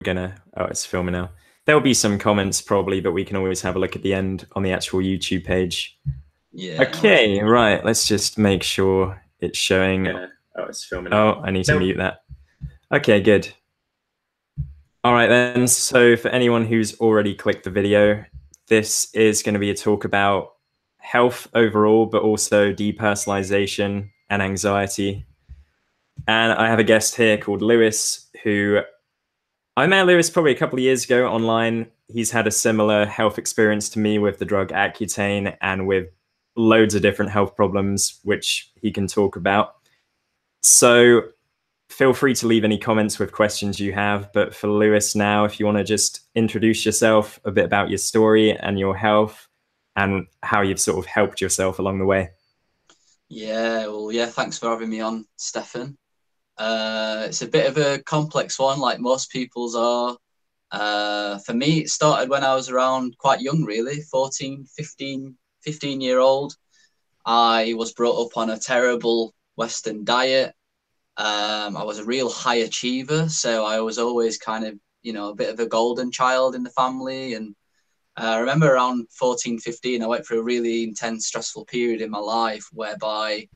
Oh, it's filming now. There'll be some comments probably, but we can always have a look at the end on the actual YouTube page. Yeah. Okay, right. Let's just make sure it's showing. Oh, it's filming now. Oh, I need to mute that. Okay, good. All right then. So for anyone who's already clicked the video, this is going to be a talk about health overall, but also depersonalization and anxiety. And I have a guest here called Lewis, who I met Lewis probably a couple of years ago online. He's had a similar health experience to me with the drug Accutane and with loads of different health problems, which he can talk about. So feel free to leave any comments with questions you have. But for Lewis now, if you want to just introduce yourself, a bit about your story and your health and how you've sort of helped yourself along the way. Yeah, well, yeah, thanks for having me on, Stefan. It's a bit of a complex one, like most people's are. For me, it started when I was around quite young, really, 14, 15 year old. I was brought up on a terrible Western diet. I was a real high achiever, so I was always kind of, a bit of a golden child in the family. And I remember around 14, 15, I went through a really intense, stressful period in my life whereby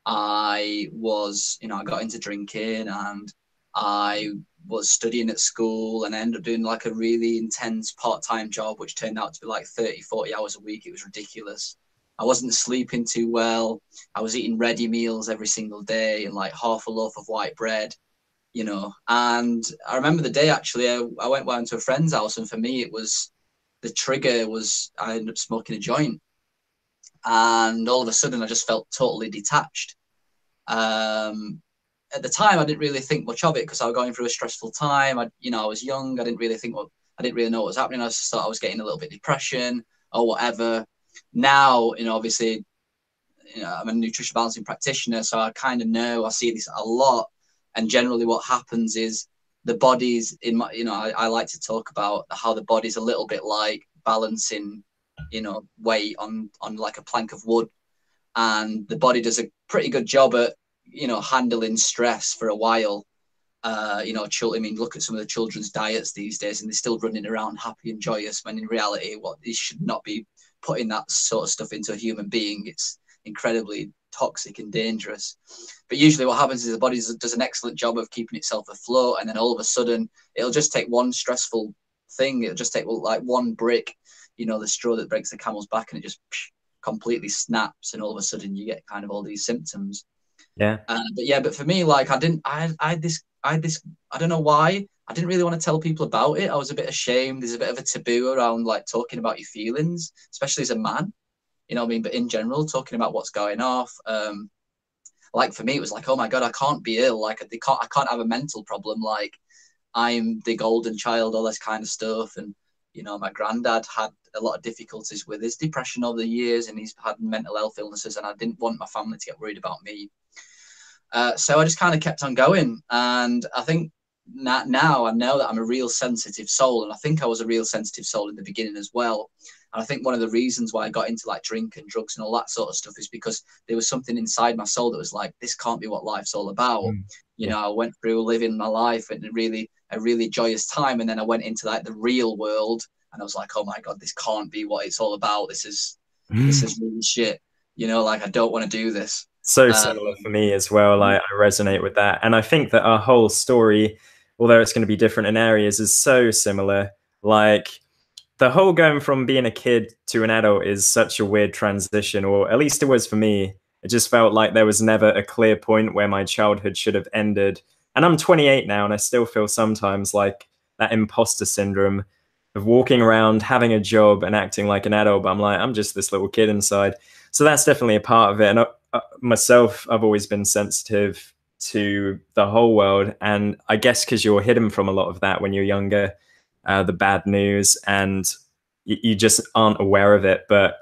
I was, I got into drinking and I was studying at school and I ended up doing like a really intense part-time job, which turned out to be like 30, 40 hours a week. It was ridiculous. I wasn't sleeping too well. I was eating ready meals every single day and like half a loaf of white bread, And I remember the day actually, I went round to a friend's house, and for me, it was the trigger was I ended up smoking a joint. And all of a sudden, I just felt totally detached. At the time, I didn't really think much of it because I was going through a stressful time. I was young. I didn't really know what was happening. I just thought I was getting a little bit of depression or whatever. Now, obviously, I'm a nutrition balancing practitioner, so I kind of know, I see this a lot. And generally what happens is the body's in my, I like to talk about how the body's a little bit like balancing, weight on like a plank of wood. And the body does a pretty good job at, handling stress for a while. Look at some of the children's diets these days, and they're still running around happy and joyous, when in reality, what they should not be putting that sort of stuff into a human being. It's incredibly toxic and dangerous. But usually what happens is the body does an excellent job of keeping itself afloat, and then all of a sudden it'll just take one stressful thing. It'll just take like one brick, the straw that breaks the camel's back, and it just completely snaps, and all of a sudden you get kind of all these symptoms. Yeah. But for me, like I had this, I don't know why. I didn't really want to tell people about it. I was a bit ashamed. There's a bit of a taboo around like talking about your feelings, especially as a man, what I mean? But in general, talking about what's going off. Like for me, it was like, oh my God, I can't be ill. Like I can't have a mental problem. Like I'm the golden child, all this kind of stuff. And, my granddad had a lot of difficulties with his depression over the years, and he's had mental health illnesses, and I didn't want my family to get worried about me. So I just kind of kept on going. And I think now I know that I'm a real sensitive soul. And I think I was a real sensitive soul in the beginning as well. And I think one of the reasons why I got into like drink and drugs and all that sort of stuff is because there was something inside my soul that was like, this can't be what life's all about. I went through living my life at a really joyous time. And then I went into like the real world, and I was like, oh my God, this can't be what it's all about. This is really shit. Like I don't want to do this. So similar for me as well. I resonate with that. And I think that our whole story, although it's going to be different in areas, is so similar. Like the whole going from being a kid to an adult is such a weird transition, or at least it was for me. It just felt like there was never a clear point where my childhood should have ended. And I'm 28 now, and I still feel sometimes like that imposter syndrome of walking around, having a job and acting like an adult, but I'm like, I'm just this little kid inside. So that's definitely a part of it. And myself, I've always been sensitive to the whole world. And I guess because you're hidden from a lot of that when you're younger, the bad news, and you just aren't aware of it. But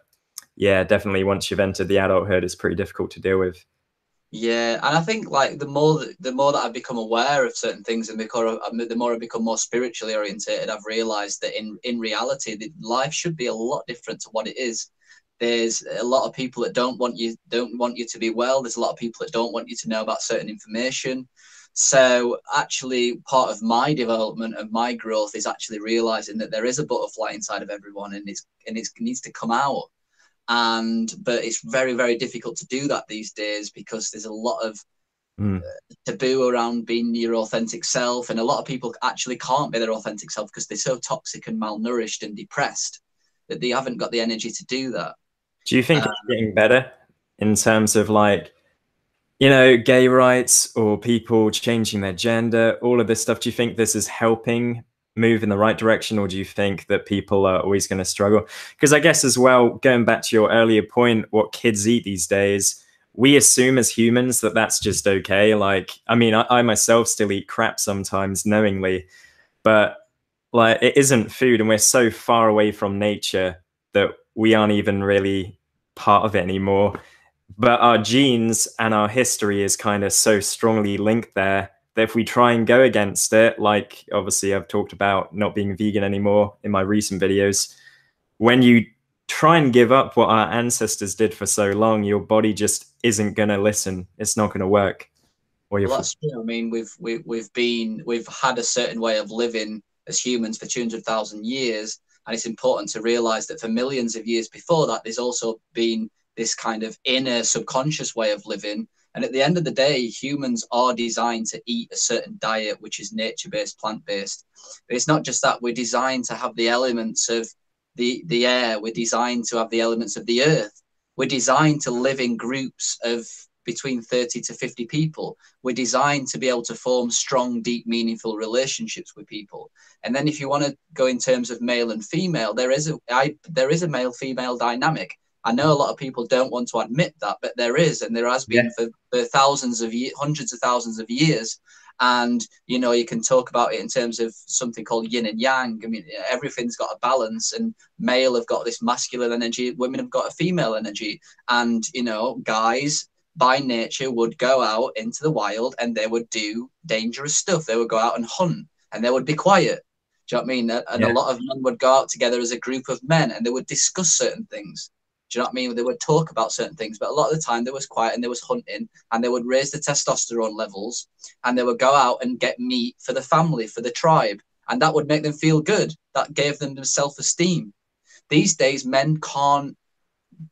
yeah, definitely once you've entered the adulthood, it's pretty difficult to deal with. Yeah, and I think like the more that I've become aware of certain things, and the more I become more spiritually orientated, I've realized that in reality, life should be a lot different to what it is. There's a lot of people that don't want you to be well. There's a lot of people that don't want you to know about certain information. So actually part of my development and my growth is actually realizing that there is a butterfly inside of everyone, and it needs to come out. But it's very, very difficult to do that these days because there's a lot of taboo around being your authentic self, and a lot of people actually can't be their authentic self because they're so toxic and malnourished and depressed that they haven't got the energy to do that. Do you think it's getting better in terms of, like, you know, gay rights or people changing their gender, all of this stuff? Do you think this is helping move in the right direction, or do you think that people are always going to struggle? Because I guess as well, going back to your earlier point, what kids eat these days, we assume as humans that that's just okay. Like, I mean, I myself still eat crap sometimes knowingly, but like, it isn't food, and we're so far away from nature that we aren't even really part of it anymore. But our genes and our history is kind of so strongly linked there that if we try and go against it, like obviously I've talked about not being vegan anymore in my recent videos, when you try and give up what our ancestors did for so long, your body just isn't going to listen. It's not going to work. Well, that's true. I mean, we've had a certain way of living as humans for 200,000 years, and it's important to realize that for millions of years before that, there's also been this kind of inner subconscious way of living. And at the end of the day, humans are designed to eat a certain diet, which is nature-based, plant-based. But it's not just that. We're designed to have the elements of the air. We're designed to have the elements of the earth. We're designed to live in groups of between 30 to 50 people. We're designed to be able to form strong, deep, meaningful relationships with people. And then if you want to go in terms of male and female, there is a male-female dynamic. I know a lot of people don't want to admit that, but there is, and there has been for thousands of years, hundreds of thousands of years. And, you know, you can talk about it in terms of something called yin and yang. I mean, everything's got a balance, and male have got this masculine energy, women have got a female energy. And, you know, guys by nature would go out into the wild and they would do dangerous stuff. They would go out and hunt, and they would be quiet. Do you know what I mean? And a lot of men would go out together as a group of men, and they would discuss certain things. Do you know what I mean? They would talk about certain things, but a lot of the time there was quiet and there was hunting, and they would raise the testosterone levels, and they would go out and get meat for the family, for the tribe, and that would make them feel good. That gave them self-esteem. These days, men can't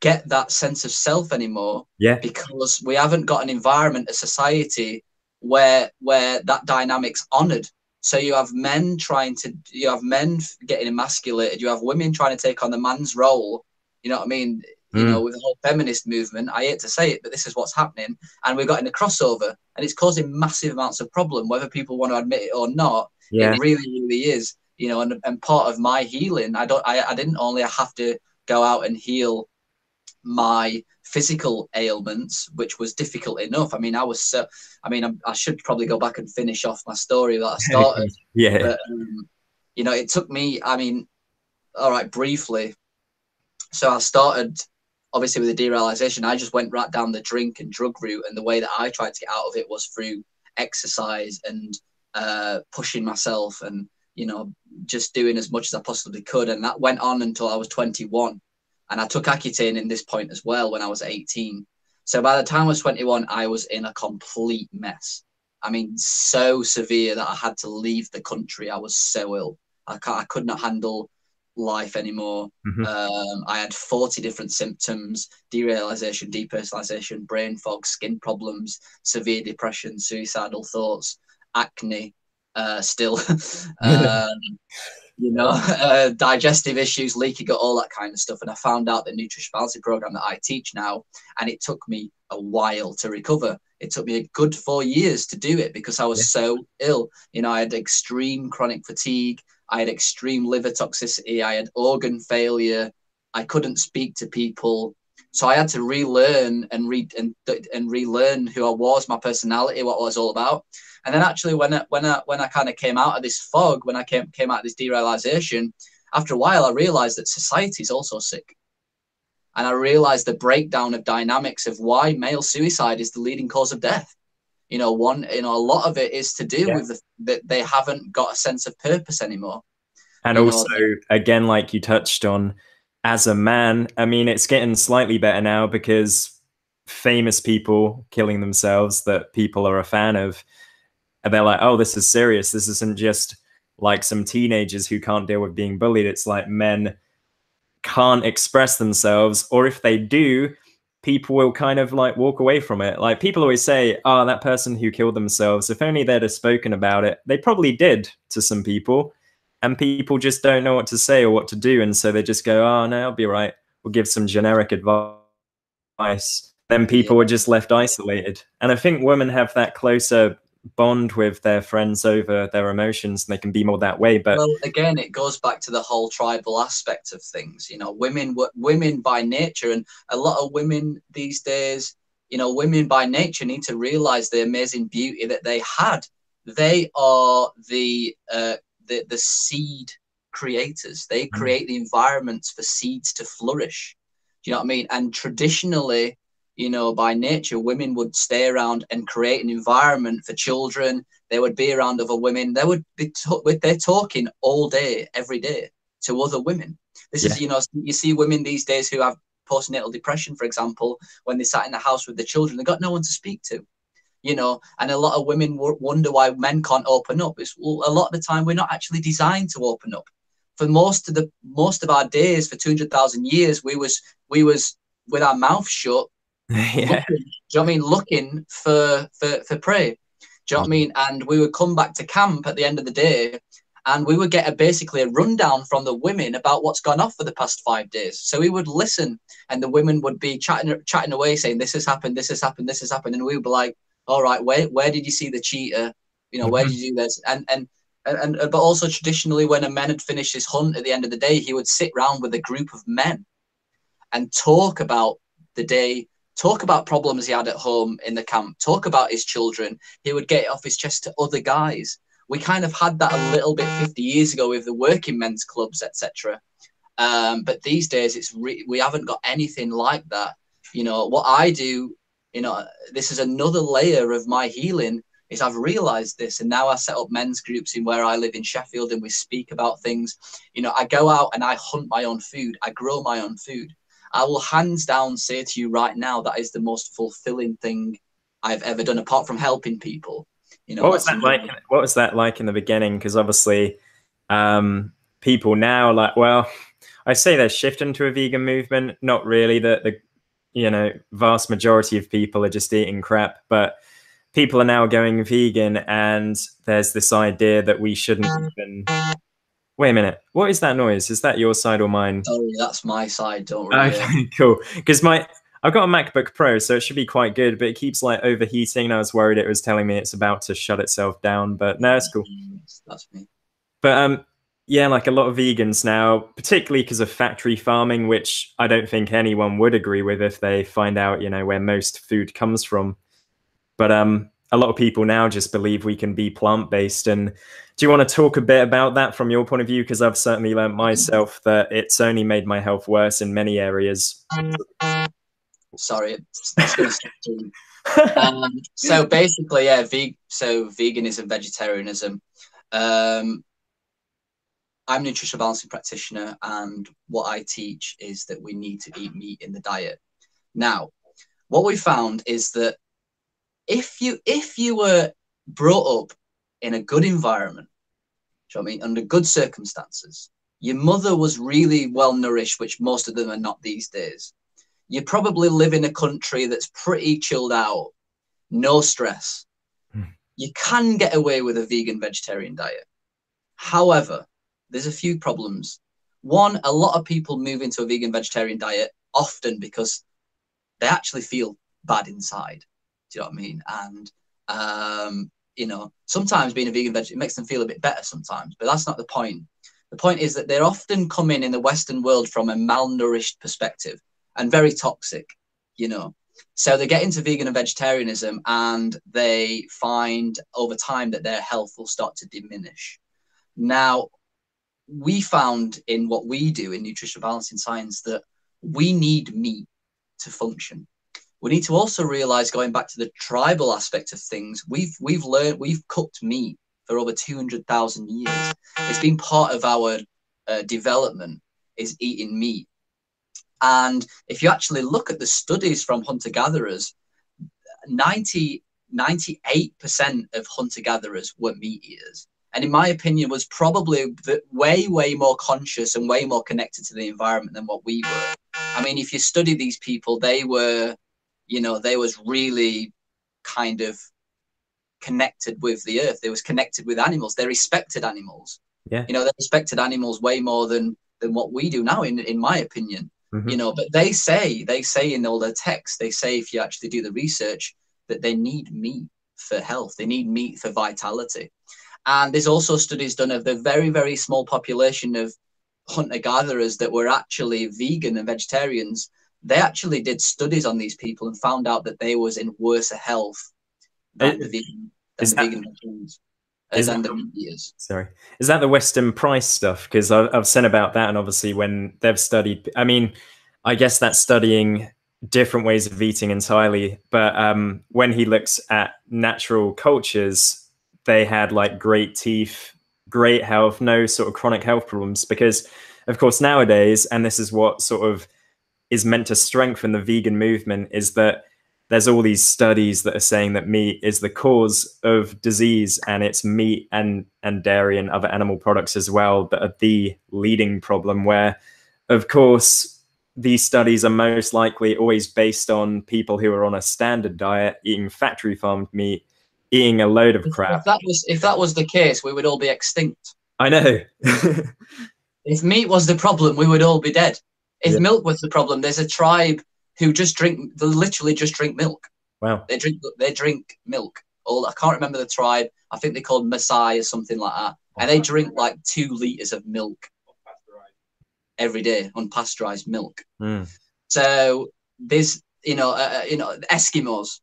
get that sense of self anymore, because we haven't got an environment, a society where that dynamic's honored. So you have men getting emasculated, you have women trying to take on the man's role. You know what I mean? You know, with the whole feminist movement, I hate to say it, but this is what's happening. And we've got in a crossover, and it's causing massive amounts of problem, whether people want to admit it or not. It really, really is. You know, and part of my healing, I didn't only have to go out and heal my physical ailments, which was difficult enough. I mean, I should probably go back and finish off my story that I started. But, you know, it took me, I mean, all right, briefly. So I started, obviously, with the derealization. I just went right down the drink and drug route. And the way that I tried to get out of it was through exercise and pushing myself and, you know, just doing as much as I possibly could. And that went on until I was 21. And I took Accutane in this point as well when I was 18. So by the time I was 21, I was in a complete mess. I mean, so severe that I had to leave the country. I was so ill. I could not handle life anymore. I had 40 different symptoms: derealization, depersonalization, brain fog, skin problems, severe depression, suicidal thoughts, acne, still, you know, digestive issues, leaky gut, all that kind of stuff. And I found out the nutrition balancing program that I teach now, and it took me a while to recover. It took me a good 4 years to do it because I was so ill. You know, I had extreme chronic fatigue. I had extreme liver toxicity. I had organ failure. I couldn't speak to people. So I had to relearn and relearn who I was, my personality, what I was all about. And then actually, when I kind of came out of this fog, when I came out of this derealization, after a while, I realized that society is also sick. And I realized the breakdown of dynamics of why male suicide is the leading cause of death. You know, a lot of it is to do with that they haven't got a sense of purpose anymore. And also, again, like you touched on, as a man, I mean, it's getting slightly better now because famous people killing themselves that people are a fan of, and they're like, oh, this is serious. This isn't just like some teenagers who can't deal with being bullied. It's like men can't express themselves, or if they do, people will kind of like walk away from it. Like people always say, oh, that person who killed themselves, if only they'd have spoken about it. They probably did to some people, and people just don't know what to say or what to do, and so they just go, oh no, I'll be right, we'll give some generic advice. Then people Yeah. are just left isolated. And I think women have that closer bond with their friends over their emotions, and they can be more that way. But Well, again, it goes back to the whole tribal aspect of things. You know, women by nature, and a lot of women these days, you know, women by nature need to realize the amazing beauty that they had. They are the seed creators. They create the environments for seeds to flourish. Do you know what I mean? And traditionally, you know, by nature, women would stay around and create an environment for children. They would be around other women. They would be they're talking all day, every day to other women. This yeah, is, you know, you see women these days who have postnatal depression, for example, when they sat in the house with the children, they got no one to speak to, you know. And a lot of women wonder why men can't open up. It's, well, a lot of the time we're not actually designed to open up. For most of our days, for 200,000 years, we was with our mouth shut, yeah, looking, do you know what I mean? Looking for prey. Do you know what I mean? And we would come back to camp at the end of the day, and we would get basically a rundown from the women about what's gone off for the past 5 days. So we would listen, and the women would be chatting away, saying, "This has happened, this has happened, this has happened," and we would be like, "All right, where did you see the cheetah? You know, where did you do this?" And but also traditionally, when a man had finished his hunt at the end of the day, he would sit round with a group of men and talk about the day, talk about problems he had at home in the camp, talk about his children. He would get it off his chest to other guys. We kind of had that a little bit 50 years ago with the working men's clubs, etc. But these days, we haven't got anything like that. You know, what I do, you know, this is another layer of my healing, is I've realized this, and now I set up men's groups in where I live in Sheffield, and we speak about things. You know, I go out and I hunt my own food. I grow my own food. I will hands down say to you right now, that is the most fulfilling thing I've ever done, apart from helping people. You know, what was that's that another. like? What was that like in the beginning? Because obviously, people now, like, well, I say they're shifting to a vegan movement. Not really. The you know, vast majority of people are just eating crap, but people are now going vegan, and there's this idea that we shouldn't even. Wait a minute. What is that noise? Is that your side or mine? Oh, that's my side. Don't worry. Okay, cool. Because I've got a MacBook Pro, so it should be quite good, but it keeps like overheating. And I was worried it was telling me it's about to shut itself down, but no, it's cool. That's me. But yeah, like a lot of vegans now, particularly because of factory farming, which I don't think anyone would agree with if they find out, you know, where most food comes from. But a lot of people now just believe we can be plant-based. And do you want to talk a bit about that from your point of view? Because I've certainly learned myself that it's only made my health worse in many areas. Sorry, it's going to stop doing. So basically, yeah, so veganism, vegetarianism. I'm a nutritional balancing practitioner, and what I teach is that we need to eat meat in the diet. Now, what we found is that if you were brought up in a good environment, do you know what I mean, under good circumstances, your mother was really well nourished, which most of them are not these days. You probably live in a country that's pretty chilled out, no stress. You can get away with a vegan vegetarian diet. However, there's a few problems. One, a lot of people move into a vegan vegetarian diet often because they actually feel bad inside. Do you know what I mean? And you know, sometimes being a vegan vegetarian makes them feel a bit better sometimes, but that's not the point. The point is that they're often coming in the Western world from a malnourished perspective and very toxic, you know. So they get into vegan and vegetarianism, and they find over time that their health will start to diminish. Now, we found in what we do in nutritional balancing science that we need meat to function. We need to also realize, going back to the tribal aspect of things, we've cooked meat for over 200,000 years. It's been part of our development, is eating meat. And if you actually look at the studies from hunter-gatherers, 90 98% of hunter-gatherers were meat eaters. And in my opinion, was probably way, way more conscious and way more connected to the environment than what we were. I mean, if you study these people, they were, they was really kind of connected with the earth. They was connected with animals. They respected animals. Yeah. They respected animals way more than what we do now, in my opinion. But they say in all their texts, they say, if you actually do the research, that they need meat for health. They need meat for vitality. And there's also studies done of the very, very small population of hunter-gatherers that were actually vegan and vegetarians. They actually did studies on these people and found out that they was in worse health than the vegan vegetarians, than the meat eaters. Sorry, is that the Weston Price stuff? Because I've seen about that, and obviously when they've studied, I mean, I guess that's studying different ways of eating entirely. But when he looks at natural cultures, they had like great teeth, great health, no sort of chronic health problems. Because, of course, nowadays, and this is what sort of is meant to strengthen the vegan movement, is that there's all these studies that are saying that meat is the cause of disease, and it's meat and dairy and other animal products as well that are the leading problem, where, of course, these studies are most likely always based on people who are on a standard diet, eating factory farmed meat, eating a load of crap. If that was the case, we would all be extinct. I know. If meat was the problem, we would all be dead. If milk was the problem, there's a tribe who literally just drink milk. Wow. They drink milk. I can't remember the tribe. I think they're called Maasai or something like that. And they drink like 2 liters of milk every day, unpasteurized milk. So there's, Eskimos,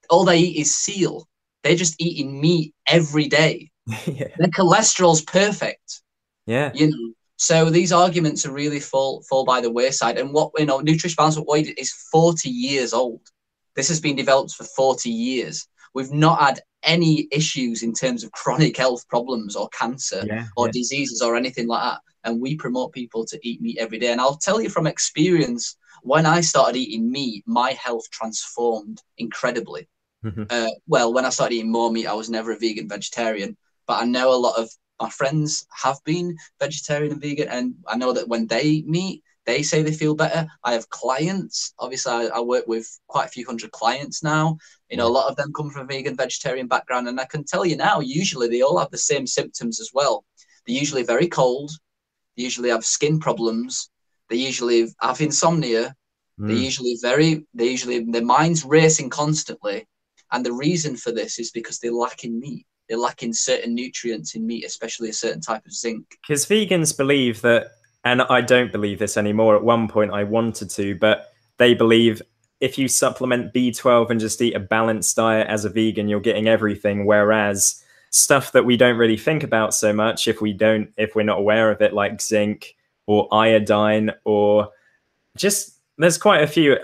all they eat is seal. They're just eating meat every day. Their cholesterol's perfect. Yeah. So these arguments are really fall by the wayside. And what, Nutritional Balancing Science is 40 years old. This has been developed for 40 years. We've not had any issues in terms of chronic health problems or cancer or diseases or anything like that. And we promote people to eat meat every day. And I'll tell you from experience, when I started eating meat, my health transformed incredibly. Well, when I started eating more meat, I was never a vegan vegetarian, but I know a lot of my friends have been vegetarian and vegan, and I know that when they eat meat, they say they feel better. I have clients. Obviously, I work with quite a few hundred clients now. A lot of them come from a vegan, vegetarian background, and I can tell you now, usually they all have the same symptoms as well. They're usually very cold. They usually have skin problems. They usually have insomnia. Their mind's racing constantly. And the reason for this is because they lack in meat. They're lacking certain nutrients in meat, especially a certain type of zinc. Because vegans believe that, and I don't believe this anymore. At one point I wanted to, but they believe if you supplement B12 and just eat a balanced diet as a vegan, you're getting everything. Whereas stuff that we don't really think about so much, if we're not aware of it, like zinc or iodine, or just, there's quite a few.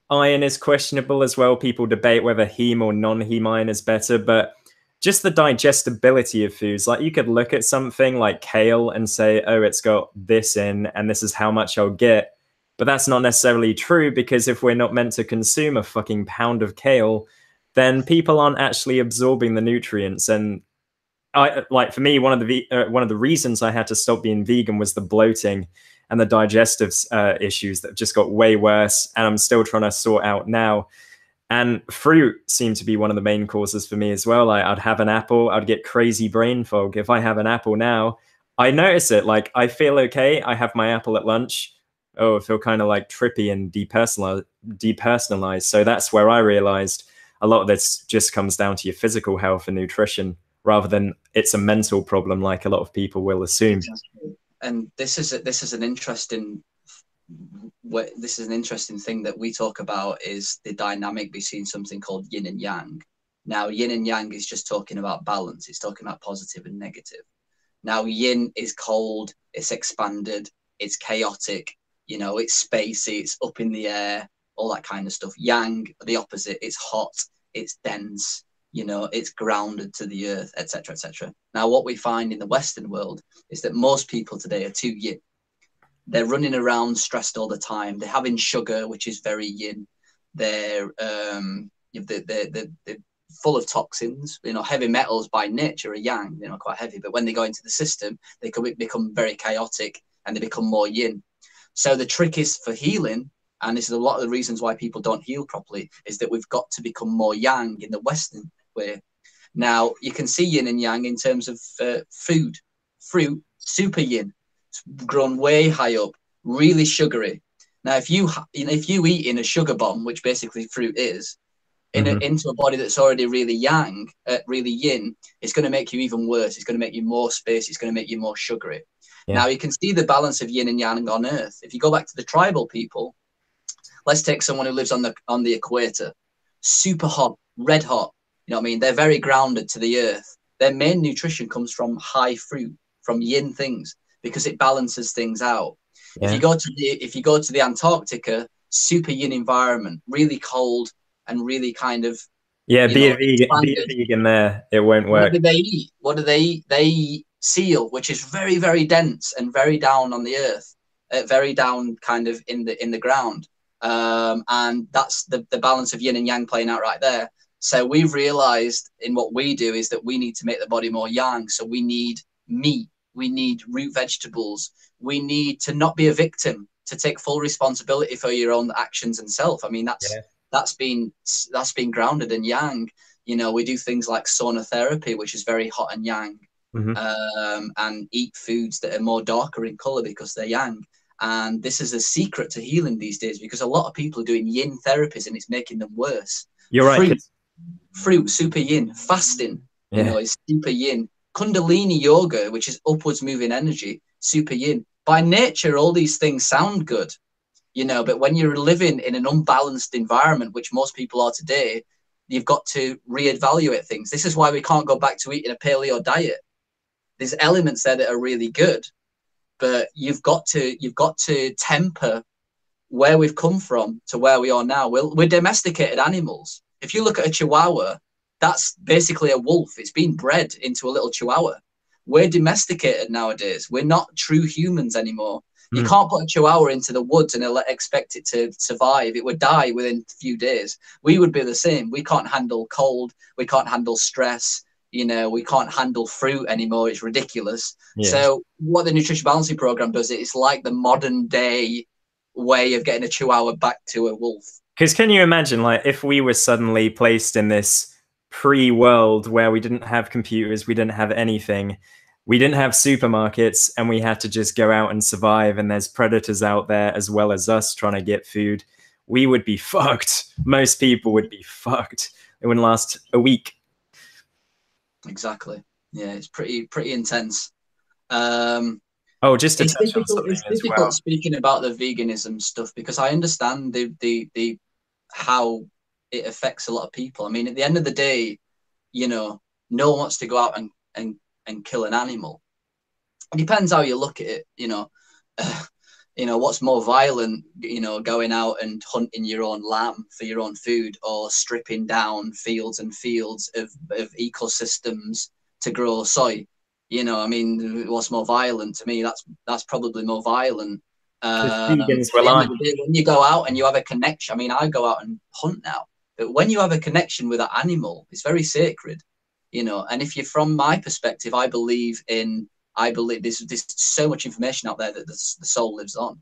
Iron is questionable as well. People debate whether heme or non-heme iron is better, but just the digestibility of foods. Like, you could look at something like kale and say, oh, it's got this in, and this is how much I'll get. But that's not necessarily true, because if we're not meant to consume a fucking pound of kale, then people aren't actually absorbing the nutrients. And for me, one of the reasons I had to stop being vegan was the bloating and the digestive issues that just got way worse, and I'm still trying to sort out now. And fruit seemed to be one of the main causes for me as well. I'd have an apple, I'd get crazy brain fog. If I have an apple now, I notice it. Like, I feel okay. I have my apple at lunch. Oh, I feel kind of like trippy and depersonalized. So that's where I realized a lot of this just comes down to your physical health and nutrition, rather than it's a mental problem like a lot of people will assume. Exactly. And this is an interesting thing that we talk about, is the dynamic between something called yin and yang. Now, yin and yang is just talking about balance. It's talking about positive and negative. Now, yin is cold, it's expanded, it's chaotic, it's spacey, it's up in the air, all that kind of stuff. Yang, the opposite, it's hot, it's dense, it's grounded to the earth, etc., etc. Now, what we find in the Western world is that most people today are too yin. They're running around stressed all the time. They're having sugar, which is very yin. They're full of toxins. You know, heavy metals by nature are yang, you know, quite heavy, but when they go into the system, they could become very chaotic and they become more yin. So the trick is for healing, and this is a lot of the reasons why people don't heal properly, is that we've got to become more yang in the Western way. Now, you can see yin and yang in terms of food. Fruit, super yin, grown way high up, really sugary. Now, if you eat in a sugar bomb, which basically fruit is, into a body that's already really yang, really yin, it's going to make you even worse. It's going to make you more space. It's going to make you more sugary. Yeah. Now, you can see the balance of yin and yang on Earth. If you go back to the tribal people, let's take someone who lives on the equator, super hot, red hot. You know what I mean? They're very grounded to the earth. Their main nutrition comes from high fruit, from yin things, because it balances things out. Yeah. If you go to the Antarctica, super yin environment, really cold and really kind of be a vegan there. It won't work. What do they eat? They eat seal, which is very, very dense and very down on the earth, very down kind of in the ground. And that's the balance of yin and yang playing out right there. So we've realized in what we do is that we need to make the body more yang. So we need meat, we need root vegetables, we need to not be a victim, to take full responsibility for your own actions and self. I mean, that's been grounded in yang. You know, we do things like sauna therapy, which is very hot and yang, and eat foods that are more darker in color because they're yang. And this is a secret to healing these days, because a lot of people are doing yin therapies and it's making them worse. You're right. Fruit, super yin. Fasting, you know, is super yin. Kundalini yoga, which is upwards moving energy, super yin. By nature, all these things sound good, you know, but when you're living in an unbalanced environment, which most people are today, you've got to reevaluate things. This is why we can't go back to eating a paleo diet. There's elements there that are really good, but you've got to temper where we've come from to where we are now. We're domesticated animals. If you look at a chihuahua, that's basically a wolf. It's been bred into a little chihuahua. We're domesticated nowadays. We're not true humans anymore. You can't put a chihuahua into the woods and expect it to survive. It would die within a few days. We would be the same. We can't handle cold. We can't handle stress. You know, we can't handle fruit anymore. It's ridiculous. Yeah. So what the Nutrition Balancing Program does, it's like the modern day way of getting a chihuahua back to a wolf. Because can you imagine, like, if we were suddenly placed in this pre-world where we didn't have computers, we didn't have anything, we didn't have supermarkets, and we had to just go out and survive, and there's predators out there as well as us trying to get food, we would be fucked. Most people would be fucked. It wouldn't last a week. Exactly. Yeah, it's pretty intense. Just to touch on something as well. Speaking about the veganism stuff, because I understand the how it affects a lot of people. I mean, at the end of the day, you know, no one wants to go out and kill an animal. It depends how you look at it. You know, what's more violent? You know, going out and hunting your own lamb for your own food, or stripping down fields and fields of ecosystems to grow soy. You know, I mean, what's more violent to me? That's probably more violent. When you go out and you have a connection, I mean, I go out and hunt now, but when you have a connection with that animal, it's very sacred, you know. And if you're from my perspective, I believe there's so much information out there that the soul lives on,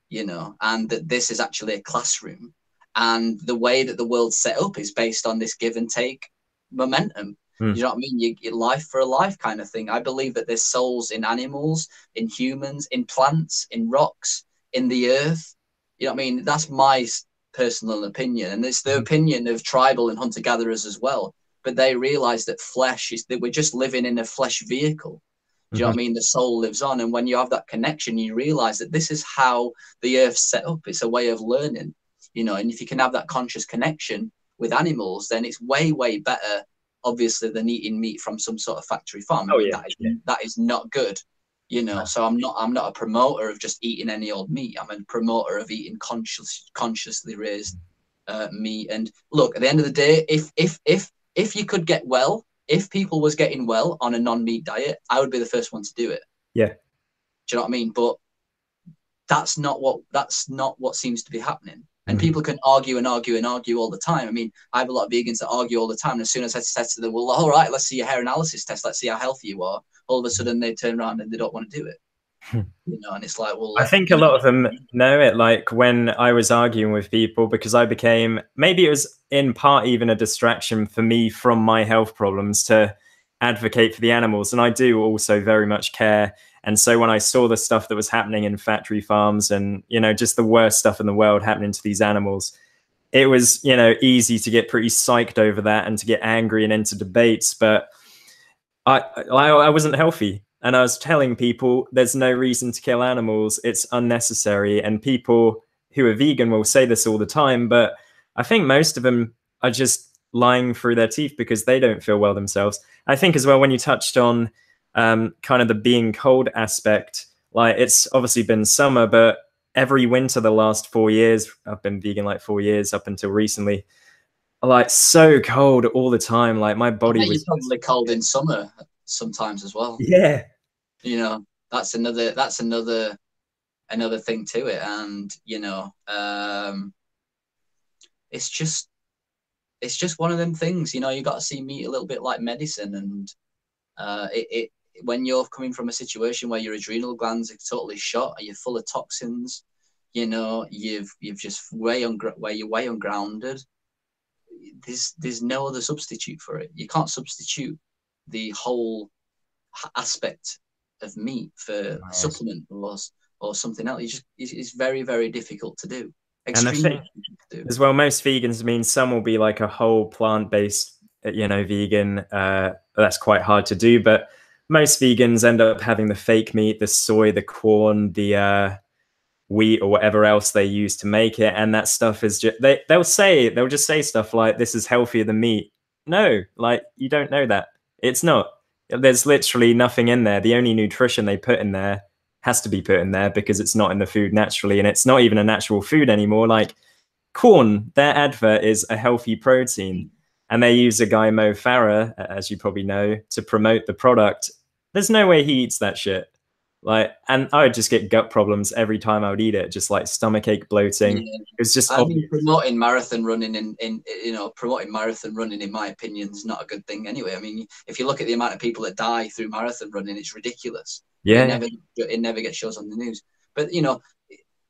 you know, and that this is actually a classroom, and the way that the world's set up is based on this give and take momentum. You know what I mean? You life for a life kind of thing. I believe that there's souls in animals, in humans, in plants, in rocks, in the earth. You know what I mean? That's my personal opinion. And it's the opinion of tribal and hunter-gatherers as well. But they realize that that we're just living in a flesh vehicle. Do you know what I mean? The soul lives on. And when you have that connection, you realize that this is how the earth's set up. It's a way of learning, you know, and if you can have that conscious connection with animals, then it's way, way better, obviously, than eating meat from some sort of factory farm. That is not good, you know. So I'm not a promoter of just eating any old meat. I'm a promoter of eating consciously raised meat. And look, at the end of the day, if you could get well, if people was getting well on a non-meat diet, I would be the first one to do it. Yeah. Do you know what I mean? But that's not what seems to be happening. And people can argue and argue and argue all the time. I mean, I have a lot of vegans that argue all the time. And as soon as I said to them, well, all right, let's see your hair analysis test. Let's see how healthy you are. All of a sudden they turn around and they don't want to do it. And it's like, well, I think a lot of them know it. Like when I was arguing with people, because I became, maybe it was in part even a distraction for me from my health problems to advocate for the animals. And I do also very much care. And so when I saw the stuff that was happening in factory farms and, just the worst stuff in the world happening to these animals, it was, easy to get pretty psyched over that and to get angry and into debates. But I wasn't healthy. And I was telling people there's no reason to kill animals. It's unnecessary. And people who are vegan will say this all the time. But I think most of them are just lying through their teeth because they don't feel well themselves. I think as well, when you touched on kind of the being cold aspect, like it's obviously been summer, but every winter the last 4 years, I've been vegan like 4 years up until recently, like so cold all the time. Like my body was probably cold in summer sometimes as well. Yeah. That's another thing to it. And, it's just one of them things, you got to see meat a little bit like medicine. And when you're coming from a situation where your adrenal glands are totally shot, you're full of toxins, you've just where you're way ungrounded, there's no other substitute for it. You can't substitute the whole aspect of meat for a supplement or something else. It's very, very difficult to do. Extremely difficult to do. As well, most vegans, some will be like a whole plant-based, vegan. That's quite hard to do, but most vegans end up having the fake meat, the soy, the corn, the wheat or whatever else they use to make it. And that stuff is just, they'll just say stuff like, this is healthier than meat. No, like you don't know that. It's not. There's literally nothing in there. The only nutrition they put in there has to be put in there because it's not in the food naturally. And it's not even a natural food anymore. Like corn, their advert is a healthy protein. And they use a guy, Mo Farah, as you probably know, to promote the product. There's no way he eats that shit. Like, and I would just get gut problems every time I would eat it, just like stomachache, bloating. Yeah. It's just promoting marathon running promoting marathon running, in my opinion, is not a good thing anyway. I mean, if you look at the amount of people that die through marathon running, it's ridiculous. Yeah, it never gets shows on the news. But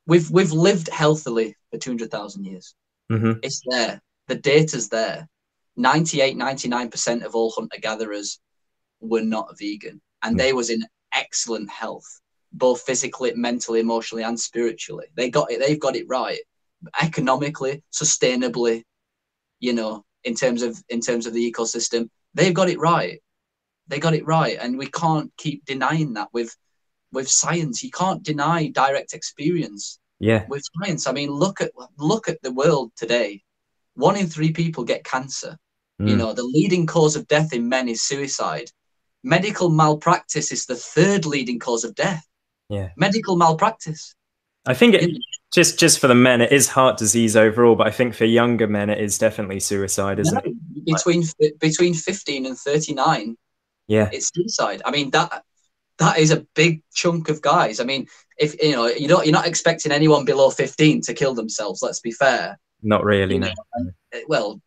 we've lived healthily for 200,000 years. Mm-hmm. It's there. The data's there. 99% of all hunter-gatherers were not vegan, and they was in excellent health, both physically, mentally, emotionally, and spiritually. They've got it right, economically, sustainably. In terms of the ecosystem, they've got it right. They got it right, and we can't keep denying that with science. You can't deny direct experience. Yeah, with science. I mean, look at the world today. 1 in 3 people get cancer. The leading cause of death in men is suicide. Medical malpractice is the 3rd leading cause of death. Yeah. Medical malpractice. I think just for the men, it is heart disease overall, but I think for younger men, it is definitely suicide, isn't it? Between 15 and 39, it's suicide. I mean, that is a big chunk of guys. I mean, if you're not expecting anyone below 15 to kill themselves, let's be fair. Not really, no. Well,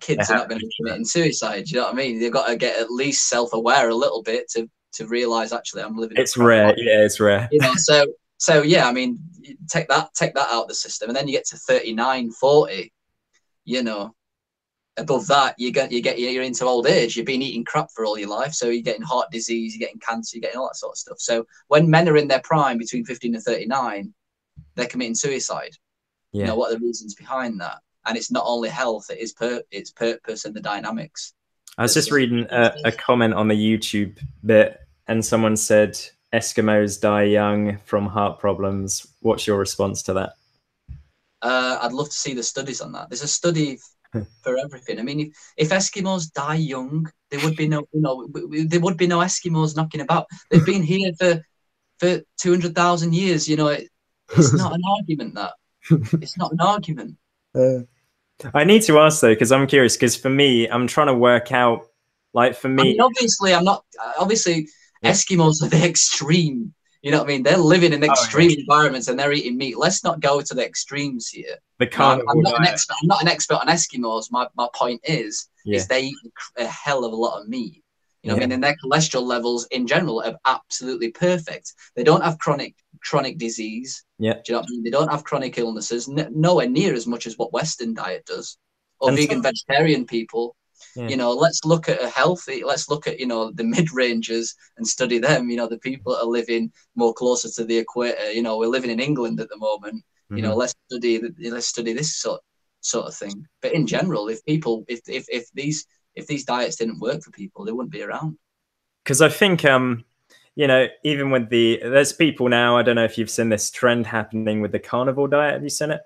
kids are not going to be committing suicide. You know what I mean? They've got to get at least self-aware a little bit to realize, actually, I'm living. It's rare. Yeah, it's rare. So yeah, I mean, take that out of the system, and then you get to 39, 40. Above that, you're into old age. You've been eating crap for all your life, so you're getting heart disease, you're getting cancer, you're getting all that sort of stuff. So when men are in their prime, between 15 and 39, they're committing suicide. Yeah. What are the reasons behind that? And it's not only health; it's purpose and the dynamics. I was just reading a comment on the YouTube bit, and someone said Eskimos die young from heart problems. What's your response to that? I'd love to see the studies on that. There's a study for everything. I mean, if Eskimos die young, there would be no Eskimos knocking about. They've been here for 200,000 years. It's not an argument. That it's not an argument. I need to ask though, because I'm curious. Because for me, I'm trying to work out. Like for me, I mean, obviously, I'm not. Obviously, Eskimos are the extreme. You know what I mean? They're living in Oh yeah, extreme environments and they're eating meat. Let's not go to the extremes here. the You know, I'm carnivore not an diet. expert. I'm not an expert on Eskimos. My point is Yeah, they eat a hell of a lot of meat. You know what I mean? yeah. And their cholesterol levels in general are absolutely perfect. They don't have chronic disease. Yeah. Do you know what I mean? They don't have chronic illnesses, nowhere near as much as what Western diet does, or And vegan some, vegetarian people. yeah. You know, let's look at let's look at, you know, the mid-rangers and study them. You know, the people that are living more closer to the equator. You know, we're living in England at the moment. You know, Hmm. let's study this sort of thing. But in general, if these diets didn't work for people, they wouldn't be around. Because I think you know, even with there's people now, I don't know if you've seen this trend happening with the carnivore diet. Have you seen it?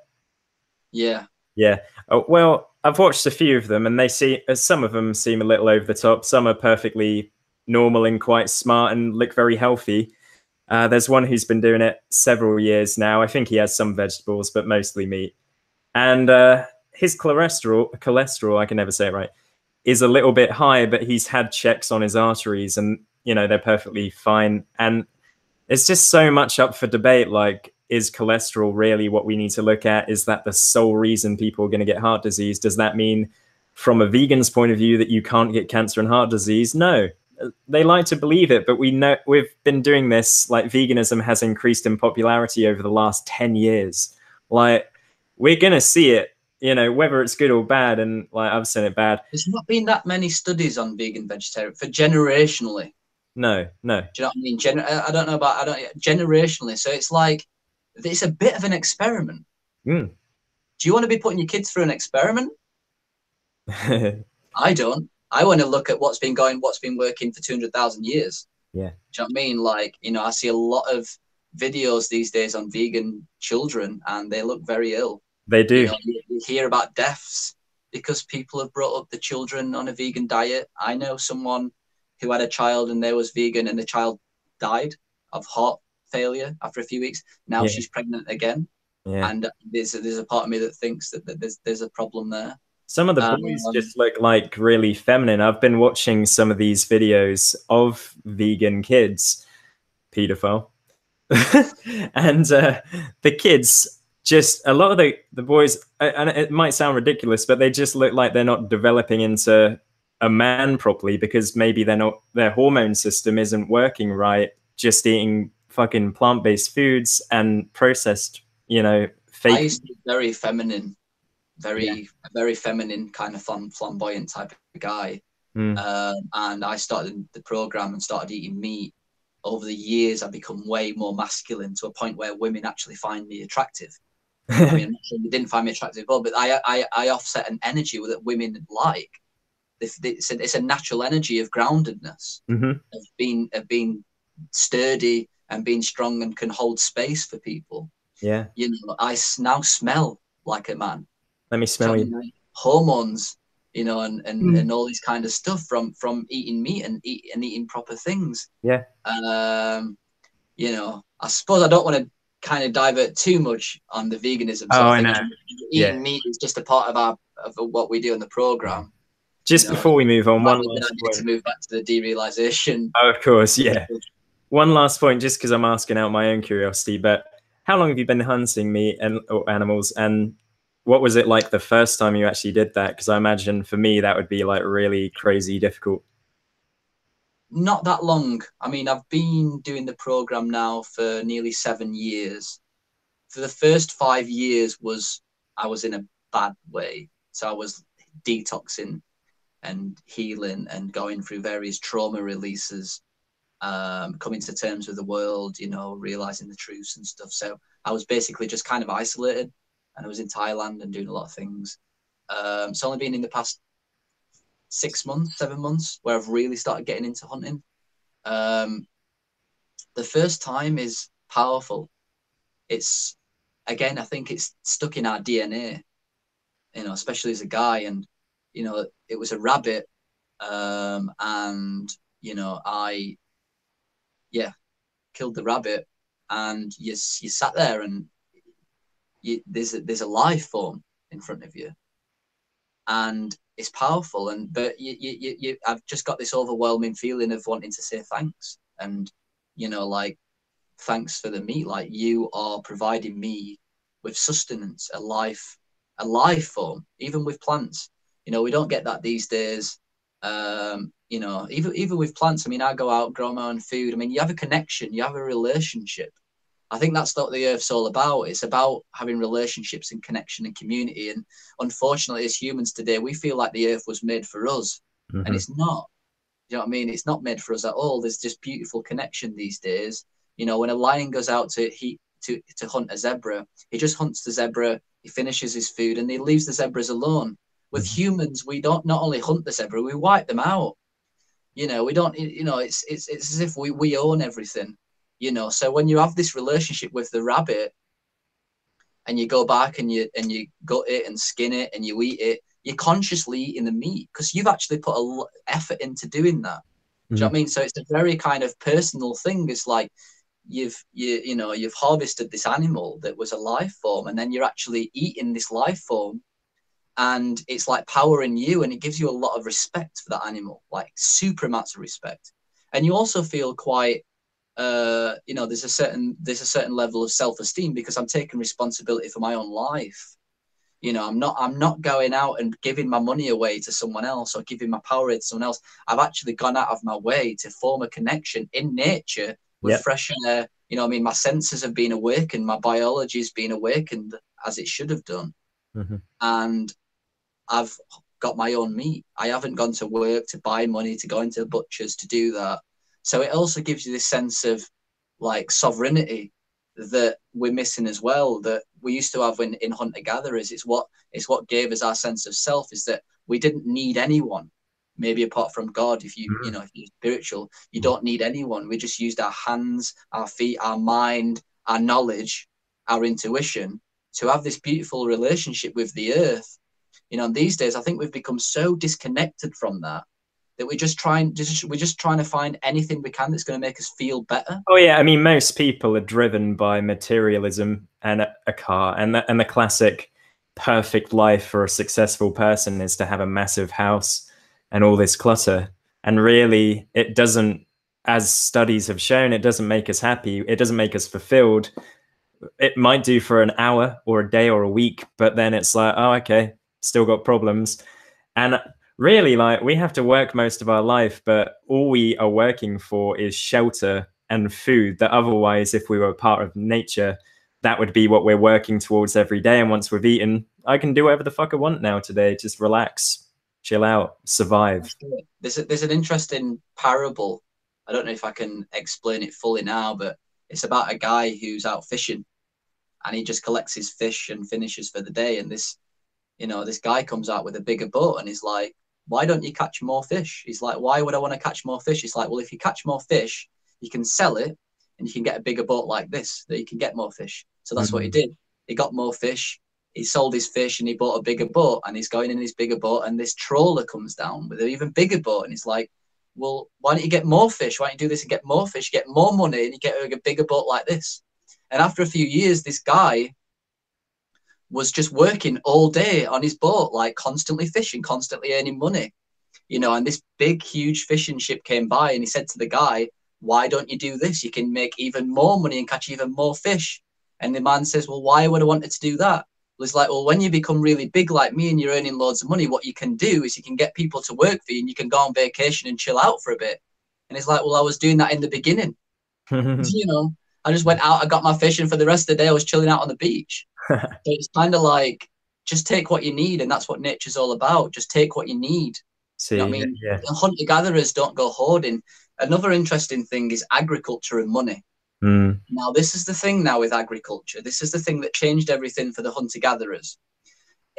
Yeah, Yeah. Oh, well, I've watched a few of them, and some of them seem a little over the top. Some are perfectly normal and quite smart and look very healthy. There's one who's been doing it several years now. I think he has some vegetables, but mostly meat. And his cholesterol, I can never say it right, is a little bit high, but he's had checks on his arteries, and you know they're perfectly fine. And it's just so much up for debate. Like, is cholesterol really what we need to look at? Is that the sole reason people are going to get heart disease? Does that mean, from a vegan's point of view, that you can't get cancer and heart disease? No. They like to believe it, but we know we've been doing this. Like, veganism has increased in popularity over the last 10 years. Like, we're going to see it, you know, whether it's good or bad. And like, I've seen it bad. there's not been that many studies on vegan vegetarian for generationally. No, no. Do you know what I mean? I don't know about I don't generationally. So it's like it's a bit of an experiment. Mm. Do you want to be putting your kids through an experiment? I don't. I want to look at what's been working for 200,000 years. Yeah, Do you know what I mean? Like, you know, I see a lot of videos these days on vegan children and they look very ill. they You do. know, you hear about deaths because people have brought up the children on a vegan diet. I know someone who had a child and they was vegan and the child died of heart failure after a few weeks. Now Yeah, she's pregnant again. yeah. And there's a part of me that thinks that there's a problem there. Some of the boys Um, just look like really feminine. I've been watching some of these videos of vegan kids, pedophile, and the kids just a lot of the boys, and it might sound ridiculous, but they just look like they're not developing into a man properly because maybe their hormone system isn't working right. Just eating fucking plant-based foods and processed, you know, I fake. used to be very feminine, Yeah. very feminine kind of flamboyant type of guy. Mm. And I started the program and started eating meat. Over the years, I've become way more masculine to a point where women actually find me attractive. I mean, I'm not saying they didn't find me attractive at all, but I offset an energy that women like. It's a natural energy of groundedness, Hmm. of being sturdy and being strong and can hold space for people. Yeah. You know, I now smell like a man. Let me smell you. Hormones, you know, Mm. and all these kind of stuff from eating meat and eating proper things. Yeah. Um, you know, I suppose I don't want to kind of divert too much on the veganism Oh, sort of I thing. know. Yeah. Eating meat is just a part of what we do in the Yeah. program. You Just know, before we move on, might one be a good last idea to point. move back to the derealization. Oh, of course, yeah. One last point, just because I'm asking out my own curiosity. But how long have you been hunting meat and or animals, and what was it like the first time you actually did that? Because I imagine for me that would be like really crazy difficult. Not that long. I mean, I've been doing the program now for nearly 7 years. For the first 5 years I was in a bad way. So I was detoxing and healing and going through various trauma releases, coming to terms with the world, you know, realizing the truths and stuff. So I was basically just kind of isolated, and I was in Thailand and doing a lot of things. It's only been in the past 6 months, 7 months where I've really started getting into hunting. Um, the first time is powerful. It's again, I think it's stuck in our DNA, you know, especially as a guy. And you know, it was a rabbit, and you know, I yeah killed the rabbit, and you sat there and there's a life form in front of you, and it's powerful. And but I've just got this overwhelming feeling of wanting to say thanks, and you know, like thanks for the meat. Like, you are providing me with sustenance, a life form, even with plants. You know, we don't get that these days. You know, even with plants, I mean, I go out, grow my own food. I mean, you have a connection, you have a relationship. I think that's what the earth's all about. It's about having relationships and connection and community. And unfortunately, as humans today, we feel like the earth was made for us, and Mm-hmm. it's not. You know what I mean? It's not made for us at all. There's just beautiful connection these days. You know, when a lion goes out to hunt a zebra, he just hunts the zebra, he finishes his food, and he leaves the zebras alone. With Mm-hmm. humans, we don't not only hunt the zebra, we wipe them out. You know, we don't. You know, it's as if we own everything. You know, so when you have this relationship with the rabbit, and you go back and you gut it and skin it and you eat it, you're consciously eating the meat because you've actually put effort into doing that. Do you know what I mean? So it's a very kind of personal thing. It's like you've harvested this animal that was a life form, and then you're actually eating this life form, and it's like power in you, and it gives you a lot of respect for that animal, like super amounts of respect. And you also feel quite you know, there's a certain level of self-esteem because I'm taking responsibility for my own life. You know, I'm not going out and giving my money away to someone else or giving my power to someone else. I've actually gone out of my way to form a connection in nature with Yep. fresh air. You know, I mean, my senses have been awakened, my biology has been awakened as it should have done, Mm-hmm. and I've got my own meat. I haven't gone to work to buy money to go into the butchers to do that. So it also gives you this sense of like sovereignty that we're missing as well, that we used to have in hunter gatherers. It's what gave us our sense of self, is that we didn't need anyone, maybe apart from God. If if you're spiritual, you don't need anyone. We just used our hands, our feet, our mind, our knowledge, our intuition to have this beautiful relationship with the earth. You know, and these days I think we've become so disconnected from that we're just trying to find anything we can that's going to make us feel better. Oh yeah, I mean, most people are driven by materialism and a car, and the classic perfect life for a successful person is to have a massive house and all this clutter. And really, it doesn't, as studies have shown, it doesn't make us happy. It doesn't make us fulfilled. It might do for an hour or a day or a week, but then it's like, oh, okay, still got problems. And really, like, we have to work most of our life, but all we are working for is shelter and food. That otherwise, if we were part of nature, that would be what we're working towards every day. And once we've eaten, I can do whatever the fuck I want now today. Just relax, chill out, survive. There's an interesting parable. I don't know if I can explain it fully now, but it's about a guy who's out fishing and he just collects his fish and finishes for the day. And this guy comes out with a bigger boat and he's like, why don't you catch more fish? He's like, why would I want to catch more fish? He's like, well, if you catch more fish, you can sell it and you can get a bigger boat like this, that you can get more fish. So that's what he Mm. did. He got more fish. He sold his fish and he bought a bigger boat, and he's going in his bigger boat, and this trawler comes down with an even bigger boat. And he's like, well, why don't you get more fish? Why don't you do this and get more fish, get more money, and you get a bigger boat like this? And after a few years, this guy was just working all day on his boat, like constantly fishing, constantly earning money, and this big, huge fishing ship came by and he said to the guy, why don't you do this? You can make even more money and catch even more fish. And the man says, well, why would I want to do that? Well, it's like, well, when you become really big like me and you're earning loads of money, what you can do is you can get people to work for you and you can go on vacation and chill out for a bit. And it's like, well, I was doing that in the beginning. I just went out, I got my fishing for the rest of the day. I was chilling out on the beach. So it's kind of like, just take what you need. And that's what nature's all about. Just take what you need. You know what I See, mean? yeah. Hunter-gatherers don't go hoarding. Another interesting thing is agriculture and money. Mm. Now, this is the thing now with agriculture. This is the thing that changed everything for the hunter-gatherers.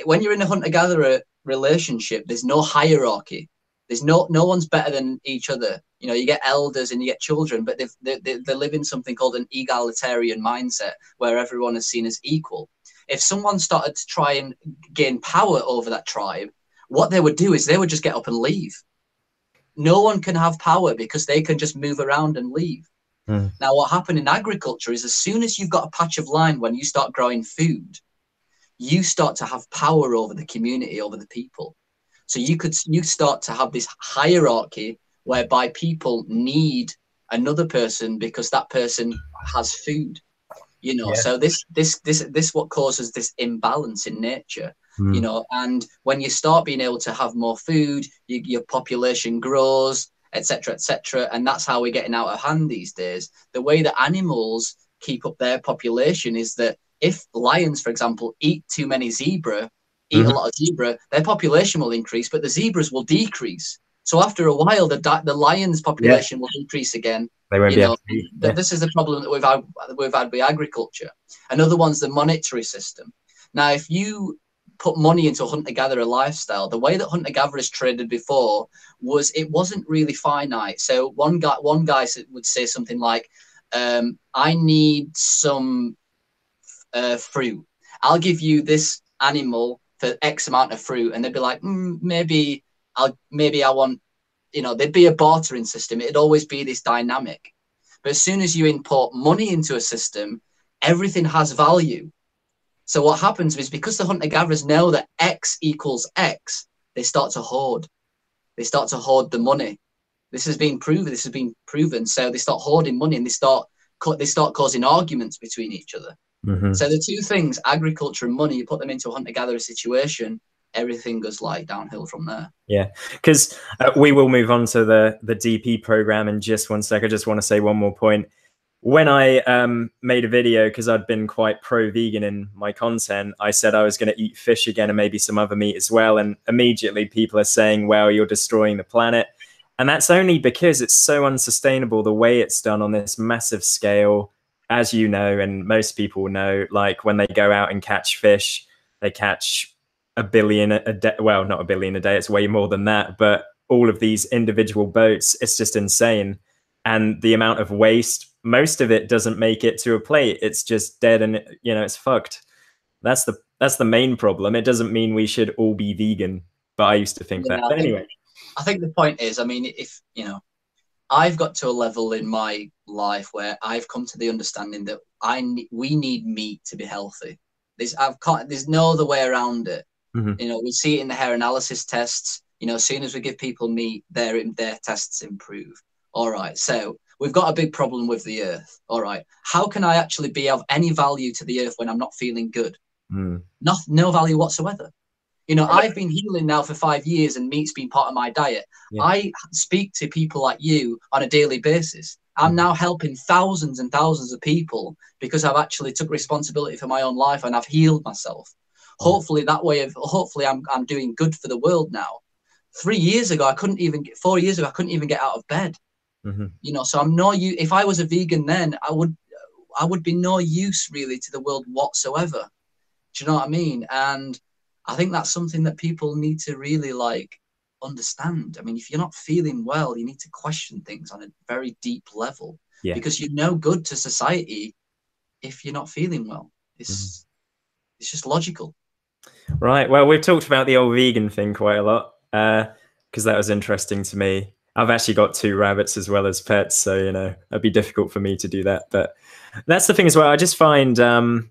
When you're in a hunter-gatherer relationship, there's no hierarchy. There's no one's better than each other. You get elders and you get children, but they live in something called an egalitarian mindset where everyone is seen as equal. If someone started to try and gain power over that tribe, what they would do is they would just get up and leave. No one can have power because they can just move around and leave. Mm. Now, what happened in agriculture is as soon as you've got a patch of land, when you start growing food, you start to have power over the community, over the people. So you start to have this hierarchy whereby people need another person because that person has food. You know, Yeah. so this what causes this imbalance in nature. You Mm. know, and when you start being able to have more food, your population grows, etc., etc., and that's how we're getting out of hand these days. The way that animals keep up their population is that if lions, for example, eat too many zebra, eat a Mhm. lot of zebra, their population will increase, but the zebras will decrease. So after a while, the lion's Yeah. population will decrease again. They won't You be able know, to eat. Yeah. this is the problem that we've had with agriculture. Another one's the monetary system. Now, if you put money into a hunter-gatherer lifestyle, the way that hunter-gatherers traded before was it wasn't really finite. So one guy would say something like, "I need some fruit. I'll give you this animal for X amount of fruit," and they'd be like, maybe I want, you know, there'd be a bartering system. It'd always be this dynamic. But as soon as you import money into a system, everything has value. So what happens is because the hunter-gatherers know that X equals X, they start to hoard. They start to hoard the money. This has been proven. This has been proven. So they start hoarding money and they start causing arguments between each other. Mm-hmm. So the two things, agriculture and money, you put them into a hunter-gatherer situation, everything goes like downhill from there. Yeah, because we will move on to the DP program in just one sec. I just want to say one more point. When I made a video, because I'd been quite pro-vegan in my content, I said I was going to eat fish again and maybe some other meat as well. And immediately people are saying, well, you're destroying the planet. And that's only because it's so unsustainable the way it's done on this massive scale. As you know, and most people know, like when they go out and catch fish, they catch a billion a day. Well, not a billion a day, it's way more than that. But all of these individual boats, it's just insane. And the amount of waste, most of it doesn't make it to a plate. It's just dead and, you know, it's fucked. That's the main problem. It doesn't mean we should all be vegan, but I used to think that. Yeah, But anyway. I think the point is, I mean, if you know, I've got to a level in my life where I've come to the understanding that we need meat to be healthy. There's no other way around it. Mm-hmm. You know, we see it in the hair analysis tests. You know, as soon as we give people meat, their tests improve. All right, so we've got a big problem with the earth. All right, how can I actually be of any value to the earth when I'm not feeling good? No value whatsoever. You know, I've been healing now for 5 years and meat's been part of my diet. Yeah. I speak to people like you on a daily basis. I'm now helping thousands and thousands of people because I've actually took responsibility for my own life and I've healed myself. Hopefully I'm doing good for the world now. 4 years ago, I couldn't even get out of bed. Mm-hmm. You know, so if I was a vegan then, I would be no use really to the world whatsoever. Do you know what I mean? And I think that's something that people need to really like understand. I mean, if you're not feeling well, you need to question things on a very deep level because you're no good to society if you're not feeling well. It's just logical. Right. Well, we've talked about the old vegan thing quite a lot because that was interesting to me. I've actually got 2 rabbits as well as pets, so you know it'd be difficult for me to do that. But that's the thing as well. I just find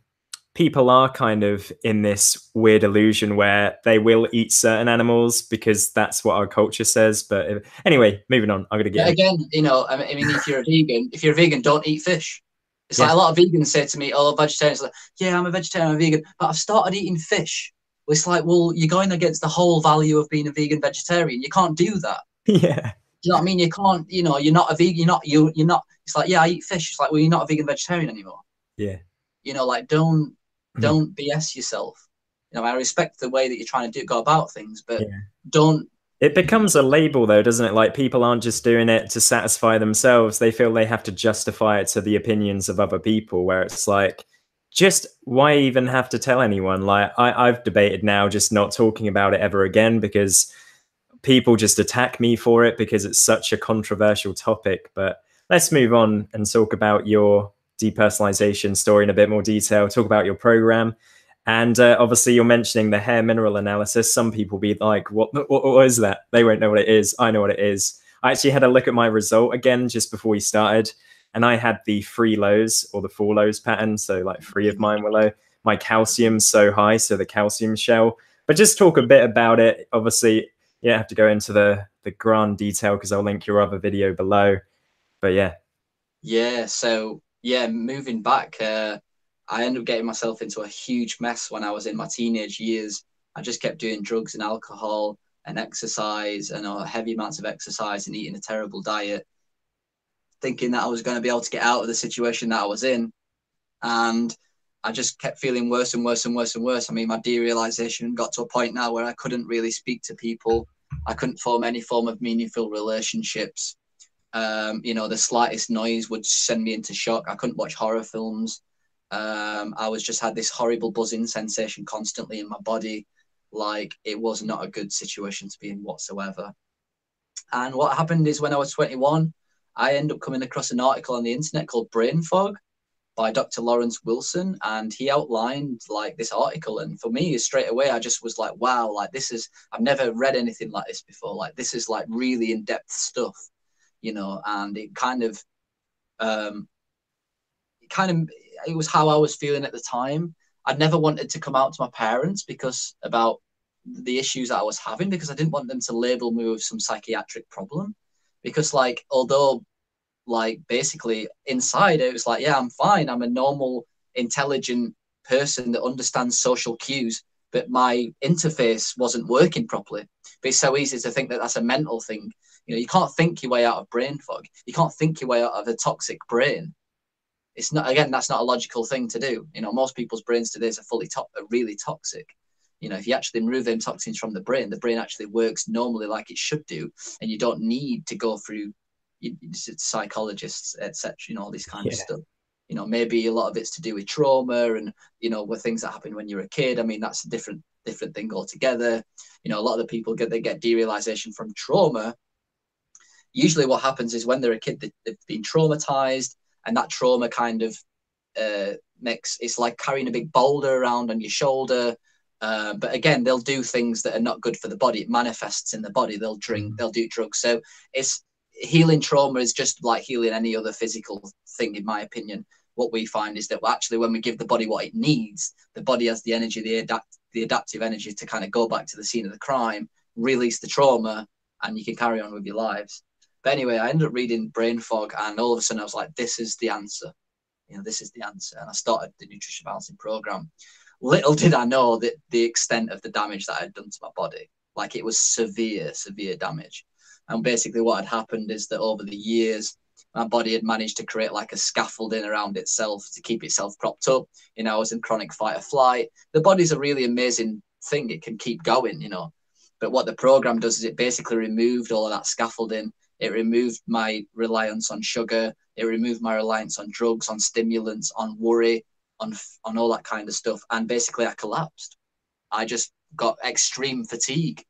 people are kind of in this weird illusion where they will eat certain animals because that's what our culture says. But anyway, moving on. I'm gonna get again. You know, I mean, if you're a vegan, don't eat fish. It's like a lot of vegans say to me, "Oh, vegetarians." Like, yeah, I'm a vegetarian, I'm a vegan, but I've started eating fish. It's like, well, you're going against the whole value of being a vegan vegetarian. You can't do that. Yeah. Do you know what I mean? You can't. You know, you're not a vegan. You're not. It's like, yeah, I eat fish. It's like, well, you're not a vegan vegetarian anymore. Yeah. You know, like don't BS yourself. You know, I respect the way that you're trying to go about things, but don't. It becomes a label though, doesn't it? Like people aren't just doing it to satisfy themselves. They feel they have to justify it to the opinions of other people, where it's like, just why even have to tell anyone? Like I've debated now just not talking about it ever again because people just attack me for it because it's such a controversial topic. But let's move on and talk about your depersonalization story in a bit more detail, talk about your program. And obviously, you're mentioning the hair mineral analysis. Some people be like, what is that? They won't know what it is. I know what it is. I actually had a look at my result again just before we started. And I had the 3 lows or the 4 lows pattern. So like 3 of mine were low. My calcium's so high, so the calcium shell. But just talk a bit about it. Obviously, you don't have to go into the grand detail because I'll link your other video below. But yeah. Yeah, so yeah, moving back, I ended up getting myself into a huge mess when I was in my teenage years. I just kept doing drugs and alcohol and exercise and heavy amounts of exercise and eating a terrible diet, thinking that I was going to be able to get out of the situation that I was in. And I just kept feeling worse and worse and worse and worse. I mean, my derealization got to a point now where I couldn't really speak to people. I couldn't form any form of meaningful relationships. The slightest noise would send me into shock. I couldn't watch horror films. I was just had this horrible buzzing sensation constantly in my body. Like, it was not a good situation to be in whatsoever. And what happened is when I was 21, I ended up coming across an article on the internet called Brain Fog by Dr. Lawrence Wilson, and he outlined like this article. And for me, straight away, I just was like, wow, like I've never read anything like this before. Like, this is like really in-depth stuff, and um, it was how I was feeling at the time. I never wanted to come out to my parents about the issues that I was having, because I didn't want them to label me with some psychiatric problem. Because although basically inside it was like, yeah, I'm fine. I'm a normal, intelligent person that understands social cues, but my interface wasn't working properly. But it's so easy to think that that's a mental thing. You can't think your way out of brain fog. You can't think your way out of a toxic brain. It's not, again, that's not a logical thing to do. Most people's brains today are really toxic. If you actually remove them toxins from the brain actually works normally like it should do, and you don't need to go through psychologists, etc. All this kind of stuff. Maybe a lot of it's to do with trauma and with things that happen when you're a kid. I mean, that's a different thing altogether. A lot of the people get derealization from trauma. Usually, what happens is when they're a kid, they've been traumatized, and that trauma kind of it's like carrying a big boulder around on your shoulder. But again, they'll do things that are not good for the body. It manifests in the body. They'll drink, they'll do drugs. So healing trauma is just like healing any other physical thing, in my opinion. What we find is that actually, when we give the body what it needs, the body has the energy, the adaptive energy to kind of go back to the scene of the crime, release the trauma, and you can carry on with your lives. But anyway, I ended up reading Brain Fog, and all of a sudden I was like, this is the answer. This is the answer. And I started the Nutrition Balancing program. Little did I know that the extent of the damage that I had done to my body. Like, it was severe, severe damage. And basically what had happened is that over the years, my body had managed to create like a scaffolding around itself to keep itself propped up. I was in chronic fight or flight. The body's a really amazing thing. It can keep going, But what the program does is it basically removed all of that scaffolding. It removed my reliance on sugar. It removed my reliance on drugs, on stimulants, on worry, on all that kind of stuff. And basically I collapsed. I just got extreme fatigue.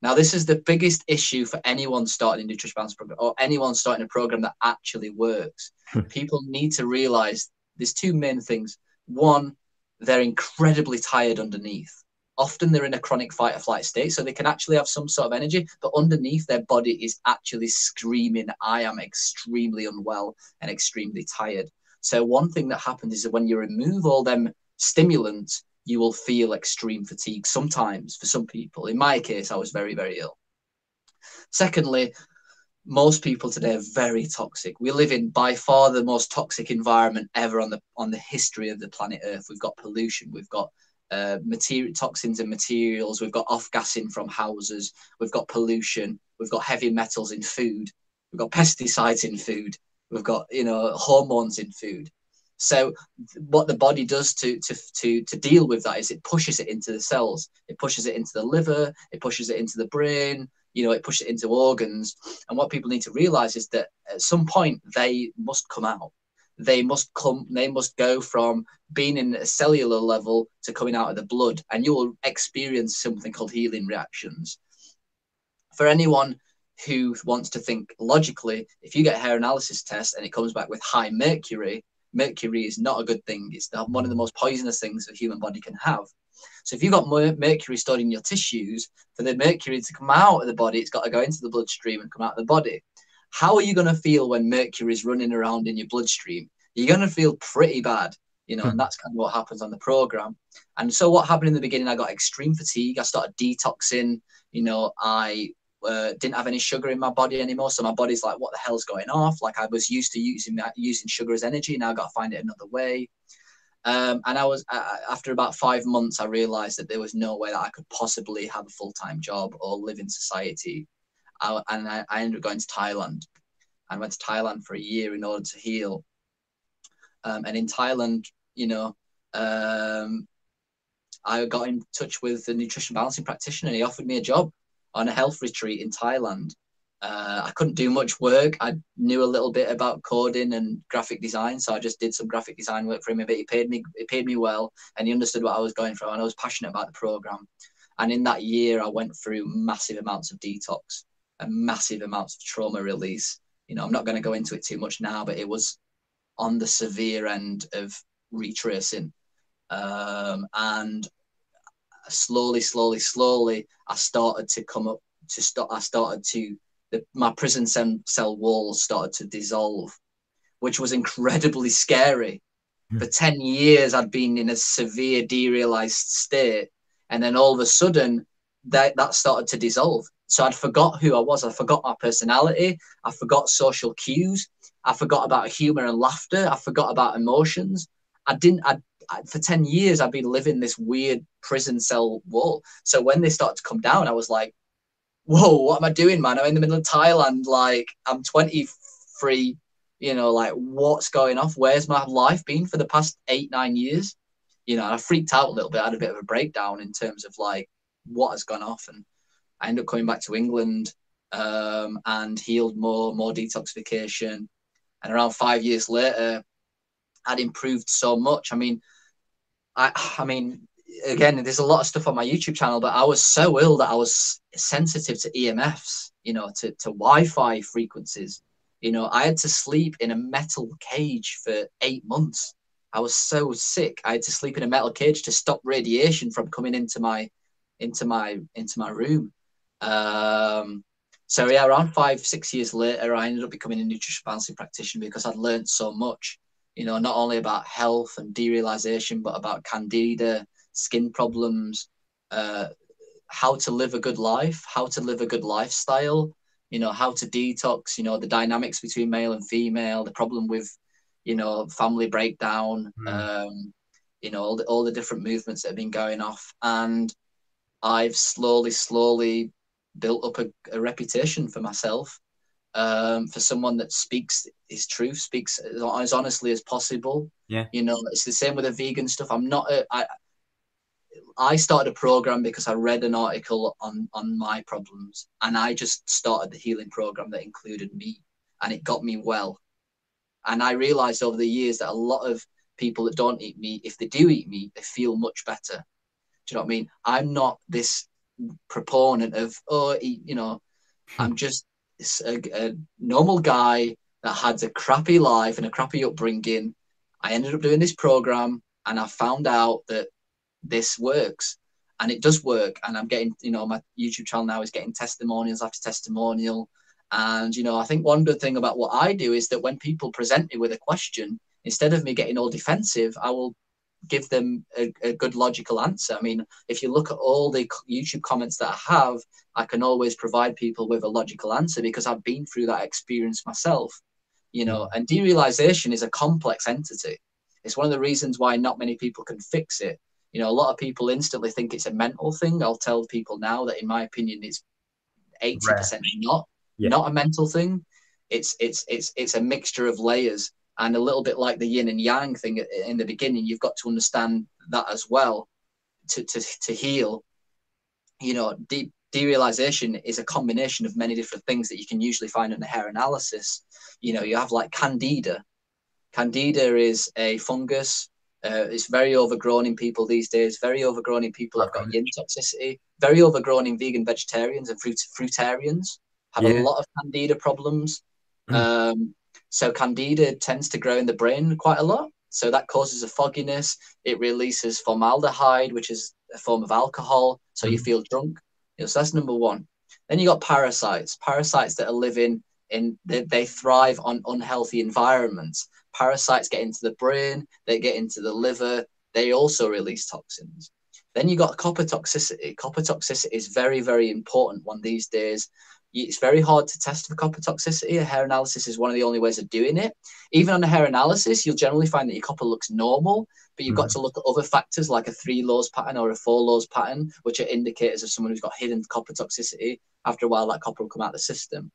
Now, this is the biggest issue for anyone starting a nutrition balance program, or anyone starting a program that actually works. People need to realize there's two main things. One, they're incredibly tired underneath. Often they're in a chronic fight or flight state, so they can actually have some sort of energy, but underneath their body is actually screaming, I am extremely unwell and extremely tired. So one thing that happens is that when you remove all them stimulants, you will feel extreme fatigue sometimes for some people. In my case, I was very, very ill. Secondly, most people today are very toxic. We live in by far the most toxic environment ever on the history of the planet Earth. We've got pollution, we've got toxins and materials, we've got off-gassing from houses, we've got pollution, we've got heavy metals in food, we've got pesticides in food, we've got hormones in food. So what the body does to deal with that is it pushes it into the cells, it pushes it into the liver, it pushes it into the brain, it pushes it into organs. And what people need to realize is that at some point they must come out. They must go from being in a cellular level to coming out of the blood, and you will experience something called healing reactions. For anyone who wants to think logically, if you get a hair analysis test and it comes back with high mercury is not a good thing. It's one of the most poisonous things the human body can have. So if you've got mercury stored in your tissues, for the mercury to come out of the body, it's got to go into the bloodstream and come out of the body. How are you going to feel when mercury is running around in your bloodstream? You're going to feel pretty bad, and that's kind of what happens on the program. And so what happened in the beginning, I got extreme fatigue. I started detoxing. I didn't have any sugar in my body anymore. So my body's like, what the hell's going off? Like, I was used to using sugar as energy. Now I've got to find it another way. And after about 5 months, I realized that there was no way that I could possibly have a full-time job or live in society. And I ended up going to Thailand. I went to Thailand for a year in order to heal. And in Thailand, I got in touch with the nutrition balancing practitioner, and he offered me a job on a health retreat in Thailand. I couldn't do much work. I knew a little bit about coding and graphic design, so I just did some graphic design work for him. But he paid me well, and he understood what I was going through, and I was passionate about the program. And in that year, I went through massive amounts of detox and massive amounts of trauma release. I'm not going to go into it too much now, but it was on the severe end of retracing. And slowly, I started to come up my prison cell walls started to dissolve, which was incredibly scary. For 10 years, I'd been in a severe derealized state. And then all of a sudden, that started to dissolve. So I'd forgot who I was. I forgot my personality. I forgot social cues. I forgot about humor and laughter. I forgot about emotions. For 10 years, I've been living this weird prison cell wall. So when they started to come down, I was like, whoa, what am I doing, man? I'm in the middle of Thailand. Like, I'm 23, like, what's going on? Where's my life been for the past 8-9 years? I freaked out a little bit. I had a bit of a breakdown in terms of like what has gone off. And I ended up coming back to England and healed more detoxification. And around 5 years later, I'd improved so much. I mean, again, there's a lot of stuff on my YouTube channel, but I was so ill that I was sensitive to EMFs, to Wi-Fi frequencies. I had to sleep in a metal cage for 8 months. I was so sick. I had to sleep in a metal cage to stop radiation from coming into my room. So yeah, around 5-6 years later, I ended up becoming a nutrition balancing practitioner because I'd learned so much, not only about health and derealization, but about candida, skin problems, how to live a good life, how to live a good lifestyle, how to detox, the dynamics between male and female, the problem with, family breakdown, all the different movements that have been going off. And I've slowly built up a reputation for myself, for someone that speaks his truth, speaks as honestly as possible. Yeah. It's the same with the vegan stuff. I started a program because I read an article on my problems, and I just started the healing program that included me, and it got me well. And I realized over the years that a lot of people that don't eat meat, if they do eat meat, they feel much better. Do you know what I mean? I'm not this proponent of, I'm just a normal guy that had a crappy life and a crappy upbringing. I ended up doing this program, and I found out that this works, and it does work. And I'm getting, my YouTube channel now is getting testimonials after testimonial. And, I think one good thing about what I do is that when people present me with a question, instead of me getting all defensive, I will give them a good logical answer. I mean, if you look at all the YouTube comments that I have, I can always provide people with a logical answer because I've been through that experience myself, and derealization is a complex entity. It's one of the reasons why not many people can fix it. A lot of people instantly think it's a mental thing. I'll tell people now that, in my opinion, it's 80% not a mental thing. It's a mixture of layers, and a little bit like the yin and yang thing in the beginning. You've got to understand that as well to heal. Derealization is a combination of many different things that you can usually find in the hair analysis. You have like candida. Candida is a fungus. It's very overgrown in people these days. Very overgrown in people that've got yin toxicity. Very overgrown in vegan vegetarians and fruitarians. Have a lot of candida problems. So candida tends to grow in the brain quite a lot. So that causes a fogginess. It releases formaldehyde, which is a form of alcohol. So you feel drunk. So that's number one. Then you got parasites. Parasites that are living they thrive on unhealthy environments. Parasites get into the brain. They get into the liver. They also release toxins. Then you got copper toxicity. Copper toxicity is very, very important one these days. It's very hard to test for copper toxicity. A hair analysis is one of the only ways of doing it. Even on a hair analysis, you'll generally find that your copper looks normal, but you've got to look at other factors like a 3 lows pattern or a 4 lows pattern, which are indicators of someone who's got hidden copper toxicity. After a while, that copper will come out of the system.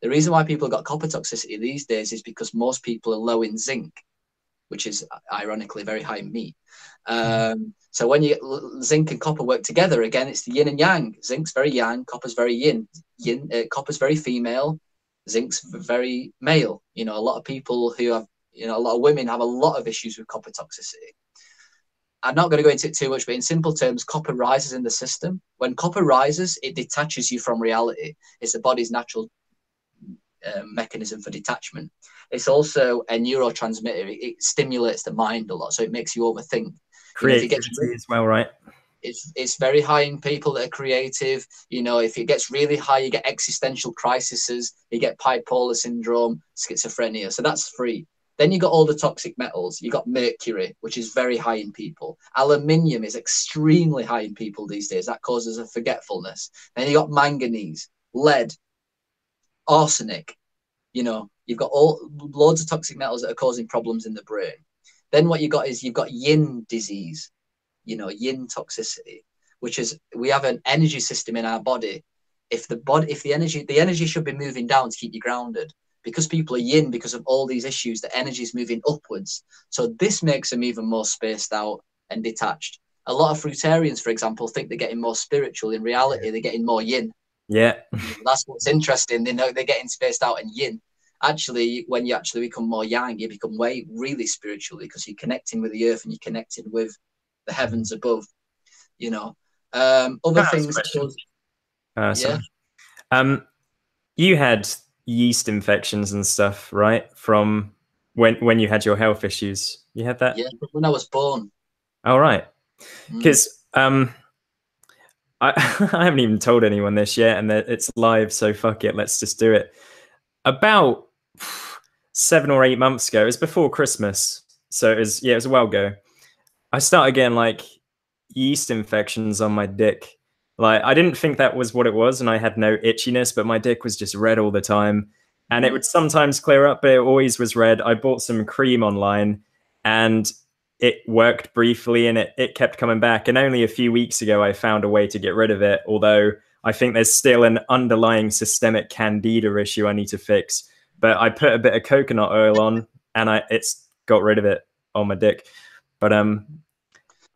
The reason why people have got copper toxicity these days is because most people are low in zinc, which is ironically very high in meat. So when you get zinc and copper work together, again, it's the yin and yang. Zinc's very yang, copper's very yin. Copper's very female, zinc's very male. You know, a lot of people who have, you know, a lot of women have a lot of issues with copper toxicity. I'm not going to go into it too much, but in simple terms, copper rises in the system. When copper rises, it detaches you from reality. It's the body's natural mechanism for detachment. It's also a neurotransmitter. It stimulates the mind a lot, so it makes you overthink. You know, if it gets as well, right? It's very high in people that are creative. You know, if it gets really high, you get existential crises, you get bipolar syndrome, schizophrenia. So that's free. Then you got all the toxic metals. You got mercury, which is very high in people. Aluminium is extremely high in people these days. That causes a forgetfulness. Then you got manganese, lead, arsenic. You know, you've got loads of toxic metals that are causing problems in the brain. Then what you got is you've got yin disease, you know, yin toxicity, which is we have an energy system in our body. If the energy should be moving down to keep you grounded. Because people are yin, because of all these issues, the energy is moving upwards. So this makes them even more spaced out and detached. A lot of fruitarians, for example, think they're getting more spiritual. In reality, they're getting more yin. Yeah. That's what's interesting. They know they're getting spaced out and yin. Actually, when you actually become more yang, you become really spiritual because you're connecting with the earth and you're connecting with the heavens above, you know. Other things. Sorry. You had yeast infections and stuff, right? From when you had your health issues. You had that? Yeah, when I was born. All right. Because I haven't even told anyone this yet, and it's live, so fuck it, let's just do it. About 7 or 8 months ago, it was before Christmas, so it was a while ago. I started getting like yeast infections on my dick. Like, I didn't think that was what it was, and I had no itchiness, but my dick was just red all the time. And it would sometimes clear up, but it always was red. I bought some cream online, and it worked briefly, and it kept coming back. And only a few weeks ago, I found a way to get rid of it, although I think there's still an underlying systemic candida issue I need to fix. But I put a bit of coconut oil on, and it's got rid of it on my dick. But I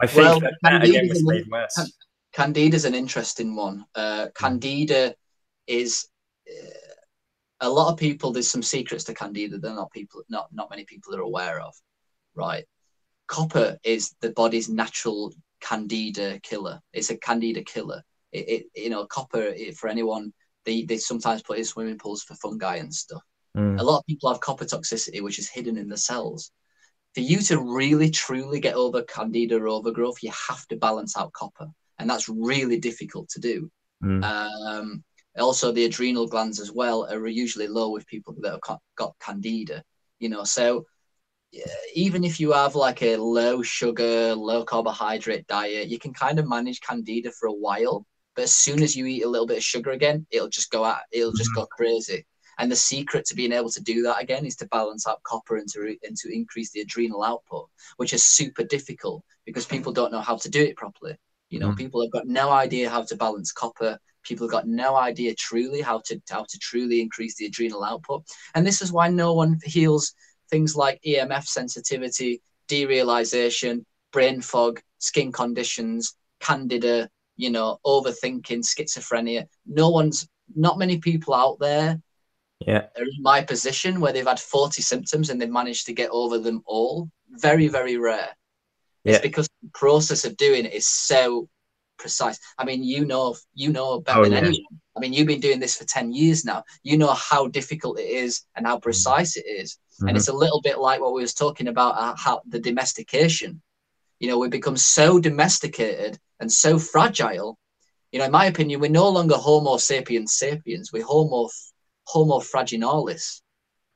think that again was made worse. Candida is an interesting one. Candida is a lot of people. There's some secrets to Candida that not many people are aware of, right? Copper is the body's natural Candida killer. It's a Candida killer. You know, copper for anyone. They sometimes put in swimming pools for fungi and stuff. A lot of people have copper toxicity, which is hidden in the cells. For you to really truly get over Candida overgrowth, you have to balance out copper, and that's really difficult to do. Also, the adrenal glands as well are usually low with people that have got Candida. You know, so even if you have like a low sugar, low carbohydrate diet, you can kind of manage Candida for a while. But as soon as you eat a little bit of sugar again, it'll just go out. It'll just go crazy. And the secret to being able to do that again is to balance out copper and to increase the adrenal output, which is super difficult because people don't know how to do it properly. You know, people have got no idea how to balance copper. People have got no idea truly how to truly increase the adrenal output. And this is why no one heals things like EMF sensitivity, derealization, brain fog, skin conditions, candida, you know, overthinking, schizophrenia. Not many people out there are in my position where they've had 40 symptoms and they've managed to get over them all. Very, very rare. It's because the process of doing it is so precise. I mean, you know better than anyone. I mean, you've been doing this for 10 years now. You know how difficult it is and how precise it is. And it's a little bit like what we was talking about, how the domestication. You know, we become so domesticated and so fragile. You know, in my opinion, we're no longer Homo sapiens sapiens. We're Homo fraginalis.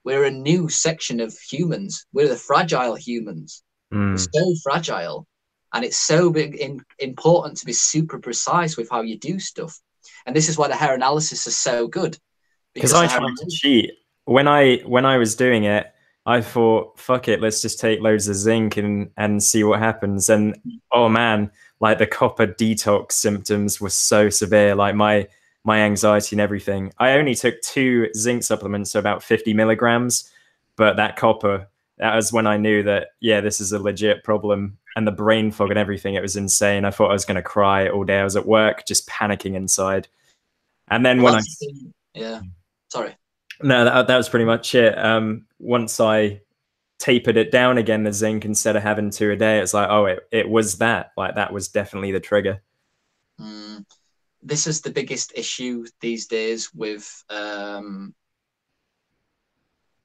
We're a new section of humans. We're the fragile humans. We're so fragile. And it's so important to be super precise with how you do stuff. And this is why the hair analysis is so good. Because Because I the hair tried to cheat when I was doing it. I thought, fuck it, let's just take loads of zinc and see what happens. And oh man, like the copper detox symptoms were so severe. Like my anxiety and everything. I only took 2 zinc supplements, so about 50 milligrams. But that copper, that was when I knew that, yeah, this is a legit problem. And the brain fog and everything, it was insane. I thought I was going to cry all day. I was at work, just panicking inside. And then well, when I that's the thing. Yeah. Sorry. no, that was pretty much it. Once I tapered it down again, the zinc, instead of having 2 a day, it's like, oh, it was that. Like, that was definitely the trigger. This is the biggest issue these days with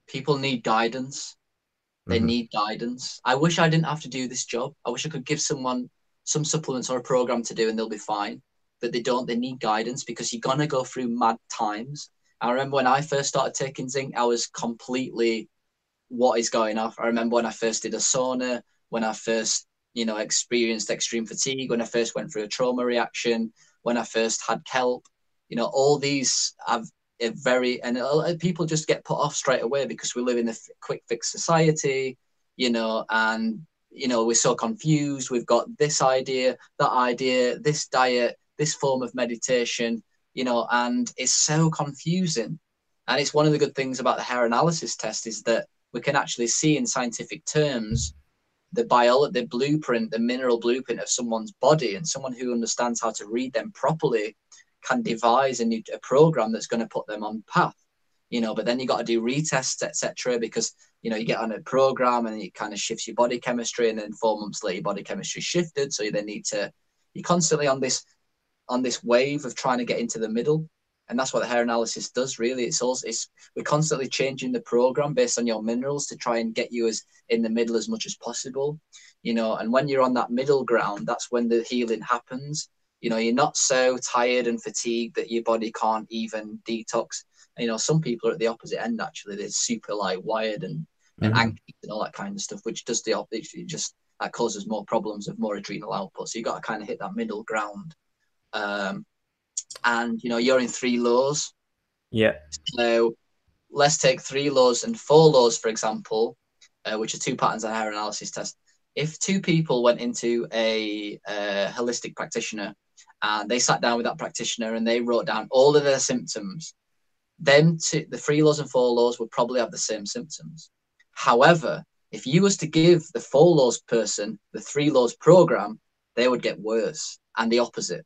people need guidance. They need guidance. I wish I didn't have to do this job. I wish I could give someone some supplements or a program to do and they'll be fine. But they don't. They need guidance because you're going to go through mad times. I remember when I first started taking zinc, I was completely, what is going on? I remember when I first did a sauna, when I first, experienced extreme fatigue, when I first went through a trauma reaction, when I first had kelp, all these have and people just get put off straight away because we live in a quick fix society, and we're so confused. We've got this idea, that idea, this diet, this form of meditation, and it's so confusing. And it's one of the good things about the hair analysis test is that we can actually see in scientific terms the blueprint, the mineral blueprint of someone's body, and someone who understands how to read them properly can devise a program that's going to put them on path. But then you got to do retests, etc., because you get on a program and it kind of shifts your body chemistry, and then 4 months later your body chemistry shifted, so you then need to, you're constantly on this wave of trying to get into the middle. And that's what the hair analysis does, really. We're constantly changing the program based on your minerals to try and get you as in the middle as much as possible. And when you're on that middle ground, that's when the healing happens. You're not so tired and fatigued that your body can't even detox. Some people are at the opposite end, actually. They're super wired and anxious and all that kind of stuff, which does the opposite. That causes more problems of more adrenal output. So you got to kind of hit that middle ground. And you're in 3 laws. Yeah. So let's take 3 laws and 4 laws, for example, which are 2 patterns on a hair analysis test. If 2 people went into a holistic practitioner and they sat down with that practitioner and they wrote down all of their symptoms, then the 3 laws and 4 laws would probably have the same symptoms. However, if you was to give the 4 laws person the 3 laws program, they would get worse, and the opposite.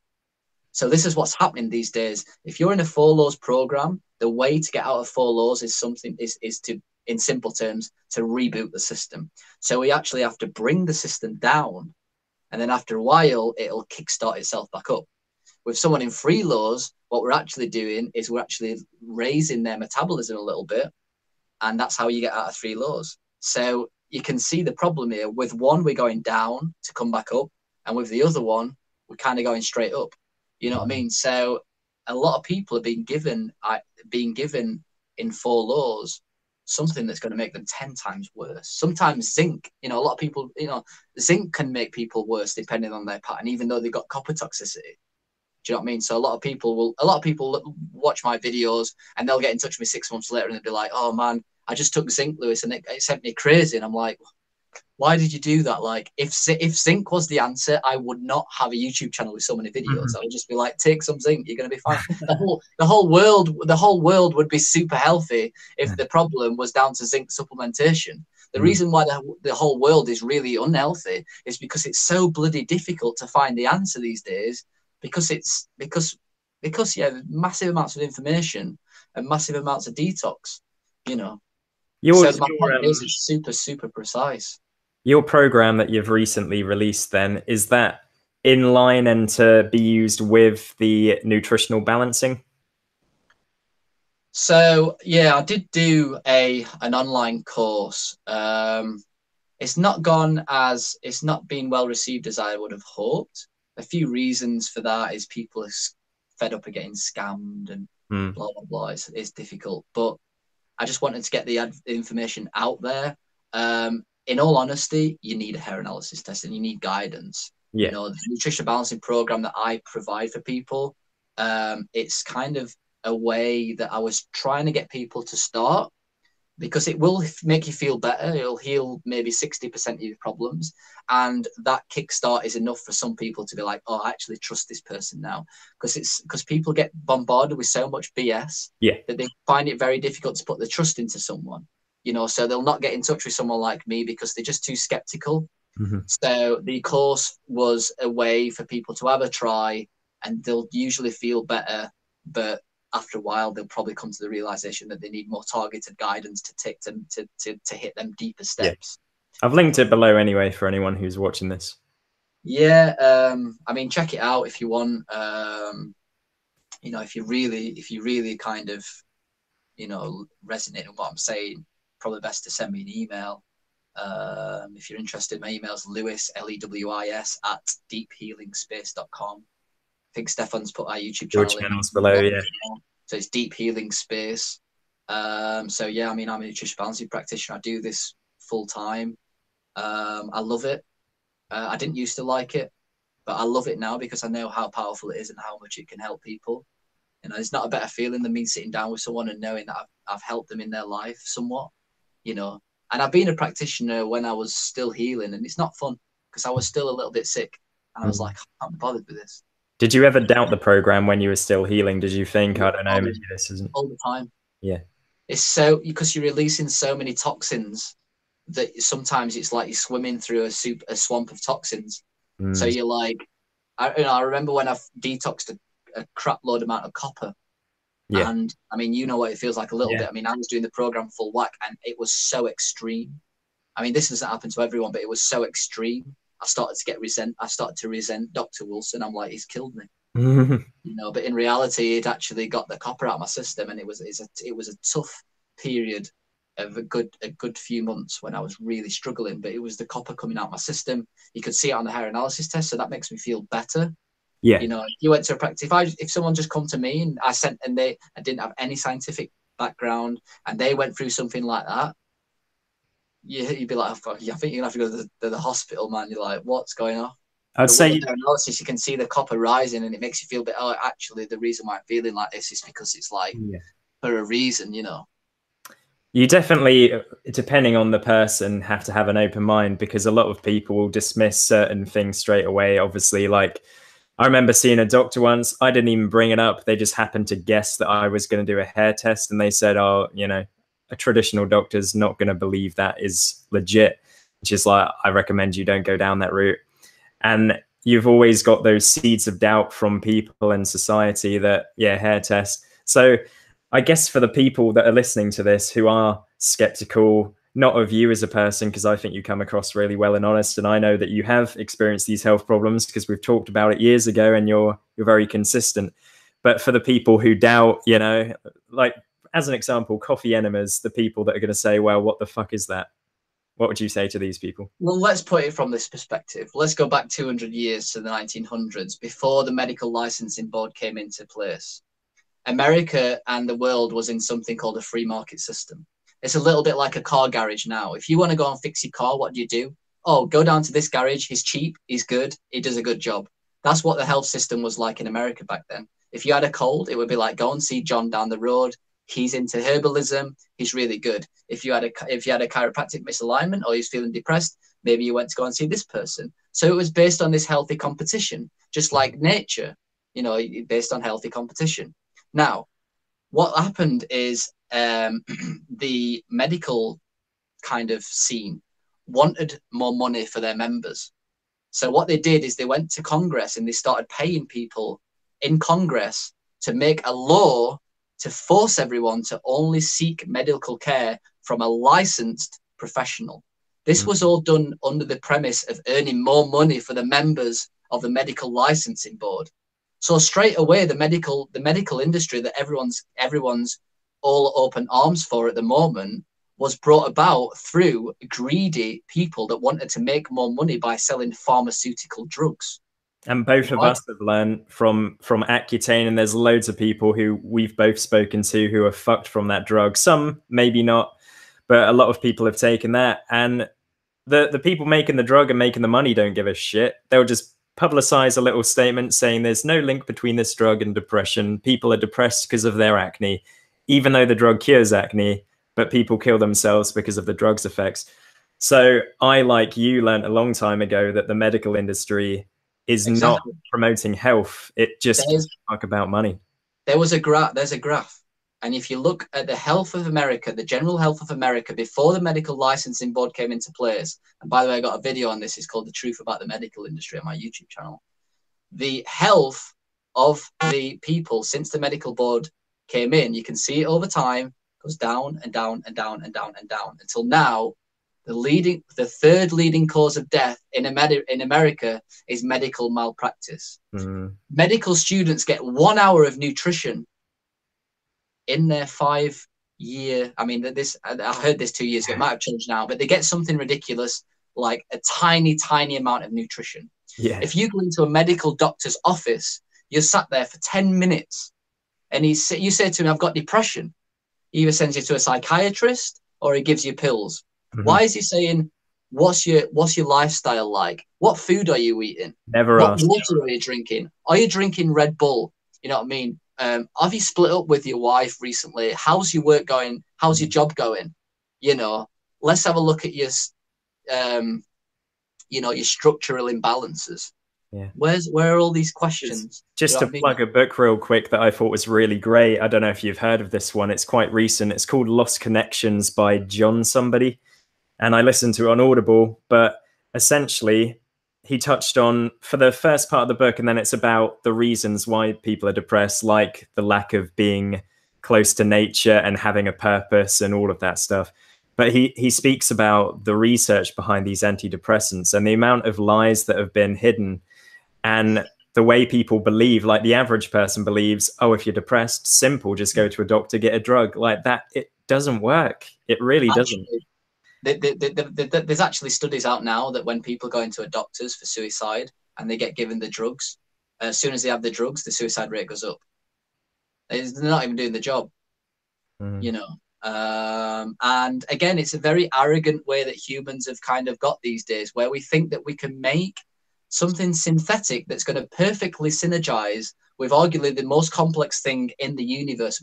So this is what's happening these days. If you're in a 4 laws program, the way to get out of 4 laws is to, in simple terms, to reboot the system. So we actually have to bring the system down, and then after a while, it'll kickstart itself back up. With someone in 3 laws, what we're actually doing is we're actually raising their metabolism a little bit, and that's how you get out of 3 laws. So you can see the problem here. With one, we're going down to come back up, and with the other one, we're kind of going straight up. You know what I mean? So a lot of people are being given in 4 laws something that's going to make them 10 times worse. Sometimes zinc, a lot of people, zinc can make people worse depending on their pattern, even though they've got copper toxicity. Do you know what I mean? So a lot of people watch my videos and they'll get in touch with me 6 months later and they'll be like, oh man, I just took zinc, Lewis, and it sent me crazy. And I'm like, why did you do that? Like, if zinc was the answer, I would not have a YouTube channel with so many videos. I would just be like, take some zinc, you're going to be fine. The whole world would be super healthy if the problem was down to zinc supplementation. The reason why the whole world is really unhealthy is because it's so bloody difficult to find the answer these days. Because massive amounts of information and massive amounts of detox. So my point is, it's super, super precise. Your program that you've recently released, then, is that in line and to be used with the nutritional balancing? So yeah, I did do an online course. It's not been well received as I would have hoped. A few reasons for that is people are fed up of getting scammed and blah blah blah. It's difficult, but I just wanted to get the information out there. in all honesty, you need a hair analysis test and you need guidance. Yeah. You know, the nutritional balancing program that I provide for people, it's kind of a way that I was trying to get people to start, because it will make you feel better. It'll heal maybe 60% of your problems. And that kickstart is enough for some people to be like, oh, I actually trust this person now. Because people get bombarded with so much BS that they find it very difficult to put the trust into someone. You know, so they'll not get in touch with someone like me because they're just too skeptical. So the course was a way for people to have a try, and they'll usually feel better, but after a while they'll probably come to the realization that they need more targeted guidance to take them to hit them deeper steps. I've linked it below anyway for anyone who's watching this. I mean, check it out if you want. You know, if you really kind of, you know, resonate with what I'm saying, probably best to send me an email. If you're interested, my email's Lewis, Lewis, at deephealingspace.com. I think Stefan's put our YouTube channel in below, yeah. So it's Deep Healing Space. So yeah, I mean, I'm a nutrition balancing practitioner. I do this full time. I love it. I didn't used to like it, but I love it now because I know how powerful it is and how much it can help people. You know, there's not a better feeling than me sitting down with someone and knowing that I've helped them in their life somewhat, you know. And I've been a practitioner when I was still healing, and it's not fun because I was still a little bit sick, and I was like, I can't be bothered with this. Did you ever doubt the program when you were still healing? Did you think, I don't know, maybe this isn't? All the time. Yeah. It's so, because you're releasing so many toxins that sometimes it's like you're swimming through a swamp of toxins. So you're like, I remember when I detoxed a crap load amount of copper. Yeah. And I mean, you know what it feels like a little bit. I mean, I was doing the program full whack and it was so extreme. I mean, this doesn't happen to everyone, but it was so extreme. I started to resent Dr. Wilson. I'm like, he's killed me. You know, but in reality, it actually got the copper out of my system, and it was a tough period of a good few months when I was really struggling. But it was the copper coming out of my system. You could see it on the hair analysis test, so that makes me feel better. Yeah. You know, if you went to a practice, if someone just come to me and I didn't have any scientific background, and they went through something like that, you'd be like, oh, fuck, I think you're gonna have to go to the hospital, man. You're like, what's going on? I'd say analysis, you can see the copper rising, and it makes you feel a bit. Oh, actually, the reason why I'm feeling like this is because it's like for a reason, you know. You definitely, depending on the person, have to have an open mind, because a lot of people will dismiss certain things straight away. Obviously, like I remember seeing a doctor once. I didn't even bring it up. They just happened to guess that I was going to do a hair test, and they said, "Oh, you know, a traditional doctor's not going to believe that is legit." Which is like, I recommend you don't go down that route. And you've always got those seeds of doubt from people in society that, hair test. So I guess for the people that are listening to this who are skeptical, not of you as a person, because I think you come across really well and honest, and I know that you have experienced these health problems because we've talked about it years ago, and you're very consistent. But for the people who doubt, you know, like as an example, coffee enemas, the people that are going to say, well, what the fuck is that? What would you say to these people? Well, let's put it from this perspective. Let's go back 200 years to the 1900s, before the medical licensing board came into place. America and the world was in something called a free market system. It's a little bit like a car garage now. If you want to go and fix your car, what do? Oh, go down to this garage. He's cheap. He's good. He does a good job. That's what the health system was like in America back then. If you had a cold, it would be like, go and see John down the road. He's into herbalism. He's really good. If you had a chiropractic misalignment, or he's feeling depressed, maybe you went to go and see this person. So it was based on this healthy competition, just like nature, you know, based on healthy competition. Now, what happened is the medical kind of scene wanted more money for their members. So what they did is they went to Congress and they started paying people in Congress to make a law to force everyone to only seek medical care from a licensed professional. This was all done under the premise of earning more money for the members of the medical licensing board. So straight away, the medical industry that everyone's all open arms for at the moment was brought about through greedy people that wanted to make more money by selling pharmaceutical drugs. And both of us have learned from Accutane, and there's loads of people who we've both spoken to who are fucked from that drug. Some maybe not, but a lot of people have taken that. And the people making the drug and making the money don't give a shit. They'll just publicize a little statement saying there's no link between this drug and depression. People are depressed because of their acne, even though the drug cures acne, but people kill themselves because of the drug's effects. So I, like you, learned a long time ago that the medical industry is not Exactly. promoting health. It just gives There's a fuck about money. there's a graph. And if you look at the health of America, the general health of America before the medical licensing board came into place, and by the way, I got a video on this, it's called The Truth About the Medical Industry on my YouTube channel. The health of the people since the medical board came in, you can see it over time, goes down and down and down and down and down until now. The third leading cause of death in America is medical malpractice. Medical students get 1 hour of nutrition in their 5-year. I mean, I heard this 2 years ago. It might have changed now, but they get something ridiculous like a tiny, tiny amount of nutrition. Yeah. If you go into a medical doctor's office, you're sat there for 10 minutes, and you say to him, "I've got depression." He either sends you to a psychiatrist or he gives you pills. Why is he saying, what's your lifestyle like? What food are you eating? Never What asked. water are you drinking? Are you drinking Red Bull? You know what I mean? Have you split up with your wife recently? How's your work going? How's your job going? You know, let's have a look at your your structural imbalances. Yeah. Where are all these questions? Just to plug a book real quick that I thought was really great. I don't know if you've heard of this one. It's quite recent. It's called Lost Connections by John somebody. And I listened to it on Audible, but essentially he touched on for the first part of the book, and then it's about the reasons why people are depressed, like the lack of being close to nature and having a purpose and all of that stuff. But he speaks about the research behind these antidepressants and the amount of lies that have been hidden, and the way people believe, like the average person believes, oh, if you're depressed, simple, just go to a doctor, get a drug. Like that, it doesn't work. It really doesn't. There's actually studies out now that when people go into a doctor's for suicide and they get given the drugs, as soon as they have the drugs, the suicide rate goes up. They're not even doing the job, you know. And again, it's a very arrogant way that humans have kind of got these days, where we think that we can make something synthetic that's going to perfectly synergize with arguably the most complex thing in the universe.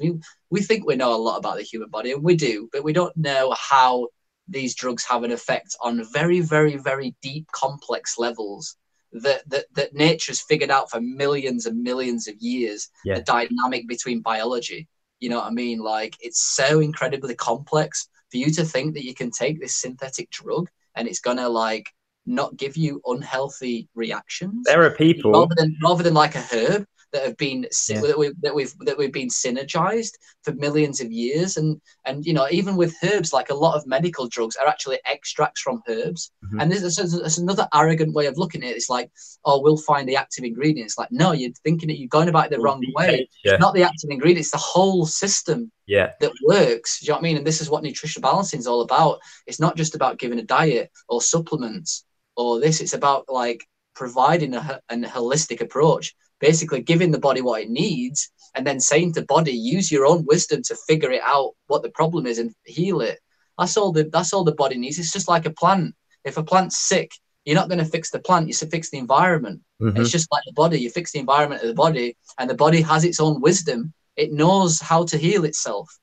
We think we know a lot about the human body, and we do, but we don't know how these drugs have an effect on very, very, very deep, complex levels that nature's figured out for millions and millions of years. Yeah. The dynamic between biology, you know what I mean? Like, it's so incredibly complex for you to think that you can take this synthetic drug and it's gonna like not give you unhealthy reactions. There are people rather than like a herb that have been that we've been synergized for millions of years, and you know, even with herbs, like a lot of medical drugs are actually extracts from herbs. And there's another arrogant way of looking at it. It's like, oh, we'll find the active ingredient. It's like, no, you're thinking that you're going about it the wrong way. It's not the active ingredient, it's the whole system that works. Do you know what I mean? And this is what nutritional balancing is all about. It's not just about giving a diet or supplements or this. It's about like providing a holistic approach, basically giving the body what it needs, and then saying to body, use your own wisdom to figure it out what the problem is and heal it. That's all the body needs. It's just like a plant. If a plant's sick, you're not going to fix the plant, you fix the environment. It's just like the body. You fix the environment of the body, and the body has its own wisdom. It knows how to heal itself.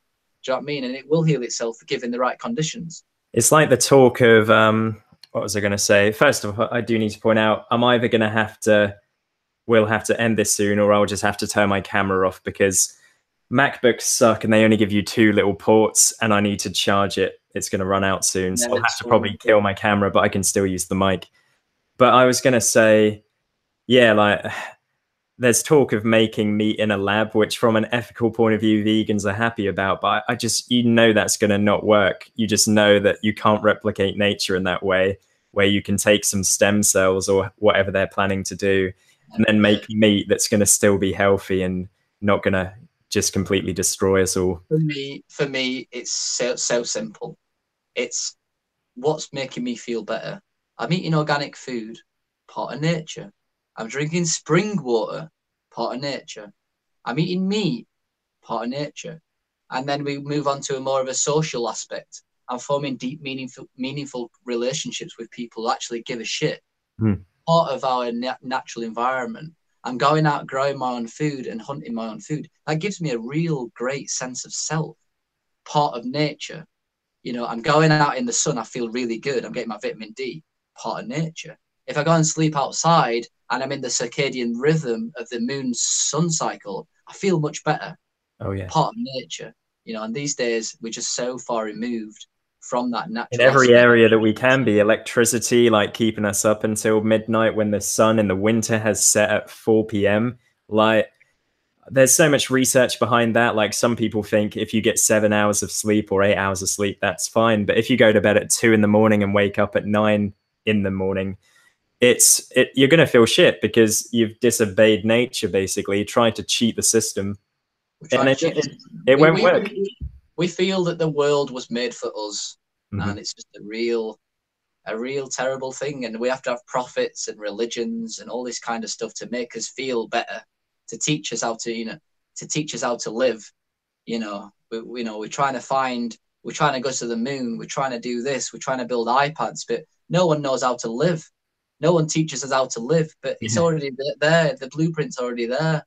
Do you know what I mean? And it will heal itself given the right conditions. It's like the talk of what was I going to say? First of all, I do need to point out, I'm either going to we'll have to end this soon, or I'll just have to turn my camera off, because MacBooks suck and they only give you 2 little ports, and I need to charge it. It's going to run out soon, so I'll have to probably kill my camera, but I can still use the mic. But I was going to say, yeah, like there's talk of making meat in a lab, which from an ethical point of view, vegans are happy about, but I just, you know, that's going to not work. You just know that you can't replicate nature in that way, where you can take some stem cells or whatever they're planning to do and then make meat that's going to still be healthy and not going to just completely destroy us all. For me, it's so simple. It's what's making me feel better. I'm eating organic food, part of nature. I'm drinking spring water, part of nature. I'm eating meat, part of nature. And then we move on to more of a social aspect. I'm forming deep, meaningful relationships with people who actually give a shit. Mm. Part of our natural environment. I'm going out growing my own food and hunting my own food. That gives me a real great sense of self. Part of nature. You know, I'm going out in the sun, I feel really good. I'm getting my vitamin D. Part of nature. If I go and sleep outside and I'm in the circadian rhythm of the moon's sun cycle, I feel much better. Oh yeah. Part of nature. You know, and these days we're just so far removed from that In natural every aspect. area that we can be, electricity, like keeping us up until midnight when the sun in the winter has set at 4 p.m. Like, there's so much research behind that. Like, some people think if you get 7 hours of sleep or 8 hours of sleep, that's fine. But if you go to bed at 2 in the morning and wake up at 9 in the morning, you're going to feel shit because you've disobeyed nature, basically. You tried to cheat the system, We're and trying to cheat. it won't work. We feel that the world was made for us, Mm-hmm. and it's just a real terrible thing. And we have to have prophets and religions and all this kind of stuff to make us feel better, to teach us how to, you know, to teach us how to live. We're trying to go to the moon. We're trying to do this. We're trying to build iPads, but no one knows how to live. No one teaches us how to live, but it's already there. The blueprint's already there.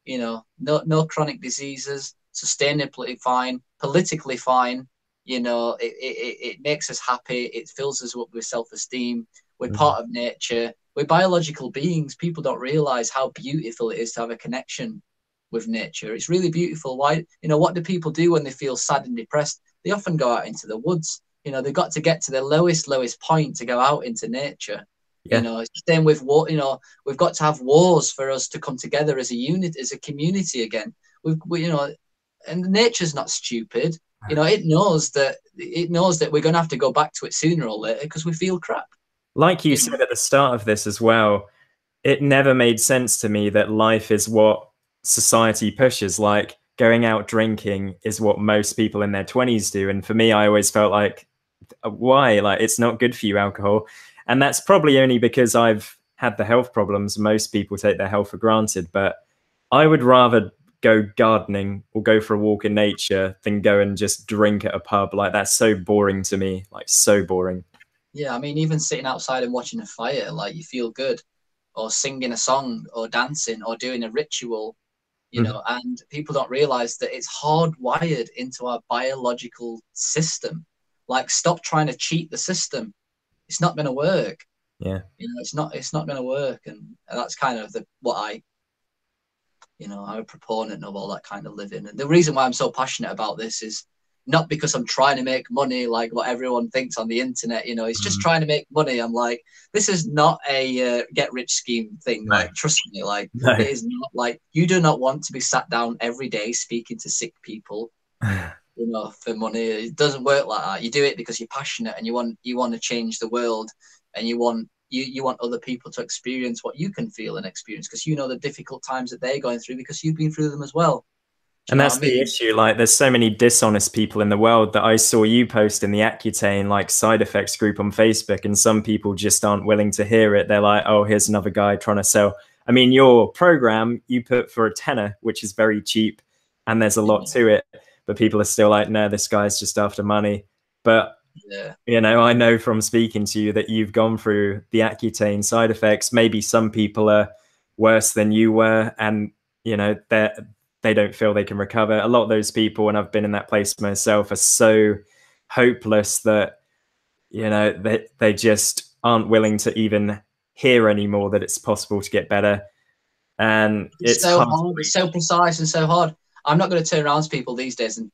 You know, no chronic diseases, sustainably fine, politically fine. You know, it makes us happy. It fills us up with self-esteem. We're part of nature. We're biological beings. People don't realize how beautiful it is to have a connection with nature. It's really beautiful. Why, what do people do when they feel sad and depressed? They often go out into the woods. They've got to get to their lowest point to go out into nature. Yeah. Same with war. We've got to have wars for us to come together as a unit, as a community again. And nature's not stupid. It knows that we're going to have to go back to it sooner or later because we feel crap. Like you said at the start of this as well, it never made sense to me that life is what society pushes. Like, going out drinking is what most people in their 20s do. And for me, I always felt like, why? Like, it's not good for you, alcohol. And that's probably only because I've had the health problems. Most people take their health for granted, but I would rather go gardening or go for a walk in nature than go and just drink at a pub. Like, that's so boring to me, like so boring. Yeah, I mean, even sitting outside and watching a fire, like, you feel good, or singing a song or dancing or doing a ritual, and people don't realize that it's hardwired into our biological system. Like, stop trying to cheat the system. It's not going to work. Yeah. It's not going to work. And that's kind of I'm a proponent of all that kind of living. And the reason why I'm so passionate about this is not because I'm trying to make money like what everyone thinks on the internet. It's just trying to make money. I'm like, this is not a get rich scheme thing. No. Like, trust me, like, no. It is not. Like, you do not want to be sat down every day speaking to sick people, for money. It doesn't work like that. You do it because you're passionate and you want to change the world, and you want other people to experience what you can feel and experience, because the difficult times that they're going through because you've been through them as well. And that's the issue. Like, there's so many dishonest people in the world that I saw you post in the Accutane like side effects group on Facebook, and some people just aren't willing to hear it. They're like, oh, here's another guy trying to sell. I mean, your program you put for £10, which is very cheap, and there's a lot to it, but people are still like, no, this guy's just after money. But I know from speaking to you that you've gone through the Accutane side effects. Maybe some people are worse than you were, and they don't feel they can recover. A lot of those people, and I've been in that place myself, are so hopeless that they just aren't willing to even hear anymore that it's possible to get better. And it's so hard, it's so precise and so hard. I'm not going to turn around to people these days, and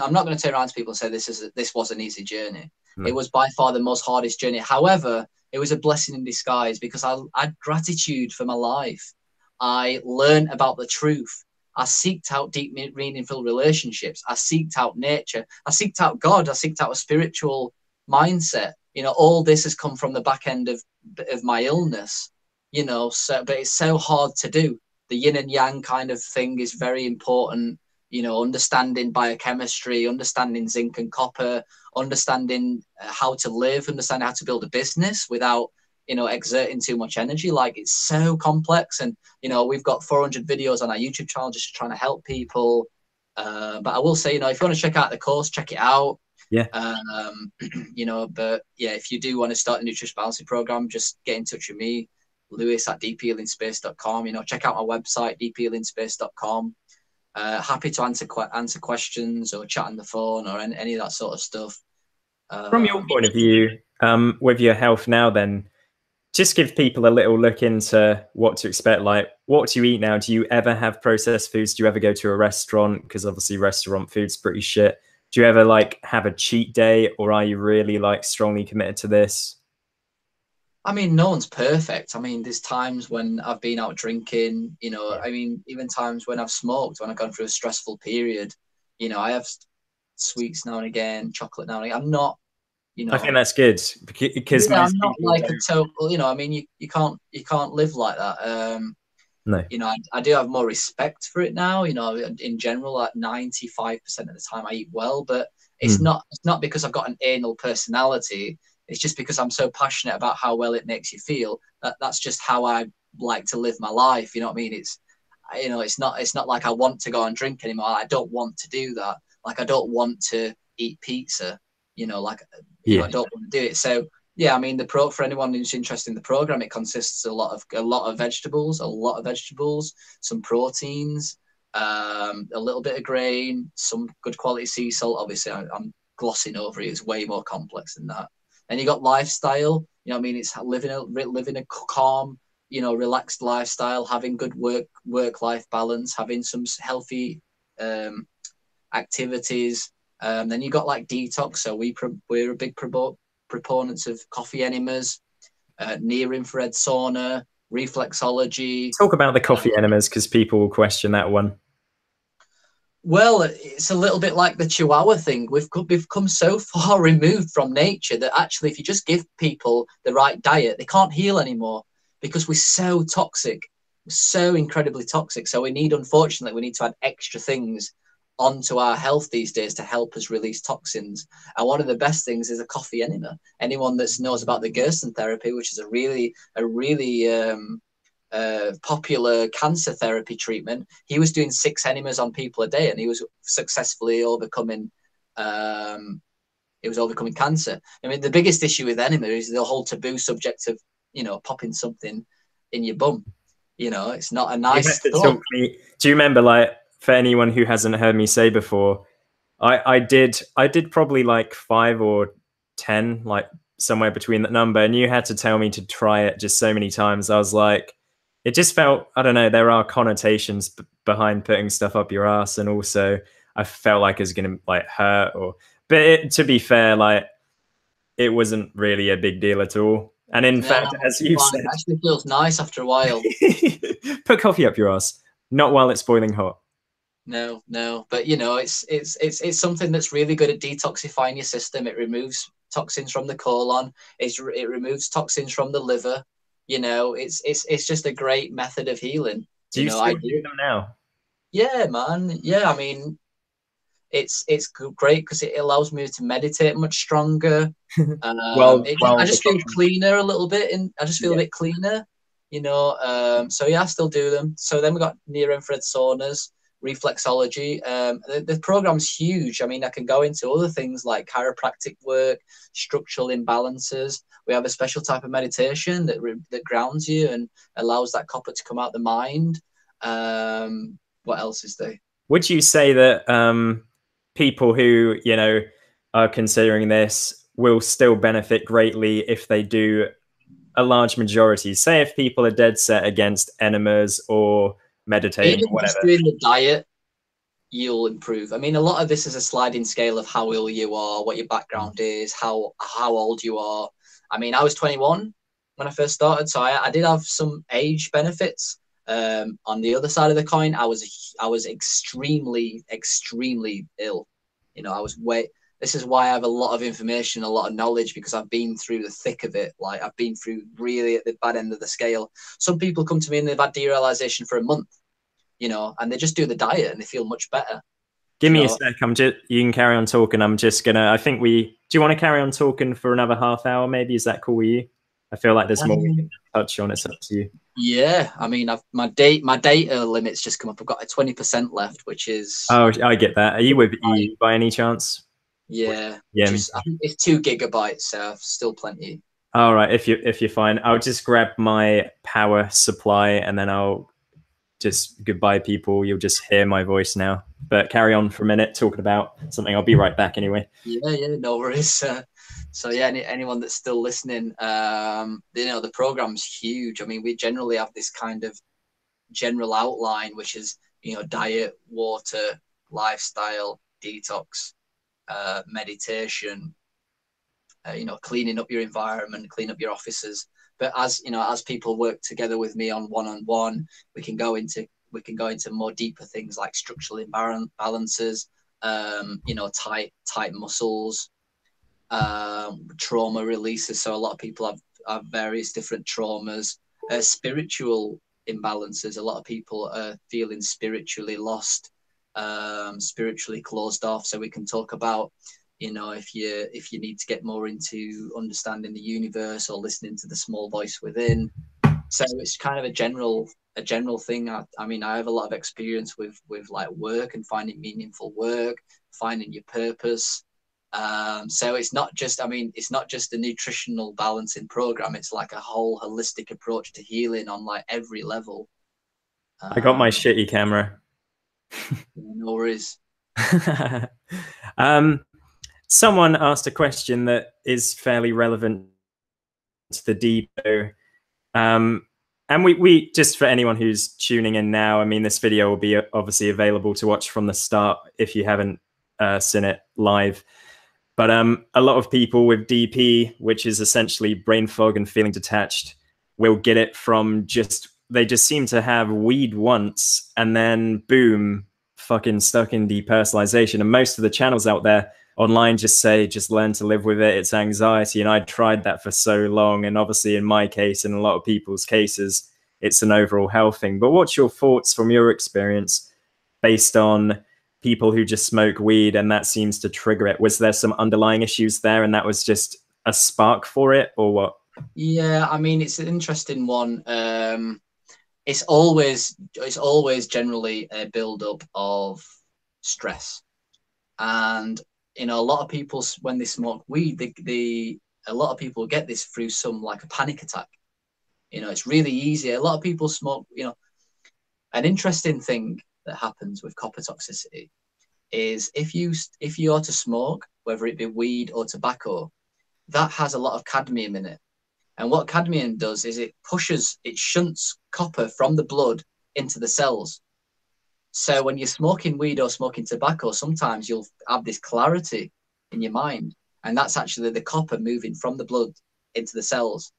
I'm not going to turn around to people and say this was an easy journey. No. It was by far the most hardest journey. However, it was a blessing in disguise, because I had gratitude for my life. I learned about the truth. I seeked out deep, meaningful relationships. I seeked out nature. I seeked out God. I seeked out a spiritual mindset. All this has come from the back end of my illness. But it's so hard to do. The yin and yang kind of thing is very important. Understanding biochemistry, understanding zinc and copper, understanding how to live, understanding how to build a business without exerting too much energy. Like, it's so complex. And we've got 400 videos on our YouTube channel just trying to help people. But I will say, if you want to check out the course, check it out. Yeah. You know, but yeah, if you do want to start a nutrition balancing program, just get in touch with me, Lewis at depersonalization.com. You know, check out my website, depersonalization.com. Happy to answer questions or chat on the phone or any of that sort of stuff. From your point of view, with your health now, then, just give people a little look into what to expect. Like, what do you eat now? Do you ever have processed foods? Do you ever go to a restaurant? Because obviously restaurant food's pretty shit. Do you ever like have a cheat day, or are you really like strongly committed to this? I mean, no one's perfect. I mean, there's times when I've been out drinking, you know, Yeah. I mean, even times when I've smoked, when I've gone through a stressful period, you know, I have sweets now and again, chocolate now and again. I'm not, you I think know, that's good because yeah, most I'm not people like a don't. total, you know, I mean, you can't live like that. No. You know, I do have more respect for it now. You know, in general, like 95% of the time I eat well, but Mm. it's not because I've got an anal personality. It's just because I'm so passionate about how well it makes you feel. That's just how I like to live my life. You know what I mean? You know, it's not like I want to go and drink anymore. I don't want to do that. Like I don't want to eat pizza. You know, like you know, Yeah. I don't want to do it. So yeah, I mean, for anyone who's interested in the program, it consists a lot of vegetables, some proteins, a little bit of grain, some good quality sea salt. Obviously, I'm glossing over it. It's way more complex than that. And you got lifestyle. You know, what I mean, it's living a calm, you know, relaxed lifestyle, having good work life balance, having some healthy activities. Then you got like detox. So we're a big proponents of coffee enemas, near infrared sauna, reflexology. Talk about the coffee enemas because people will question that one. Well, it's a little bit like the Chihuahua thing. We've come so far removed from nature that actually, if you just give people the right diet, they can't heal anymore because we're so toxic, we're so incredibly toxic. So unfortunately, we need to add extra things onto our health these days to help us release toxins. And one of the best things is a coffee enema. Anyone that knows about the Gerson therapy, which is a really popular cancer therapy treatment, he was doing 6 enemas on people a day, and he was successfully overcoming. It was overcoming cancer. I mean, the biggest issue with enema is the whole taboo subject of, you know, popping something in your bum. You know, it's not a You nice have to thought. talk me. Do you remember, like, for anyone who hasn't heard me say before, I did probably like 5 or 10, like somewhere between that number, and you had to tell me to try it just so many times. I was like, it just felt, I don't know, there are connotations behind putting stuff up your ass, and also I felt like it was gonna like hurt but to be fair, like it wasn't really a big deal at all. And in No, fact, as you've fine. It said, actually feels nice after a while. put coffee up your ass, not while it's boiling hot. No, but you know, it's something that's really good at detoxifying your system. It removes toxins from the colon. It removes toxins from the liver. You know, it's just a great method of healing. Do You you know, I still do do. them now? Yeah, man. Yeah, I mean, it's great because it allows me to meditate much stronger. I Well, the just feel coffee. cleaner a little bit, and I just feel a Yeah. bit cleaner, you know. So yeah, I still do them. So then we got near infrared saunas, reflexology. The program's huge. I mean, I can go into other things like chiropractic work, structural imbalances. We have a special type of meditation that grounds you and allows that copper to come out the mind. What else is there? Would you say that people who, are considering this will still benefit greatly if they do a large majority? Say if people are dead set against enemas or meditating or Even just whatever. doing the diet, you'll improve. I mean, a lot of this is a sliding scale of how ill you are, what your background is, how old you are. I mean, I was 21 when I first started, so I did have some age benefits. On the other side of the coin, I was extremely ill. You know, I was way. This is why I have a lot of information, a lot of knowledge, because I've been through the thick of it. Like I've been through really at the bad end of the scale. Some people come to me and they've had derealization for a month, you know, and they just do the diet and they feel much better. Give You me a know, sec. You can carry on talking. I'm just gonna. I think do you want to carry on talking for another half hour? Maybe is that cool with you? I feel like there's more we can um, touch on. It's up to you. yeah. I mean, my data limit's just come up. I've got a 20% left, which is Oh, I get that. Are you with EU by any chance? Yeah, Yeah. just I think it's 2 GB, so still plenty. All right. If you're fine, I'll just grab my power supply and then I'll just goodbye, people. You'll just hear my voice now. But carry on for a minute talking about something. I'll be right back anyway. Yeah, no worries. So yeah, anyone that's still listening, the program's huge. I mean, we generally have this kind of general outline, which is diet, water, lifestyle, detox, meditation, cleaning up your environment, clean up your offices. But as people work together with me on one-on-one, we can go into more deeper things like structural imbalances, tight muscles, trauma releases. So a lot of people have various different traumas, spiritual imbalances. A lot of people are feeling spiritually lost, spiritually closed off. So we can talk about, if you need to get more into understanding the universe or listening to the small voice within. So it's kind of a general thing. I mean, I have a lot of experience with like work and finding meaningful work, finding your purpose. So it's not just a nutritional balancing program. It's like a whole holistic approach to healing on like every level. I got my shitty camera. No worries. um, Someone asked a question that is fairly relevant to the depot. And we just, for anyone who's tuning in now, I mean, this video will be obviously available to watch from the start if you haven't seen it live. But a lot of people with DP, which is essentially brain fog and feeling detached, will get it from they just seem to have weed once and then boom, fucking stuck in depersonalization. And most of the channels out there online just say, just learn to live with it. It's anxiety. And I tried that for so long. And obviously in my case, and a lot of people's cases, it's an overall health thing. But what's your thoughts from your experience based on people who just smoke weed and that seems to trigger it? Was there some underlying issues there and that was just a spark for it, or what? Yeah, I mean, it's an interesting one. It's always generally a build-up of stress. And a lot of people, when they smoke weed, a lot of people get this through some like a panic attack. It's really easy. A lot of people smoke. An interesting thing that happens with copper toxicity is if you are to smoke, whether it be weed or tobacco, that has a lot of cadmium in it. And what cadmium does is it shunts copper from the blood into the cells. So when you're smoking weed or smoking tobacco, sometimes you'll have this clarity in your mind. And that's actually the copper moving from the blood into the cells.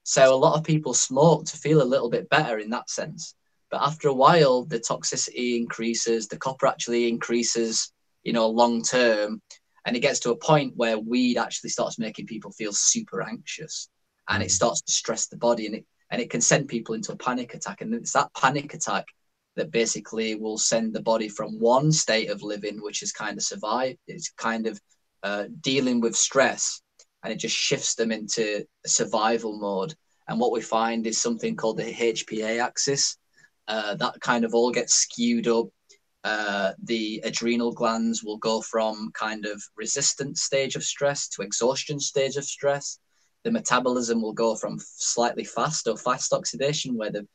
So a lot of people smoke to feel a little bit better in that sense. But after a while, the toxicity increases, the copper actually increases, long term. And it gets to a point where weed actually starts making people feel super anxious and it starts to stress the body and it can send people into a panic attack. And it's that panic attack that basically will send the body from one state of living, which is kind of survive. It's kind of dealing with stress, and it just shifts them into survival mode. And what we find is something called the HPA axis. That kind of all gets skewed up. The adrenal glands will go from kind of resistant stage of stress to exhaustion stage of stress. The metabolism will go from slightly fast or fast oxidation, where the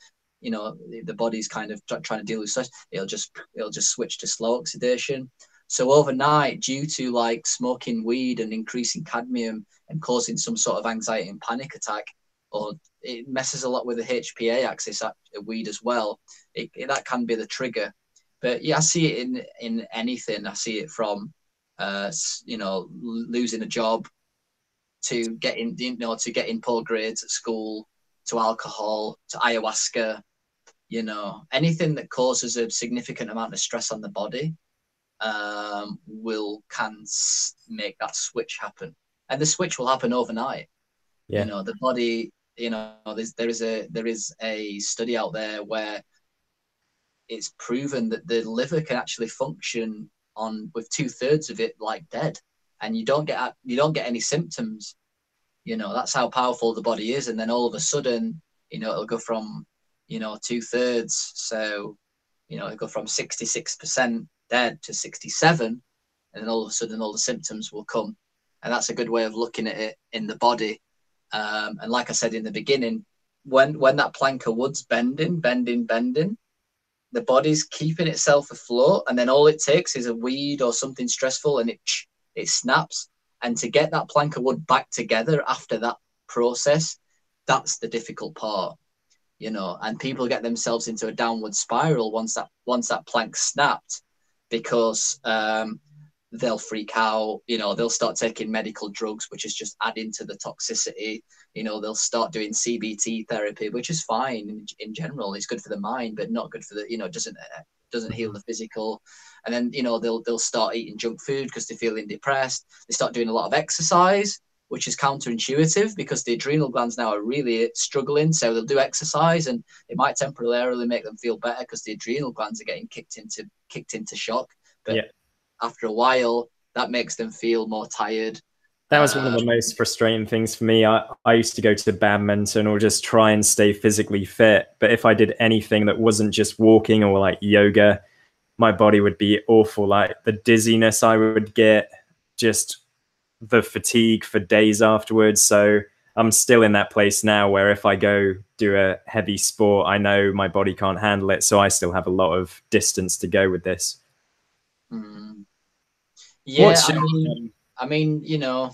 body's kind of trying to deal with stress. It'll just switch to slow oxidation. So overnight, due to like smoking weed and increasing cadmium and causing some sort of anxiety and panic attack, or it messes a lot with the HPA axis at weed as well. That can be the trigger. But yeah, I see it in anything. I see it from losing a job to getting poor grades at school, to alcohol, to ayahuasca. Anything that causes a significant amount of stress on the body can make that switch happen, and the switch will happen overnight. Yeah. The body. There is a study out there where it's proven that the liver can actually function on with 2/3 of it like dead, and you don't get any symptoms. That's how powerful the body is, and then all of a sudden, it'll go from 2/3, so it'll go from 66% dead to 67, and then all of a sudden all the symptoms will come. And that's a good way of looking at it in the body. And like I said in the beginning, when that plank of wood's bending, the body's keeping itself afloat, and then all it takes is a weed or something stressful, and it snaps. And to get that plank of wood back together after that process, that's the difficult part, you know. And people get themselves into a downward spiral once that plank snapped, because they'll freak out, you know, they'll start taking medical drugs, which is just adding to the toxicity. You know, they'll start doing CBT therapy, which is fine in general. It's good for the mind, but not good for the, you know, doesn't heal the physical. And then, you know, they'll start eating junk food because they're feeling depressed. They start doing a lot of exercise, which is counterintuitive because the adrenal glands now are really struggling. So they'll do exercise, and it might temporarily make them feel better because the adrenal glands are getting kicked into shock. But Yeah. after a while, that makes them feel more tired. That was one of the most frustrating things for me. I used to go to badminton or just try and stay physically fit. But if I did anything that wasn't just walking or like yoga, my body would be awful. Like the dizziness I would get, just the fatigue for days afterwards. So I'm still in that place now where if I go do a heavy sport, I know my body can't handle it. So I still have a lot of distance to go with this. Yeah, I mean, you know,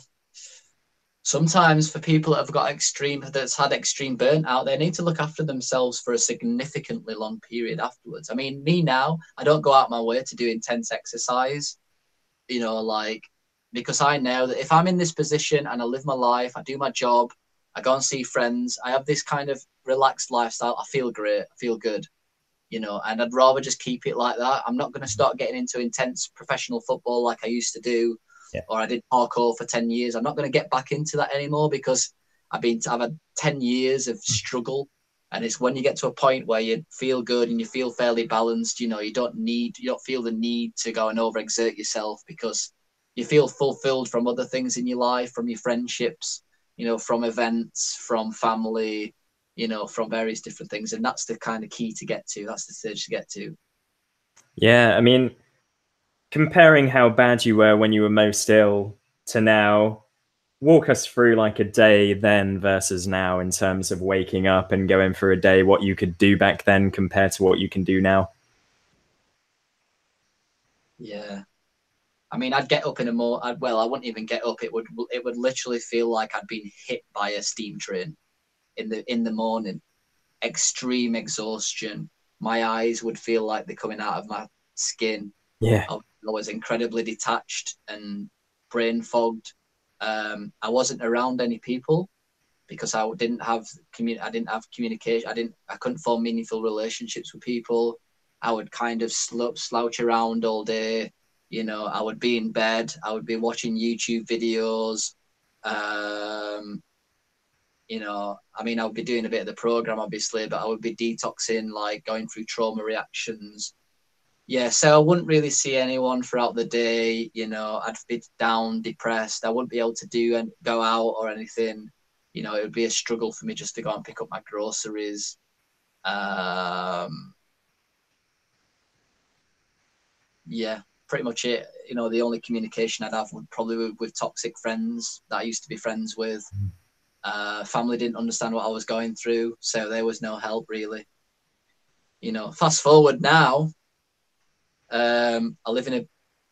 sometimes for people that's had extreme burnout, they need to look after themselves for a significantly long period afterwards. I mean, me now, I don't go out my way to do intense exercise, you know, like, because I know that if I'm in this position and I live my life, I do my job, I go and see friends, I have this kind of relaxed lifestyle, I feel great, I feel good, you know, and I'd rather just keep it like that. I'm not going to start getting into intense professional football like I used to do, or I did parkour for 10 years. I'm not going to get back into that anymore because I've had 10 years of struggle. And it's when you get to a point where you feel good and you feel fairly balanced, you know, you don't feel the need to go and overexert yourself because you feel fulfilled from other things in your life, from your friendships, you know, from events, from family, you know, from various different things. And that's the kind of key to get to. That's the stage to get to. Yeah, I mean, comparing how bad you were when you were most ill to now, walk us through like a day then versus now in terms of waking up and going through a day, what you could do back then compared to what you can do now. Yeah. I mean, I'd get up in a I wouldn't even get up. It would literally feel like I'd been hit by a steam train in the morning. Extreme exhaustion. My eyes would feel like they're coming out of my skin. Yeah. I was incredibly detached and brain fogged. I wasn't around any people because I didn't have communication. I couldn't form meaningful relationships with people. I would kind of slouch around all day. You know, I would be in bed. I would be watching YouTube videos. You know, I mean, I would be doing a bit of the program, obviously, but I would be detoxing, like going through trauma reactions. Yeah, so I wouldn't really see anyone throughout the day. You know, I'd be down, depressed. I wouldn't be able to go out or anything. You know, it would be a struggle for me just to go and pick up my groceries. Yeah, pretty much it. You know, the only communication I'd have would probably be with toxic friends that I used to be friends with. Family didn't understand what I was going through, so there was no help really. You know, fast forward now, I live in a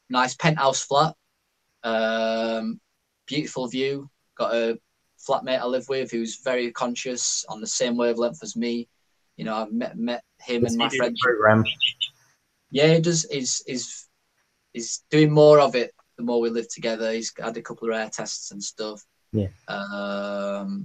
nice penthouse flat, beautiful view. Got a flatmate I live with who's very conscious on the same wavelength as me. You know, I've met him and my friend. Program. Yeah, he does. He's doing more of it the more we live together. He's had a couple of air tests and stuff. Yeah.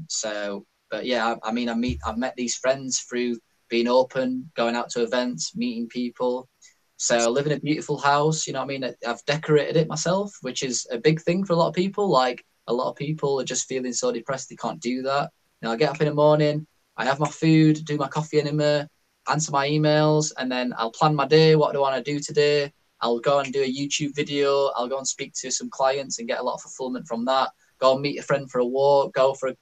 So, but yeah, I mean, I've met these friends through being open, going out to events, meeting people. So I live in a beautiful house, you know what I mean? I've decorated it myself, which is a big thing for a lot of people. Like a lot of people are just feeling so depressed they can't do that. You know, I get up in the morning, I have my food, do my coffee enema, answer my emails, and then I'll plan my day. What do I want to do today? I'll go and do a YouTube video. I'll go and speak to some clients and get a lot of fulfillment from that. Go and meet a friend for a walk. Go for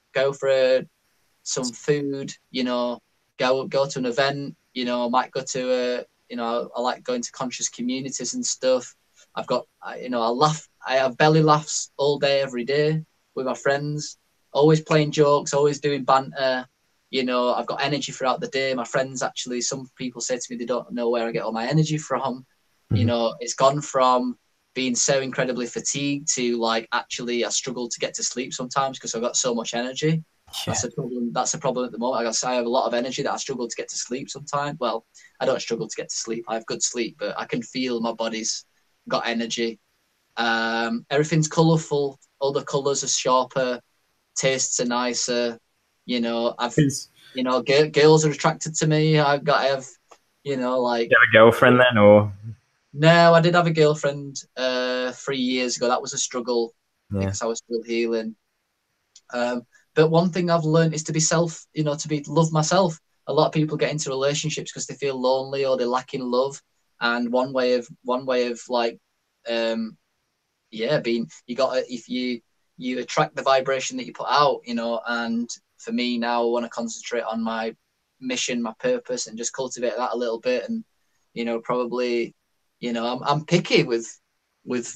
some food. You know, go to an event. You know, I might go to I like going to conscious communities and stuff. I've got, you know, I laugh. I have belly laughs all day, every day with my friends. Always playing jokes, always doing banter. You know, I've got energy throughout the day. My friends, actually, some people say to me they don't know where I get all my energy from. You know, it's gone from being so incredibly fatigued to like, actually I struggle to get to sleep sometimes because I've got so much energy. Yeah. That's a problem. That's a problem at the moment. I have a lot of energy that I struggle to get to sleep sometimes. Well, I don't struggle to get to sleep. I have good sleep, but I can feel my body's got energy. Everything's colourful. All the colours are sharper. Tastes are nicer. You know, you know, girls are attracted to me. I have, you know, like. You have a girlfriend then, or? No, I did have a girlfriend 3 years ago. That was a struggle Yeah. because I was still healing. But one thing I've learned is to be you know, to love myself. A lot of people get into relationships because they feel lonely or they're lacking love. And one way of like, being, you got to, if you attract the vibration that you put out, you know. And for me now, I want to concentrate on my mission, my purpose, and just cultivate that a little bit. And, you know, probably, you know, I'm picky with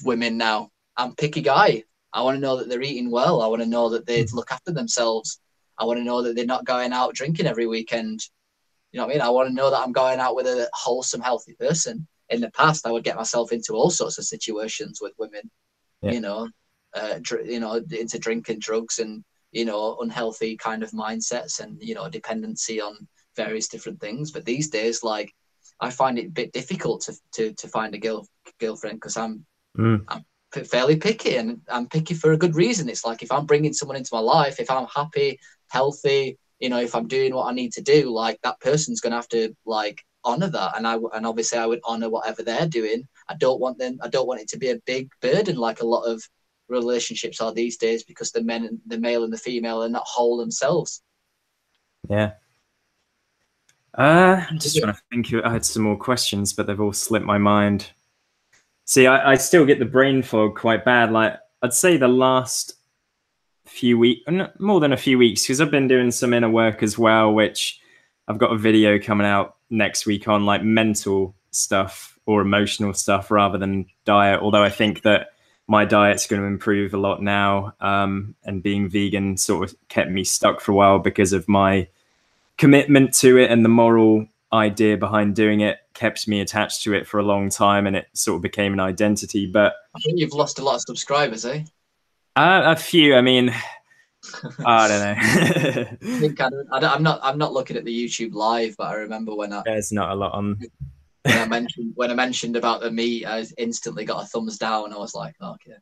women now. I'm picky guy. I want to know that they're eating well. I want to know that they look after themselves. I want to know that they're not going out drinking every weekend. You know what I mean? I want to know that I'm going out with a wholesome, healthy person. In the past, I would get myself into all sorts of situations with women, Yeah. you know, into drinking, drugs, and, you know, unhealthy kind of mindsets, and, you know, dependency on various different things. But these days, like, I find it a bit difficult to find a girlfriend because I'm fairly picky, and I'm picky for a good reason. It's like, if I'm bringing someone into my life, if I'm happy, healthy, you know, if I'm doing what I need to do, like, that person's going to have to, like, honor that. And obviously I would honor whatever they're doing. I don't want it to be a big burden like a lot of relationships are these days, because the male and the female are not whole themselves. Yeah. I'm just trying to think. I had some more questions, but they've all slipped my mind. See, I still get the brain fog quite bad. Like, I'd say the last few weeks, more than a few weeks, because I've been doing some inner work as well, which I've got a video coming out next week on, like, mental stuff or emotional stuff rather than diet. Although I think that my diet's going to improve a lot now, and being vegan sort of kept me stuck for a while because of my commitment to it, and the moral idea behind doing it kept me attached to it for a long time, and it sort of became an identity. But I think you've lost a lot of subscribers, eh? a few. I mean, I don't I know. think I'm not looking at the YouTube live, but I remember when There's not a lot on. I mentioned about the meat, I instantly got a thumbs down. I was like, oh, okay.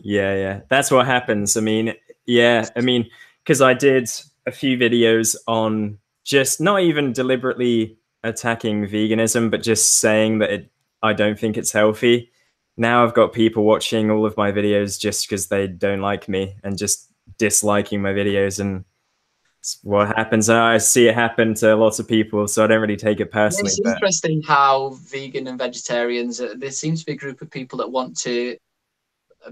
Yeah. That's what happens. I mean, yeah, I mean, because I did a few videos on just not even deliberately attacking veganism, but just saying that I don't think it's healthy. Now I've got people watching all of my videos just because they don't like me and just disliking my videos, and it's what happens. And I see it happen to lots of people, so I don't really take it personally. It's But interesting how vegan and vegetarians, there seems to be a group of people that want to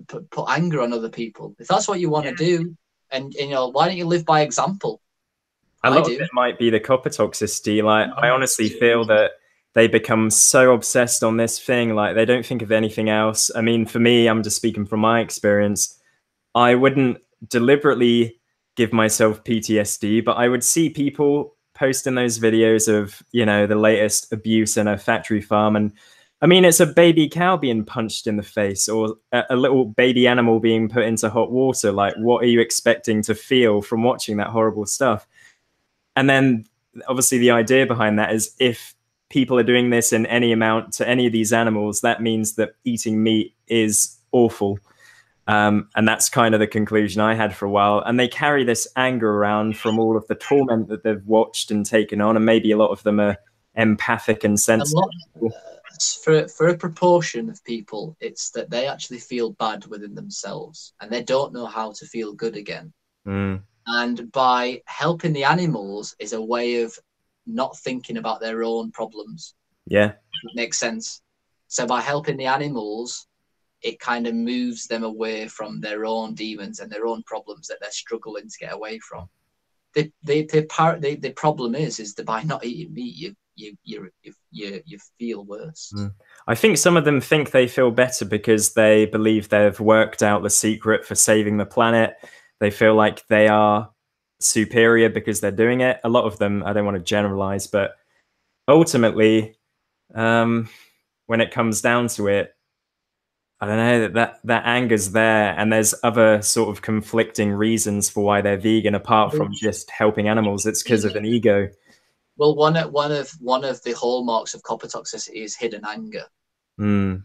put anger on other people. If that's what you want to do, and, you know, why don't you live by example? a I lot of do. it might be the copper toxicity. Like, I honestly feel that they become so obsessed on this thing, like they don't think of anything else. I mean, for me, I'm just speaking from my experience. I wouldn't deliberately give myself PTSD, but I would see people posting those videos of, you know, the latest abuse in a factory farm. And I mean, it's a baby cow being punched in the face, or a little baby animal being put into hot water. Like, what are you expecting to feel from watching that horrible stuff? And then obviously the idea behind that is, if people are doing this in any amount to any of these animals, that means that eating meat is awful. And that's kind of the conclusion I had for a while. And they carry this anger around from all of the torment that they've watched and taken on. And maybe a lot of them are empathic and A lot, sensitive. for a proportion of people, it's that they actually feel bad within themselves and they don't know how to feel good again. Mm, And by helping the animals is a way of not thinking about their own problems. yeah. That makes sense. So by helping the animals, it kind of moves them away from their own demons and their own problems that they're struggling to get away from. The problem is that by not eating meat, you feel worse. Mm. I think some of them think they feel better because they believe they've worked out the secret for saving the planet. They feel like they are superior because they're doing it. A lot of them, I don't want to generalize, but ultimately, um, when it comes down to it, I don't know, that anger's there, and there's other sort of conflicting reasons for why they're vegan apart from just helping animals. It's because of Yeah. an ego. Well, one of the hallmarks of copper toxicity is hidden anger. Mm.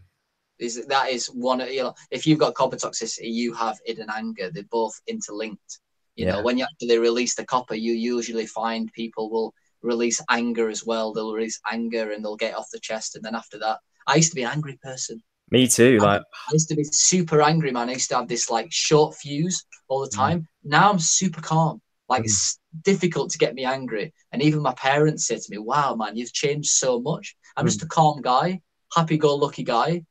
That is one of, if you've got copper toxicity, you have hidden anger. They're both interlinked. Yeah. When you actually release the copper, you usually find people will release anger as well. They'll release anger and they'll get off the chest, and then after that, I used to be an angry person. Me too. Like, I used to be super angry, man. I used to have this like short fuse all the time. Now I'm super calm. Like, it's difficult to get me angry. And even my parents say to me, wow, man, you've changed so much. I'm just a calm guy, happy-go-lucky guy.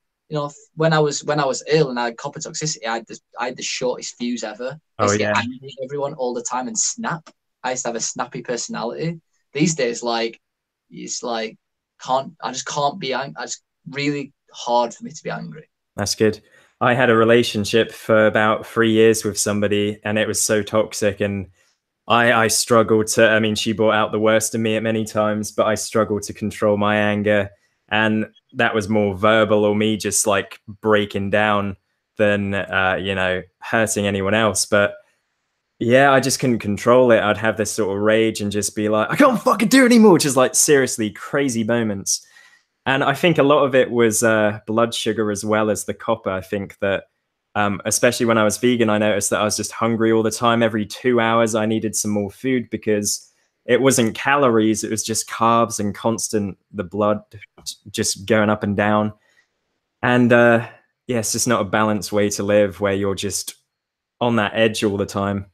When I was ill and I had copper toxicity, I had the shortest fuse ever. I used to get angry at everyone all the time and snap. I used to have a snappy personality. These days, like, it's like, I just can't be angry. It's really hard for me to be angry. That's good. I had a relationship for about 3 years with somebody, and it was so toxic, and I struggled to, I mean, she brought out the worst in me at many times, but I struggled to control my anger. And that was more verbal or me just like breaking down than, hurting anyone else. But yeah, I just couldn't control it. I'd have this sort of rage and just be like, I can't fucking do it anymore, which is like seriously crazy moments. And I think a lot of it was blood sugar as well as the copper. I think that especially when I was vegan, I noticed that I was just hungry all the time. Every 2 hours, I needed some more food because it wasn't calories. It was just carbs and constant, the blood just going up and down. And yeah, it's just not a balanced way to live where you're just on that edge all the time.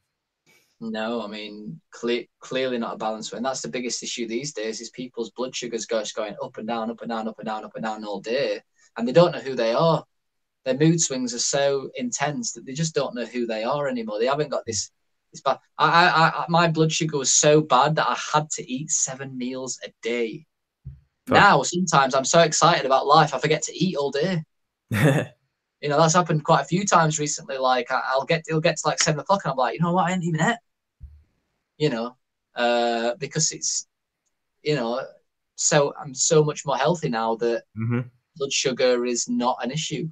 No, I mean, clearly not a balanced way. And that's the biggest issue these days is people's blood sugars just going up and down, up and down, up and down, up and down all day. And they don't know who they are. Their mood swings are so intense that they just don't know who they are anymore. They haven't got this bad. My blood sugar was so bad that I had to eat 7 meals a day. Fuck. Now, sometimes I'm so excited about life, I forget to eat all day. That's happened quite a few times recently. Like it'll get to like 7 o'clock and I'm like, you know what? I ain't even ate. Because it's, so I'm so much more healthy now that blood sugar is not an issue.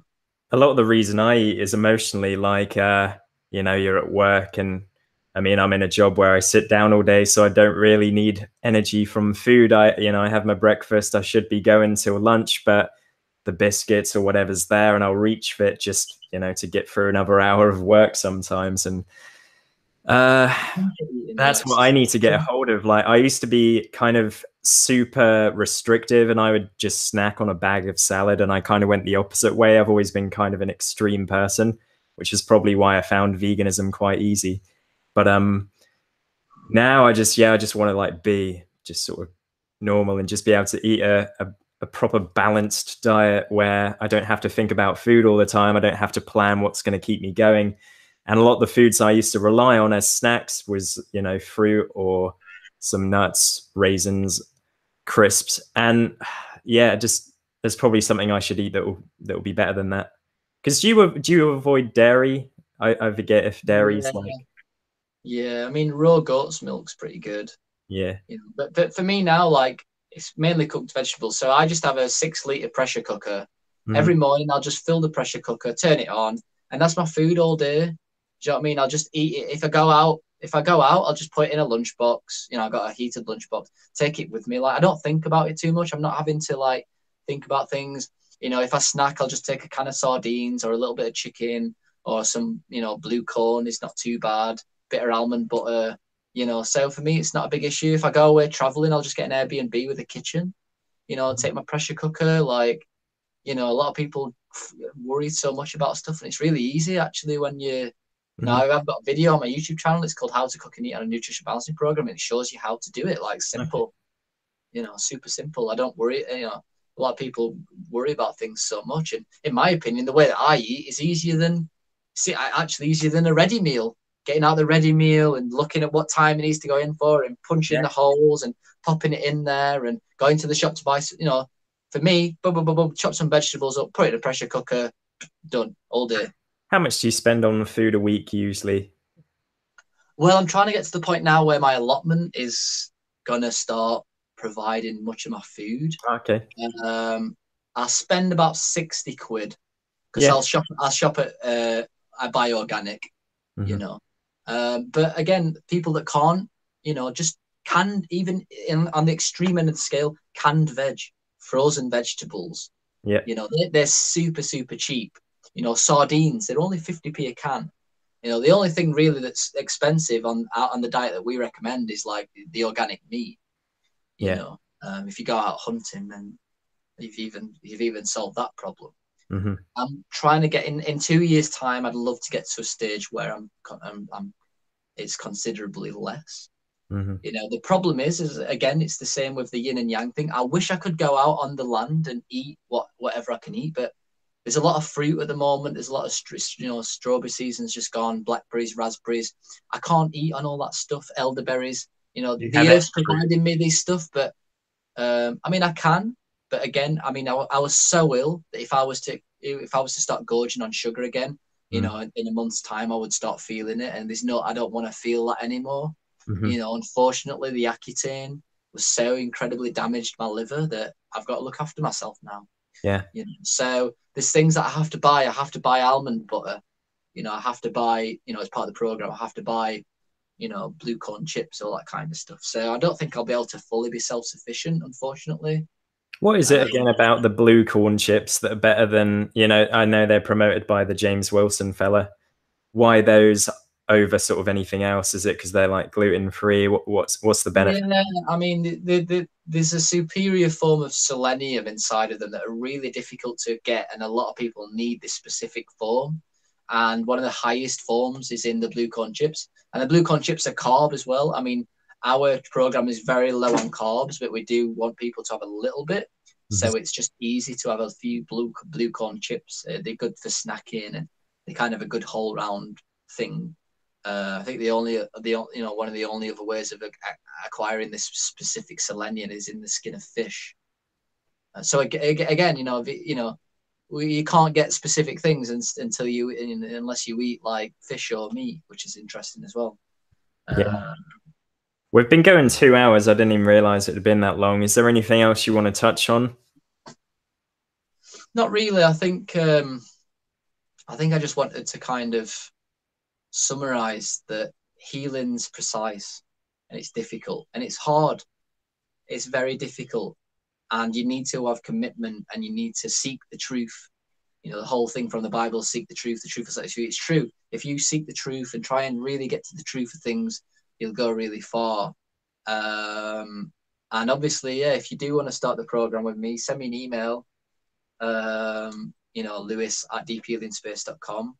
A lot of the reason I eat is emotionally, like, you're at work and I mean, I'm in a job where I sit down all day, so I don't really need energy from food. I have my breakfast. I should be going till lunch, but the biscuits or whatever's there, and I'll reach for it just, to get through another hour of work sometimes. And that's what I need to get a hold of. Like, I used to be kind of super restrictive and I would just snack on a bag of salad, and I kind of went the opposite way. I've always been kind of an extreme person, which is probably why I found veganism quite easy. But now I just want to like be just sort of normal and just be able to eat a proper balanced diet where I don't have to think about food all the time. I don't have to plan what's going to keep me going. And a lot of the foods I used to rely on as snacks was, fruit or some nuts, raisins, crisps. And yeah, just there's probably something I should eat that will be better than that. Because do you avoid dairy? I forget if dairy's like. Yeah, I mean, raw goat's milk's pretty good. Yeah. But for me now, like, it's mainly cooked vegetables. So I just have a 6-liter pressure cooker. Every morning, I'll just fill the pressure cooker, turn it on, and that's my food all day. Do you know what I mean? I'll just eat it. If I go out, I'll just put it in a lunchbox. I've got a heated lunchbox. Take it with me. Like, I don't think about it too much. I'm not having to like think about things. If I snack, I'll just take a can of sardines or a little bit of chicken or some, blue corn. It's not too bad. Bit of almond butter. So for me, it's not a big issue. If I go away traveling, I'll just get an Airbnb with a kitchen. Take my pressure cooker. Like, a lot of people worry so much about stuff, and it's really easy actually when you. I've got a video on my YouTube channel. It's called "How to Cook and Eat on a Nutrition Balancing Program." And it shows you how to do it. Like, simple, super simple. I don't worry. A lot of people worry about things so much, and in my opinion, the way that I eat is easier than a ready meal. getting out the ready meal and looking at what time it needs to go in for and punching the holes and popping it in there and going to the shop to buy, you know, for me, chop some vegetables up, put it in a pressure cooker, done all day. How much do you spend on food a week usually? Well, I'm trying to get to the point now where my allotment is going to start providing much of my food. Okay. I'll spend about 60 quid because Yeah. I'll shop at, I buy organic, you know. But again, people that can't, you know, just canned, even on the extreme end of the scale, canned veg, frozen vegetables. Yeah. You know, they're super, super cheap. You know, sardines, they're only 50p a can. You know, the only thing really that's expensive on the diet that we recommend is like the organic meat. You know, if you go out hunting, then you've even solved that problem. I'm trying to get in 2 years' time. I'd love to get to a stage where it's considerably less. You know, the problem is again, it's the same with the yin and yang thing. I wish I could go out on the land and eat whatever I can eat, but there's a lot of fruit at the moment. There's a lot of, you know, strawberry season's just gone, blackberries, raspberries. I can't eat on all that stuff, elderberries. You know, the earth's providing me this stuff, but I mean, I can. But again, I mean, I was so ill that if I was to start gorging on sugar again, you know, in a month's time, I would start feeling it. And I don't want to feel that anymore. You know, unfortunately, the Accutane was so incredibly damaged my liver that I've got to look after myself now. Yeah. You know, so there's things that I have to buy. I have to buy almond butter. You know, I have to buy, you know, as part of the program, I have to buy, you know, blue corn chips, all that kind of stuff. So I don't think I'll be able to fully be self-sufficient, unfortunately. What is it again about the blue corn chips that are better than, you know, I know they're promoted by the James Wilson fella. Why those over sort of anything else? Is it because they're like gluten-free? What's the benefit? Yeah, I mean, there's a superior form of selenium inside of them that are really difficult to get, and a lot of people need this specific form. And one of the highest forms is in the blue corn chips. And the blue corn chips are carb as well. I mean, our program is very low on carbs, but we do want people to have a little bit. So it's just easy to have a few blue corn chips. They're good for snacking, and they're kind of a good whole round thing. I think one of the only other ways of acquiring this specific selenium is in the skin of fish. So again, you know, you can't get specific things unless you eat like fish or meat, which is interesting as well. Yeah. We've been going 2 hours. I didn't even realize it had been that long. Is there anything else you want to touch on? Not really. I think I just wanted to kind of summarize that healing's precise and it's difficult and it's hard. It's very difficult, and you need to have commitment and you need to seek the truth. You know, the whole thing from the Bible, seek the truth will set you free. It's true. If you seek the truth and try and really get to the truth of things, you'll go really far. And obviously, yeah, if you do want to start the program with me, send me an email, you know, lewis@depealingspace.com.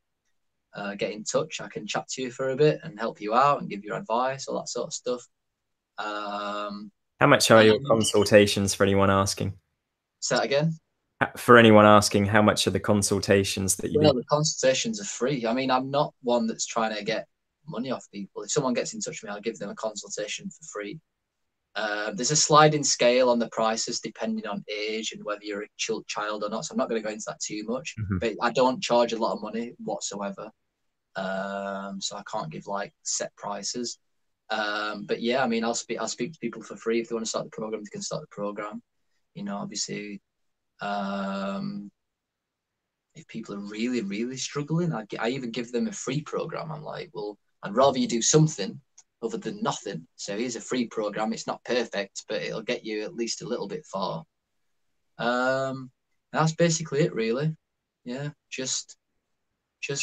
Get in touch. I can chat to you for a bit and help you out and give you advice, all that sort of stuff. How much are your consultations for anyone asking? Say that again? For anyone asking, how much are the consultations that you do? Well, the consultations are free. I mean, I'm not one that's trying to get money off people. If someone gets in touch with me, I'll give them a consultation for free. There's a sliding scale on the prices depending on age and whether you're a child or not. So I'm not going to go into that too much. But I don't charge a lot of money whatsoever. So I can't give like set prices. But yeah, I mean, I'll speak to people for free. If they want to start the program, they can start the program. You know, obviously, if people are really, really struggling, I even give them a free program. I'm like, well, I'd rather you do something other than nothing. So here's a free program. It's not perfect, but it'll get you at least a little bit far. That's basically it, really. Yeah, just try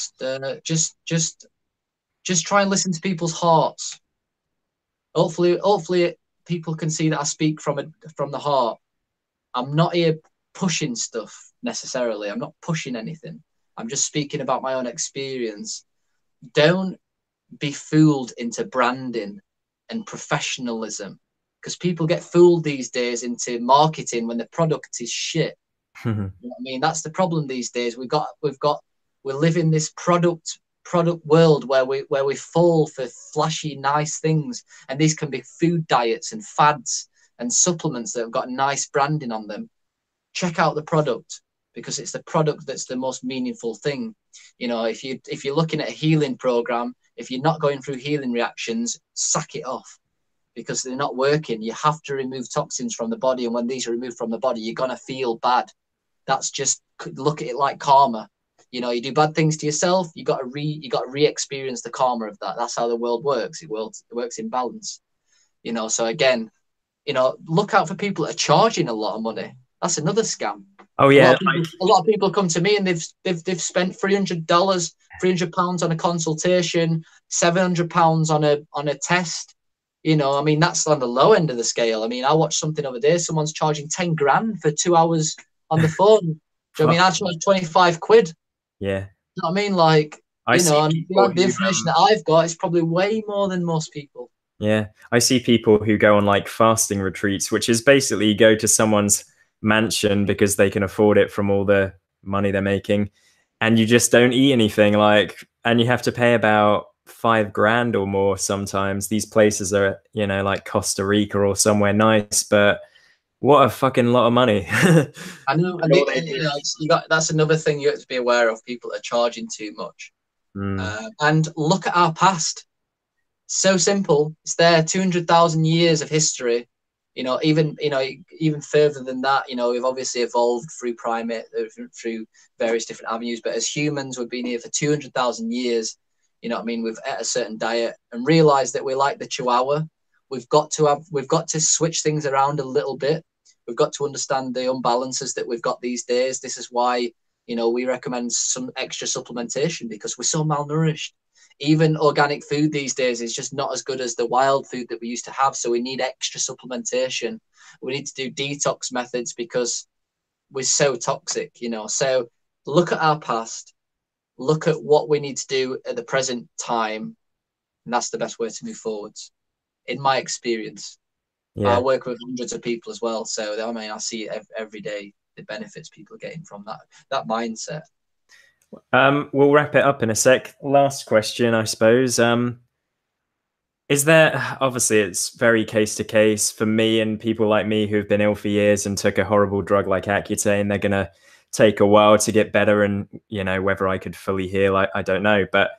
and listen to people's hearts. Hopefully, people can see that I speak from the heart. I'm not here pushing stuff necessarily. I'm not pushing anything. I'm just speaking about my own experience. Don't be fooled into branding and professionalism, because people get fooled these days into marketing when the product is shit. You know what I mean? That's the problem these days. We live in this product product world where we fall for flashy, nice things, and these can be food diets and fads and supplements that have got nice branding on them. Check out the product, because it's the product that's the most meaningful thing. You know, if you're looking at a healing program, if you're not going through healing reactions, sack it off, because they're not working. You have to remove toxins from the body, and when these are removed from the body, you're gonna feel bad. That's just, look at it like karma. You know, you do bad things to yourself, you got to re-experience the karma of that. That's how the world works. It works in balance. You know, so again, you know, look out for people that are charging a lot of money. That's another scam. Oh yeah, a lot of people come to me and they've spent $300, £300 on a consultation, £700 on a test. You know, I mean, that's on the low end of the scale. I mean, I watched something over there. Someone's charging 10 grand for 2 hours on the phone. I mean, I charge 25 quid. Yeah. You know what I mean? Like, you know, and the information that I've got is probably way more than most people. Yeah. I see people who go on like fasting retreats, which is basically you go to someone's mansion because they can afford it from all the money they're making, and you just don't eat anything, like, and you have to pay about 5 grand or more sometimes. These places are, you know, like Costa Rica or somewhere nice, but what a fucking lot of money. I know, and you know, that's another thing you have to be aware of. People are charging too much. And look at our past. So simple. It's there, 200,000 years of history. You know, even further than that. You know, we've obviously evolved through primate, through various different avenues. But as humans, we've been here for 200,000 years. You know what I mean? We've ate a certain diet and realized that we like the chihuahua. We've got to switch things around a little bit. We've got to understand the imbalances that we've got these days. This is why, you know, we recommend some extra supplementation, because we're so malnourished. Even organic food these days is just not as good as the wild food that we used to have. So we need extra supplementation. We need to do detox methods because we're so toxic, you know. So look at our past, look at what we need to do at the present time, and that's the best way to move forwards, in my experience. Yeah. I work with hundreds of people as well, so I mean, I see it every day, the benefits people are getting from that mindset. We'll wrap it up in a sec. Last question, I suppose. Is there, obviously it's very case to case for me and people like me who've been ill for years and took a horrible drug like Accutane, they're going to take a while to get better, and, you know, whether I could fully heal, I don't know. But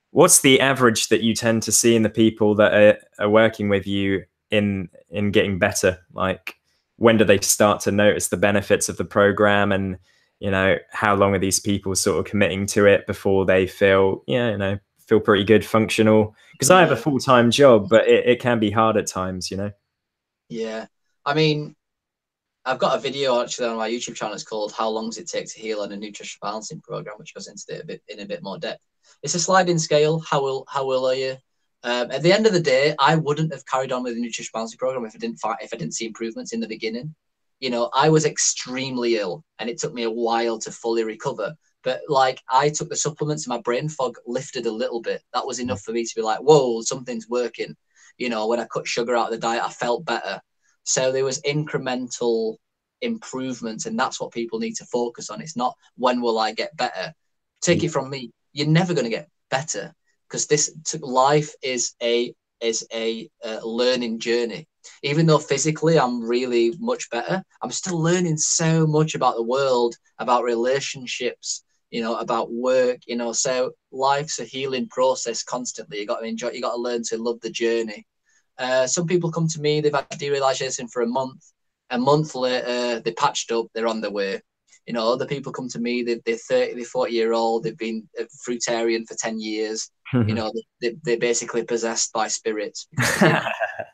what's the average that you tend to see in the people that are working with you in getting better? Like, when do they start to notice the benefits of the program, and, you know, how long are these people sort of committing to it before they feel, you know, feel pretty good, functional? Because I have a full-time job, but it can be hard at times, you know. Yeah, I mean, I've got a video actually on my YouTube channel. It's called "How Long Does It Take to Heal on a Nutritional Balancing Program," which goes into it in a bit more depth. It's a sliding scale. How ill are you? At the end of the day, I wouldn't have carried on with the nutrition balancing program if I didn't see improvements in the beginning. You know, I was extremely ill, and it took me a while to fully recover. But like, I took the supplements, and my brain fog lifted a little bit. That was enough for me to be like, whoa, something's working. You know, when I cut sugar out of the diet, I felt better. So there was incremental improvements, and that's what people need to focus on. It's not when will I get better. Take it from me, you're never going to get better, because this life is a learning journey. Even though physically I'm really much better, I'm still learning so much about the world, about relationships, you know, about work, you know. So life's a healing process constantly. You got to enjoy. You got to learn to love the journey. Some people come to me, they've had derealization for a month. A month later, they patched up, they're on their way. You know, other people come to me, they're 30, they're 40-year-old, they've been a fruitarian for 10 years. You know, they're basically possessed by spirits because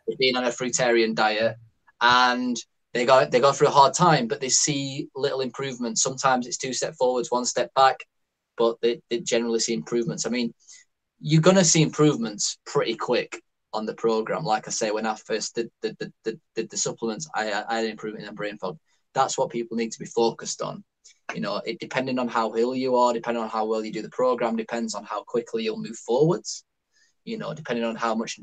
they've been on a fruitarian diet, and they go through a hard time, but they see little improvements. Sometimes it's 2 steps forwards, 1 step back, but they generally see improvements. I mean, you're going to see improvements pretty quick on the program. Like I say, when I first did the supplements, I had an improvement in brain fog. That's what people need to be focused on. You know, it depending on how ill you are, depending on how well you do the program, depends on how quickly you'll move forwards. You know, depending on how much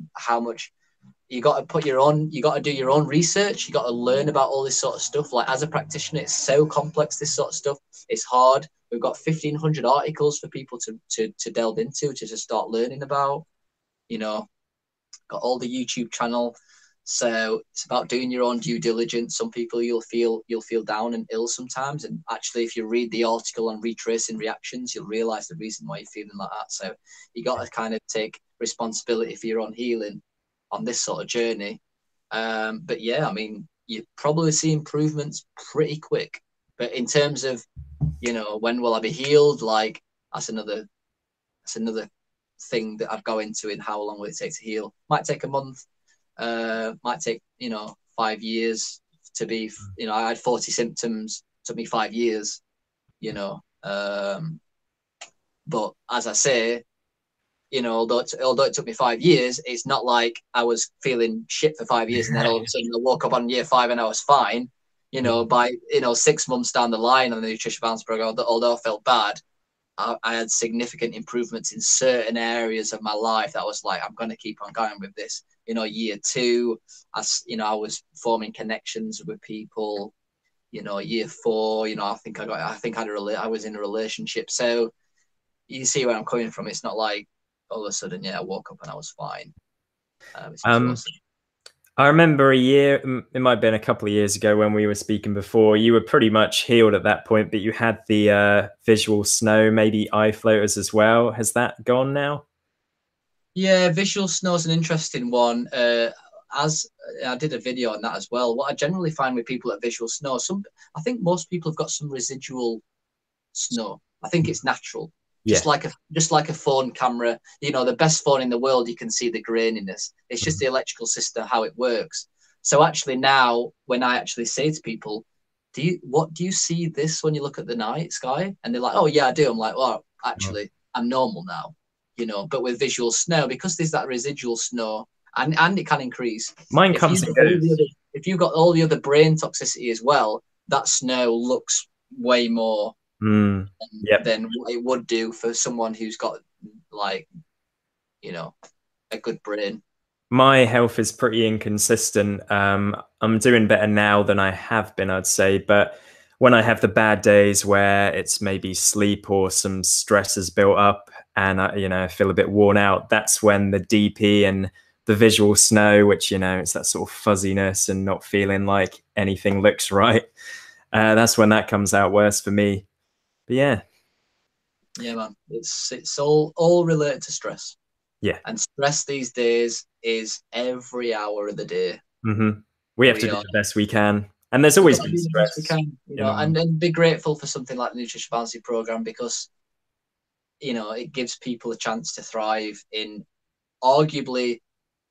you got to put you got to do your own research. You got to learn about all this sort of stuff. Like, as a practitioner, it's so complex, this sort of stuff. It's hard. We've got 1,500 articles for people to delve into, to start learning about. You know, got all the YouTube channel. So it's about doing your own due diligence. Some people you'll feel down and ill sometimes, and actually, if you read the article on retracing reactions, you'll realize the reason why you're feeling like that. So you got to kind of take responsibility for your own healing on this sort of journey. But yeah, I mean, you probably see improvements pretty quick. But in terms of, you know, when will I be healed? Like that's another thing that I'd go into. In how long will it take to heal? Might take a month. Might take, you know, 5 years to be, you know, I had 40 symptoms, took me 5 years, you know. But as I say, you know, although it took me 5 years, it's not like I was feeling shit for 5 years and then all of a sudden I woke up on year 5 and I was fine. You know, by, you know, 6 months down the line on the nutrition balance program, although I felt bad, I had significant improvements in certain areas of my life that I was like, I'm going to keep on going with this. You know, year 2, I was forming connections with people. You know, year 4, you know, I was in a relationship. So you see where I'm coming from. It's not like all of a sudden, I woke up and I was fine. It's a process. I remember a year, it might have been a couple of years ago when we were speaking before, you were pretty much healed at that point, but you had the visual snow, maybe eye floaters as well. Has that gone now? Yeah, visual snow is an interesting one. As I did a video on that as well. What I generally find with people at visual snow, I think most people have got some residual snow. I think it's natural. Yeah. Just like a phone camera, you know, the best phone in the world, you can see the graininess. It's just the electrical system, how it works. So actually now, when I actually say to people, do you see this when you look at the night sky? And they're like, oh yeah, I do. I'm like, well, actually, I'm normal now, you know. But with visual snow, because there's that residual snow, and it can increase. Mine comes and goes. If you've got all the other brain toxicity as well, that snow looks way more than what it would do for someone who's got, like, you know, a good brain. My health is pretty inconsistent. I'm doing better now than I have been, I'd say. But when I have the bad days where it's maybe sleep or some stress has built up and I feel a bit worn out, that's when the DP and the visual snow, which, you know, it's that sort of fuzziness and not feeling like anything looks right. That's when that comes out worse for me. But yeah, man, it's all related to stress. Yeah, and stress these days is every hour of the day. We have to do the best we can, and there's always been stress. We can, you know, and be grateful for something like the Nutritional Balancing program, because, you know, it gives people a chance to thrive in arguably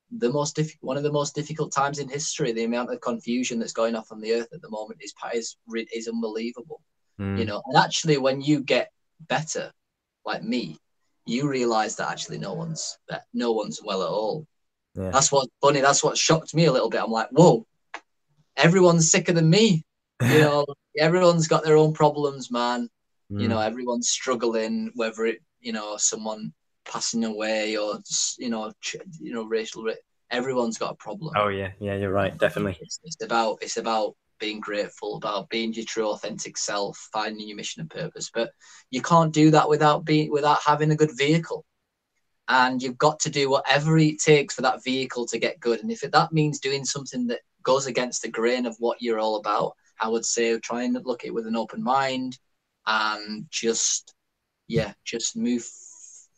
one of the most difficult times in history. The amount of confusion that's going off on the earth at the moment is unbelievable. You know, and actually, when you get better, like me, you realize that actually no one's well at all. Yeah. That's what's funny. That's what shocked me a little bit. I'm like, whoa, everyone's sicker than me. You know, everyone's got their own problems, man. You know, everyone's struggling, whether it, you know, someone passing away or, you know, racial. Everyone's got a problem. Oh yeah, you're right, definitely. It's about being grateful, about being your true authentic self, finding your mission and purpose. But you can't do that without having a good vehicle. And you've got to do whatever it takes for that vehicle to get good. And if that means doing something that goes against the grain of what you're all about, I would say try and look at it with an open mind and just move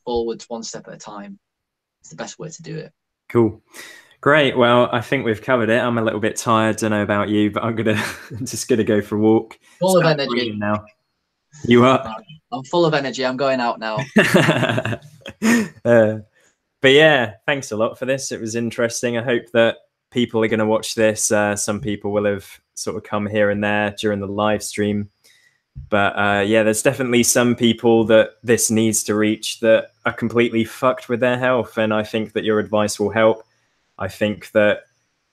forwards one step at a time. It's the best way to do it. Cool. Great. Well, I think we've covered it. I'm a little bit tired. Don't know about you, but I'm just gonna go for a walk. Full of energy now. You are? I'm full of energy. I'm going out now. But yeah, thanks a lot for this. It was interesting. I hope that people are going to watch this. Some people will have sort of come here and there during the live stream. But yeah, there's definitely some people that this needs to reach that are completely fucked with their health. And I think that your advice will help. I think that,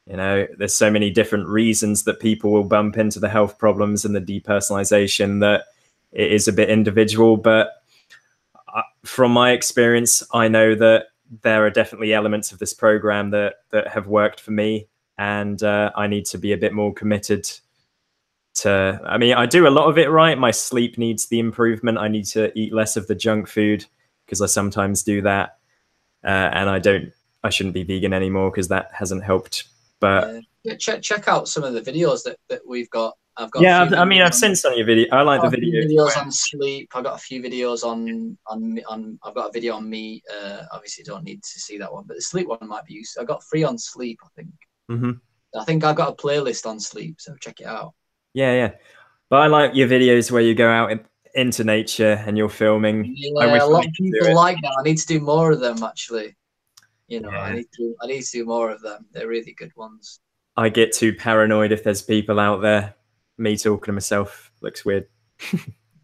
you know, there's so many different reasons that people will bump into the health problems and the depersonalization that it is a bit individual. But from my experience, I know that there are definitely elements of this program that have worked for me, and I need to be a bit more committed I mean, I do a lot of it right. My sleep needs the improvement. I need to eat less of the junk food because I sometimes do that. And I shouldn't be vegan anymore because that hasn't helped. But yeah, check out some of the videos that we've got. I've got a yeah, few I mean, videos I've seen some of your video. I like the a few videos videos where, on sleep. I've got a few videos on I've got a video on meat. Obviously, don't need to see that one, but the sleep one might be used. I've got 3 on sleep, I think. Mhm. I think I've got a playlist on sleep, so check it out. Yeah, yeah. But I like your videos where you go out into nature and you're filming. I Yeah, wish a I lot of could do people it. like that. I need to do more of them, actually. You know, Yeah. I need to do more of them. They're really good ones. I get too paranoid if there's people out there. Me talking to myself looks weird.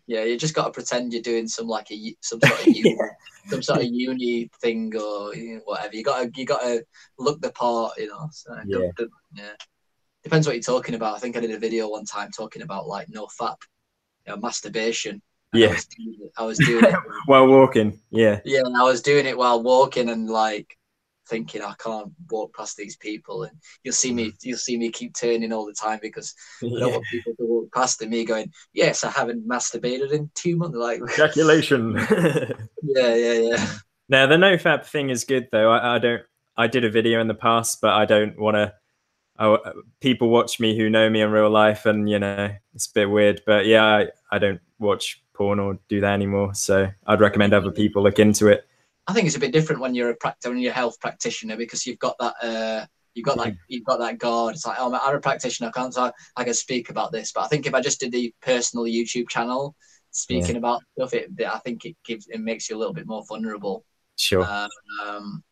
Yeah, you just got to pretend you're doing some like some sort of uni, Yeah. some sort of uni thing or whatever. You got to look the part, you know. So Yeah. yeah, depends what you're talking about. I think I did a video one time talking about like no fap, masturbation, and Yeah. I was doing it. While walking. Yeah. Yeah, and I was doing it while walking and like thinking I can't walk past these people, and you'll see me keep turning all the time because I don't Yeah. want people to walk past and me going, yes, I haven't masturbated in 2 months. Like, Ejaculation. yeah. Now the nofap thing is good though. I don't. I did a video in the past, but I don't want to. Oh, people watch me who know me in real life, and it's a bit weird. But yeah, I don't watch porn or do that anymore. So I'd recommend other people look into it. I think it's a bit different when you're a health practitioner because you've got that you've got that guard. It's like, oh, I'm a practitioner, I can speak about this. But I think if I just did the personal YouTube channel Yeah, speaking about stuff, I think it makes you a little bit more vulnerable. sure. Um,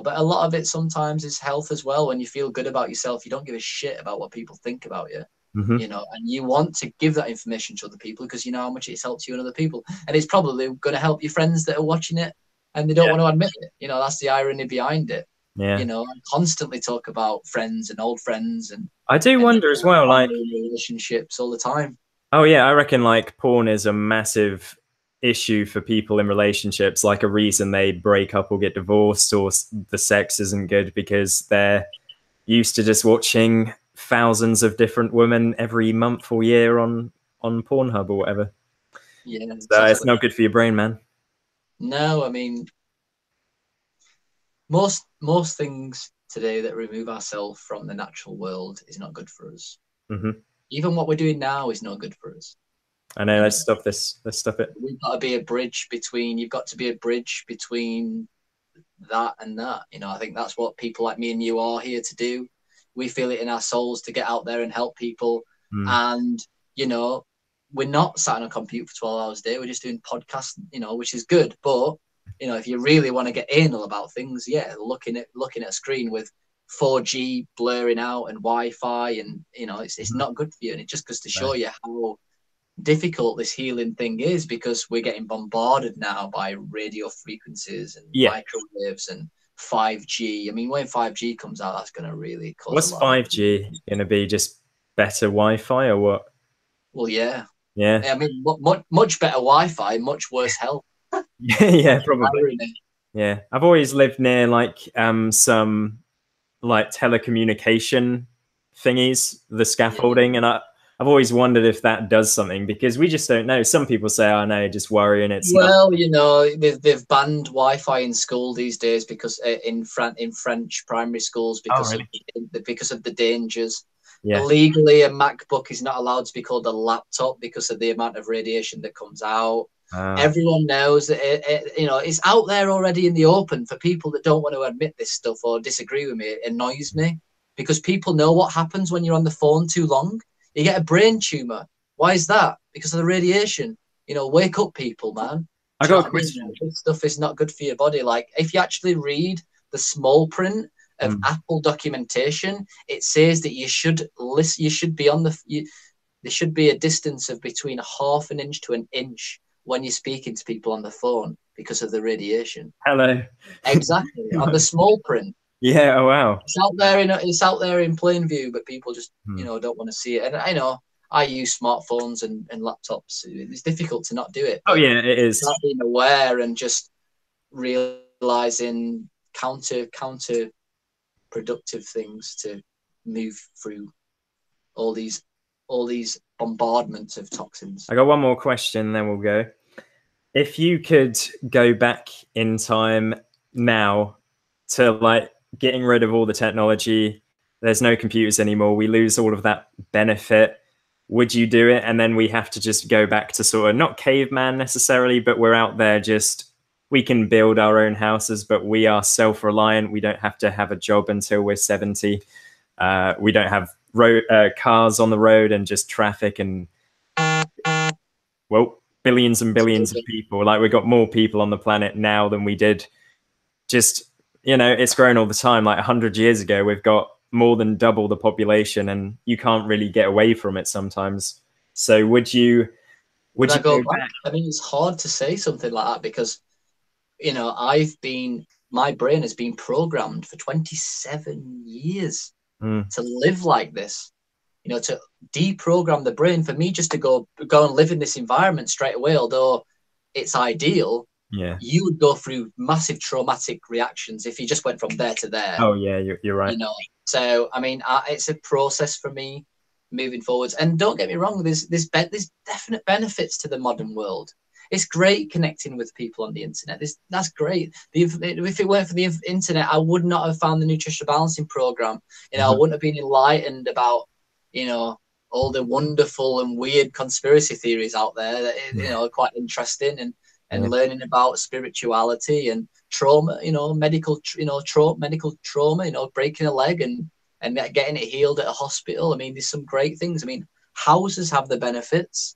but a lot of it sometimes is health as well. When you feel good about yourself, you don't give a shit about what people think about you. Mm-hmm. And you want to give that information to other people because you know how much it's helped you and other people, and it's probably going to help your friends that are watching it and they don't Yeah, want to admit it. That's the irony behind it. yeah. I constantly talk about friends and old friends I do and wonder as well. Like, family relationships all the time. oh yeah, I reckon like porn is a massive issue for people in relationships. Like a reason they break up or get divorced, or the sex isn't good because they're used to just watching thousands of different women every month or year on Pornhub or whatever. Yeah, So it's exactly. not good for your brain, man. No, I mean most things today that remove ourselves from the natural world is not good for us. Mm-hmm. Even what we're doing now is not good for us. I know. You know, Let's stop this. Let's stop it. we've got to be a bridge between. You've got to be a bridge between that and that. I think that's what people like me and you are here to do. We feel it in our souls to get out there and help people. Mm. And, we're not sat on a computer for 12 hours a day. We're just doing podcasts, which is good. But, if you really want to get anal about things, yeah, looking at a screen with 4G blurring out and Wi-Fi and, it's not good for you. And it just goes to show you how difficult this healing thing is because we're getting bombarded now by radio frequencies and Yeah. microwaves and 5G. I mean, when 5G comes out, that's going to really cause What's a lot of. 5G going to be? Just better Wi-Fi or what? Well, yeah. Yeah. I mean, much better Wi-Fi, much worse health. Yeah, probably. Irony. Yeah. I've always lived near like some like telecommunication thingies, the scaffolding, and I've always wondered if that does something because we just don't know. Some people say, "Oh no, just worry," and it's nothing. Well, they've banned Wi-Fi in school these days because in French primary schools because really? of the dangers. Yeah. Legally, a MacBook is not allowed to be called a laptop because of the amount of radiation that comes out. Everyone knows that it's out there already in the open. For people that don't want to admit this stuff or disagree with me, it annoys me because people know what happens when you're on the phone too long. You get a brain tumor. Why is that? Because of the radiation. Wake up, people, man. I got a question. This stuff is not good for your body. Like, if you actually read the small print of Apple documentation, it says that you should listen. You should be on there should be a distance of between 1/2 an inch to an inch when you're speaking to people on the phone because of the radiation. Hello. Exactly. On the small print. Yeah. Oh wow. It's out there in plain view, but people just don't want to see it. And I know I use smartphones and laptops. It's difficult to not do it. Oh yeah, it is. Not being aware and just realizing counterproductive things to move through all these all these bombardments of toxins. I got one more question, then we'll go. If you could go back in time now to like getting rid of all the technology, there's no computers anymore, we lose all of that benefit, would you do it? And then we have to just go back to sort of not caveman necessarily, but we're out there just, we can build our own houses, but we are self-reliant. We don't have to have a job until we're 70. We don't have cars on the road and just traffic and, well, billions and billions of people. Like, we've got more people on the planet now than we did just, it's grown all the time. Like 100 years ago, we've got more than double the population, and you can't really get away from it sometimes. So would you I go back? back? I mean, it's hard to say something like that because, my brain has been programmed for 27 years to live like this, to deprogram the brain. For me just to go and live in this environment straight away, although it's ideal, you would go through massive traumatic reactions if you just went from there to there. Oh yeah, you're right. So I mean, it's a process for me moving forwards. And don't get me wrong, there's definite benefits to the modern world. It's great connecting with people on the internet. That's great. If it weren't for the internet, I would not have found the nutritional balancing program. I wouldn't have been enlightened about all the wonderful and weird conspiracy theories out there that are quite interesting, and learning about spirituality and trauma, medical trauma, breaking a leg and getting it healed at a hospital. I mean, there's some great things. I mean, houses have the benefits.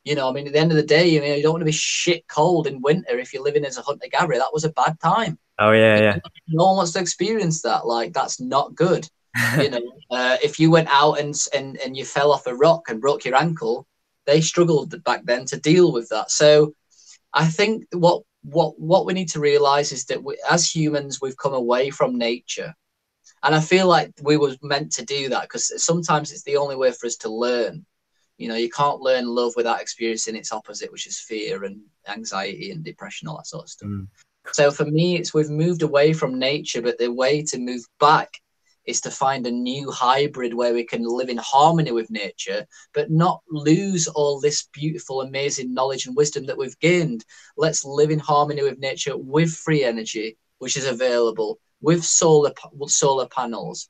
I mean, at the end of the day, you don't want to be shit cold in winter if you're living as a hunter-gatherer. That was a bad time. Oh yeah. No one wants to experience that. Like, that's not good. If you went out and you fell off a rock and broke your ankle, they struggled back then to deal with that. So I think what we need to realize is that as humans, we've come away from nature. And I feel like we were meant to do that because sometimes it's the only way for us to learn. You can't learn love without experiencing its opposite, which is fear and anxiety and depression, all that sort of stuff. So for me, we've moved away from nature, but the way to move back is to find a new hybrid where we can live in harmony with nature, but not lose all this beautiful, amazing knowledge and wisdom that we've gained. Let's live in harmony with nature, with free energy, which is available, with solar panels,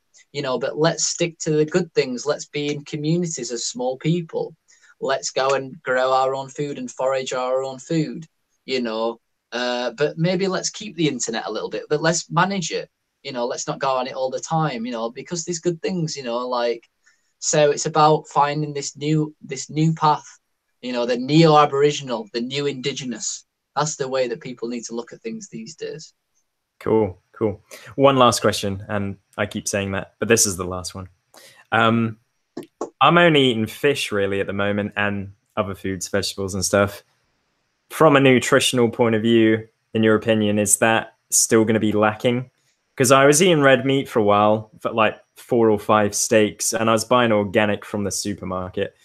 but let's stick to the good things. Let's be in communities of small people. Let's go and grow our own food and forage our own food, but maybe let's keep the internet a little bit, but let's manage it. Let's not go on it all the time, because there's good things, so it's about finding this new path, the neo-Aboriginal, the new indigenous. That's the way that people need to look at things these days. Cool. One last question, and I keep saying that, but this is the last one. I'm only eating fish really at the moment, and other foods, vegetables and stuff. From a nutritional point of view, in your opinion, is that still going to be lacking? Because I was eating red meat for a while, for like 4 or 5 steaks, and I was buying organic from the supermarket,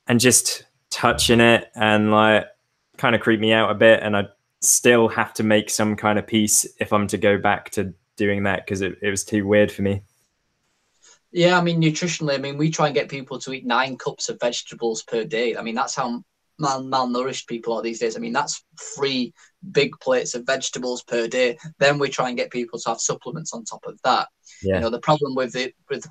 and just touching it and like kind of creeped me out a bit. And I still have to make some kind of peace if I'm to go back to doing that because it was too weird for me. Yeah, I mean, nutritionally, I mean, we try and get people to eat 9 cups of vegetables per day. I mean, that's how malnourished people are these days. I mean, that's 3 big plates of vegetables per day. Then we try and get people to have supplements on top of that. The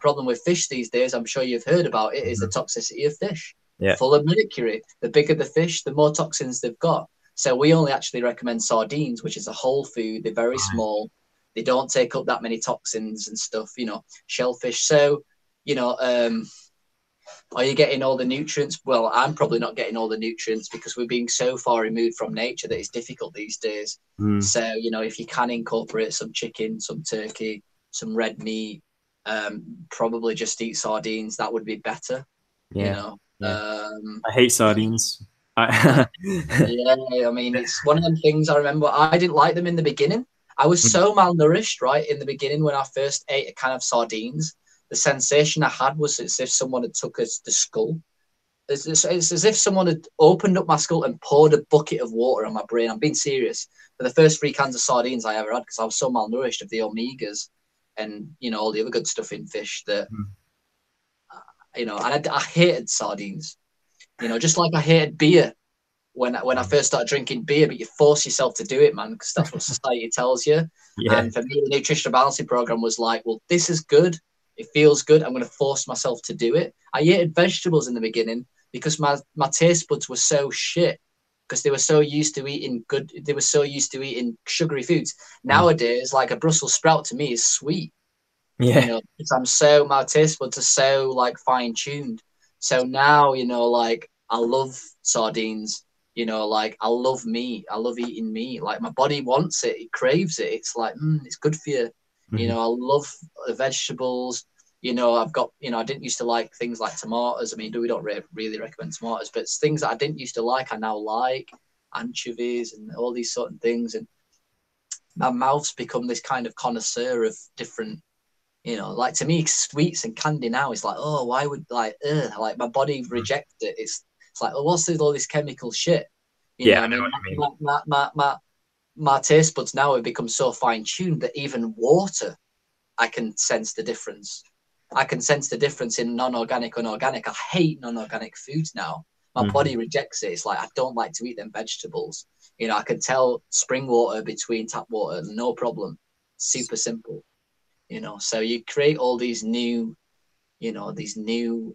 problem with fish these days, I'm sure you've heard about it, is the toxicity of fish. Full of mercury. The bigger the fish, the more toxins they've got. So we only actually recommend sardines, which is a whole food. They're very small. They don't take up that many toxins and stuff, shellfish. So, are you getting all the nutrients? Well, I'm probably not getting all the nutrients because we're being so far removed from nature that it's difficult these days. So, if you can incorporate some chicken, some turkey, some red meat, probably just eat sardines, that would be better. I hate sardines. Yeah, I mean, it's one of them things. I remember I didn't like them in the beginning. I was so malnourished, right, in the beginning when I first ate a can of sardines. The sensation I had was as if someone had took the skull. It's as if someone had opened up my skull and poured a bucket of water on my brain. I'm being serious. For the first 3 cans of sardines I ever had, because I was so malnourished of the omegas and all the other good stuff in fish that you know, and I hated sardines, you know, just like I hated beer when I first started drinking beer, but you force yourself to do it, man, because that's what society tells you. Yeah. And for me, the nutritional balancing program was like, well, this is good. It feels good. I'm going to force myself to do it. I hated vegetables in the beginning because my taste buds were so shit, because they were so used to eating good. They were so used to eating sugary foods. Nowadays, like a Brussels sprout to me is sweet, you Yeah. know, because my taste buds are so like fine tuned. So now, you know, like I love sardines, you know, like I love meat. I love eating meat. Like my body wants it. It craves it. It's like, it's good for you. You know, I love the vegetables. You know, I've got, you know, I didn't used to like things like tomatoes. I mean, we don't really recommend tomatoes, but it's things that I didn't used to like, I now like, anchovies and all these sort of things. And my mouth's become this kind of connoisseur of different, you know, like to me, sweets and candy now is like, oh, why would like my body rejects it. It's like, oh, what's all this chemical shit? You know, Yeah, I I know mean, what you mean. my taste buds now have become so fine tuned that even water, I can sense the difference. I can sense the difference in non-organic and organic. I hate non-organic foods now. My body rejects it. It's like I don't like to eat them vegetables. You know, I can tell spring water between tap water, no problem. Super simple. You know, so you create all these new, you know, these new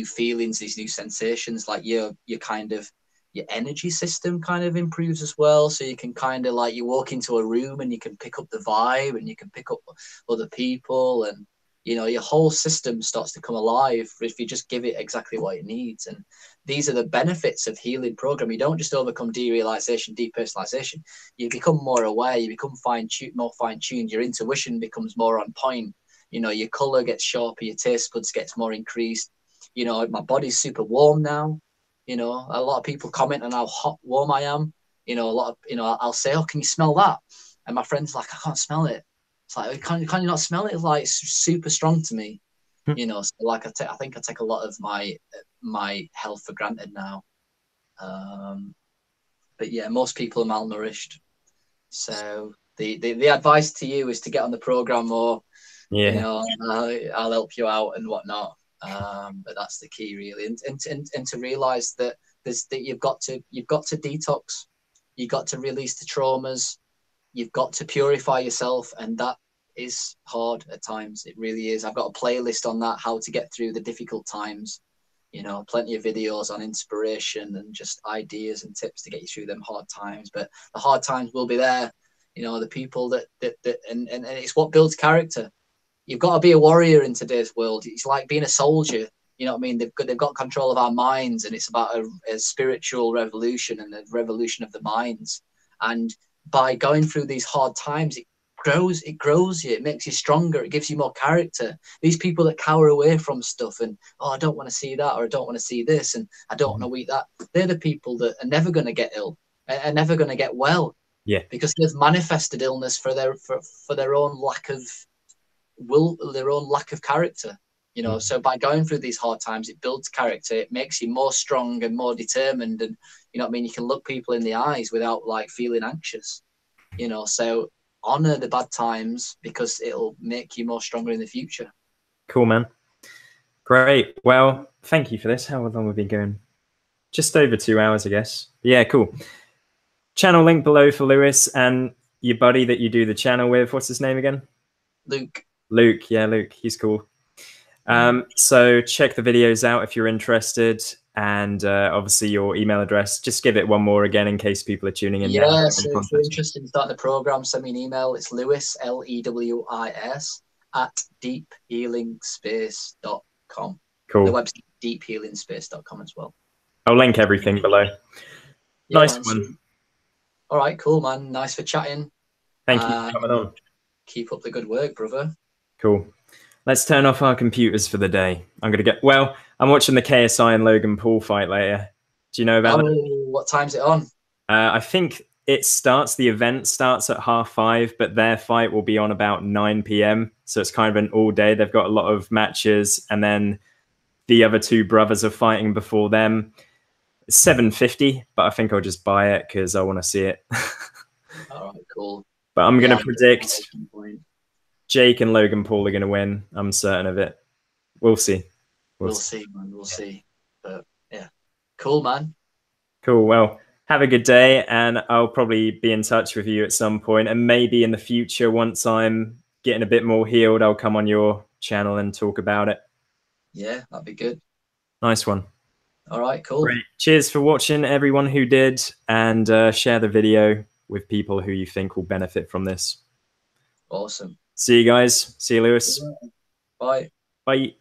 feelings, these new sensations. Like your kind of your energy system kind of improves as well. So you can kind of like, you walk into a room and you can pick up the vibe and you can pick up other people, and you know, your whole system starts to come alive if you just give it exactly what it needs. And these are the benefits of healing program. You don't just overcome derealization, depersonalization. You become more aware. You become more fine tuned. Your intuition becomes more on point. You know, your color gets sharper. Your taste buds gets more increased. You know, my body's super warm now. You know, a lot of people comment on how hot, warm I am. You know, a lot of, you know, I'll say, oh, can you smell that? And my friend's like, I can't smell it. It's like, can you not smell it? It's like, it's super strong to me. You know, so like I think I take a lot of my health for granted now. But yeah, most people are malnourished. So the advice to you is to get on the program, or you Yeah. know, I'll help you out and whatnot. But that's the key, really, and to realize that you've got to detox, you've got to release the traumas, you've got to purify yourself, and that is hard at times. It really is. I've got a playlist on that, how to get through the difficult times. You know, plenty of videos on inspiration and just ideas and tips to get you through them hard times. But the hard times will be there. You know, the people that and it's what builds character. You've got to be a warrior in today's world. It's like being a soldier. You know what I mean? They've got control of our minds, and it's about a spiritual revolution and a revolution of the minds. And by going through these hard times, it grows you. It makes you stronger. It gives you more character. These people that cower away from stuff and, oh, I don't want to see that, or I don't want to see this, and I don't want to eat that. They're the people that are never going to get ill, are never going to get well, Yeah. because they've manifested illness for their own lack of their own lack of character. You know, so by going through these hard times, it builds character. It makes you more strong and more determined, and you know what I mean. You can look people in the eyes without like feeling anxious. You know, so honor the bad times, because it'll make you more stronger in the future. Cool, man. Great. Well, thank you for this. How long have we been going? Just over 2 hours, I guess. Yeah, cool. Channel link below for Lewis and your buddy that you do the channel with. What's his name again? Luke. Luke. Yeah, Luke. He's cool. So check the videos out if you're interested, and obviously your email address. Just give it one more again in case people are tuning in now. Yeah, so if you're interested in starting the program, send me an email. It's Lewis, Lewis, at deephealingspace.com. Cool. The website deephealingspace.com as well. I'll link everything below. Yeah, Nice man. one. All right, cool, man. Nice for chatting. Thank you for coming on. Keep up the good work, brother. Cool. Let's turn off our computers for the day. I'm watching the KSI and Logan Paul fight later. Do you know about that? What time's it on? I think the event starts at 5:30, but their fight will be on about 9 p.m. So it's kind of an all day. They've got a lot of matches, and then the other two brothers are fighting before them. It's 7:50, but I think I'll just buy it because I want to see it. All right, cool. But I'm going to predict Jake and Logan Paul are going to win. I'm certain of it. We'll see. We'll see, man. We'll see. But yeah, cool, man. Cool. Well, have a good day, and I'll probably be in touch with you at some point, and maybe in the future, once I'm getting a bit more healed, I'll come on your channel and talk about it. Yeah, that'd be good. Nice one. All right, cool. Great. Cheers for watching, everyone who did, and share the video with people who you think will benefit from this. Awesome. See you guys. See you, Lewis. Bye. Bye.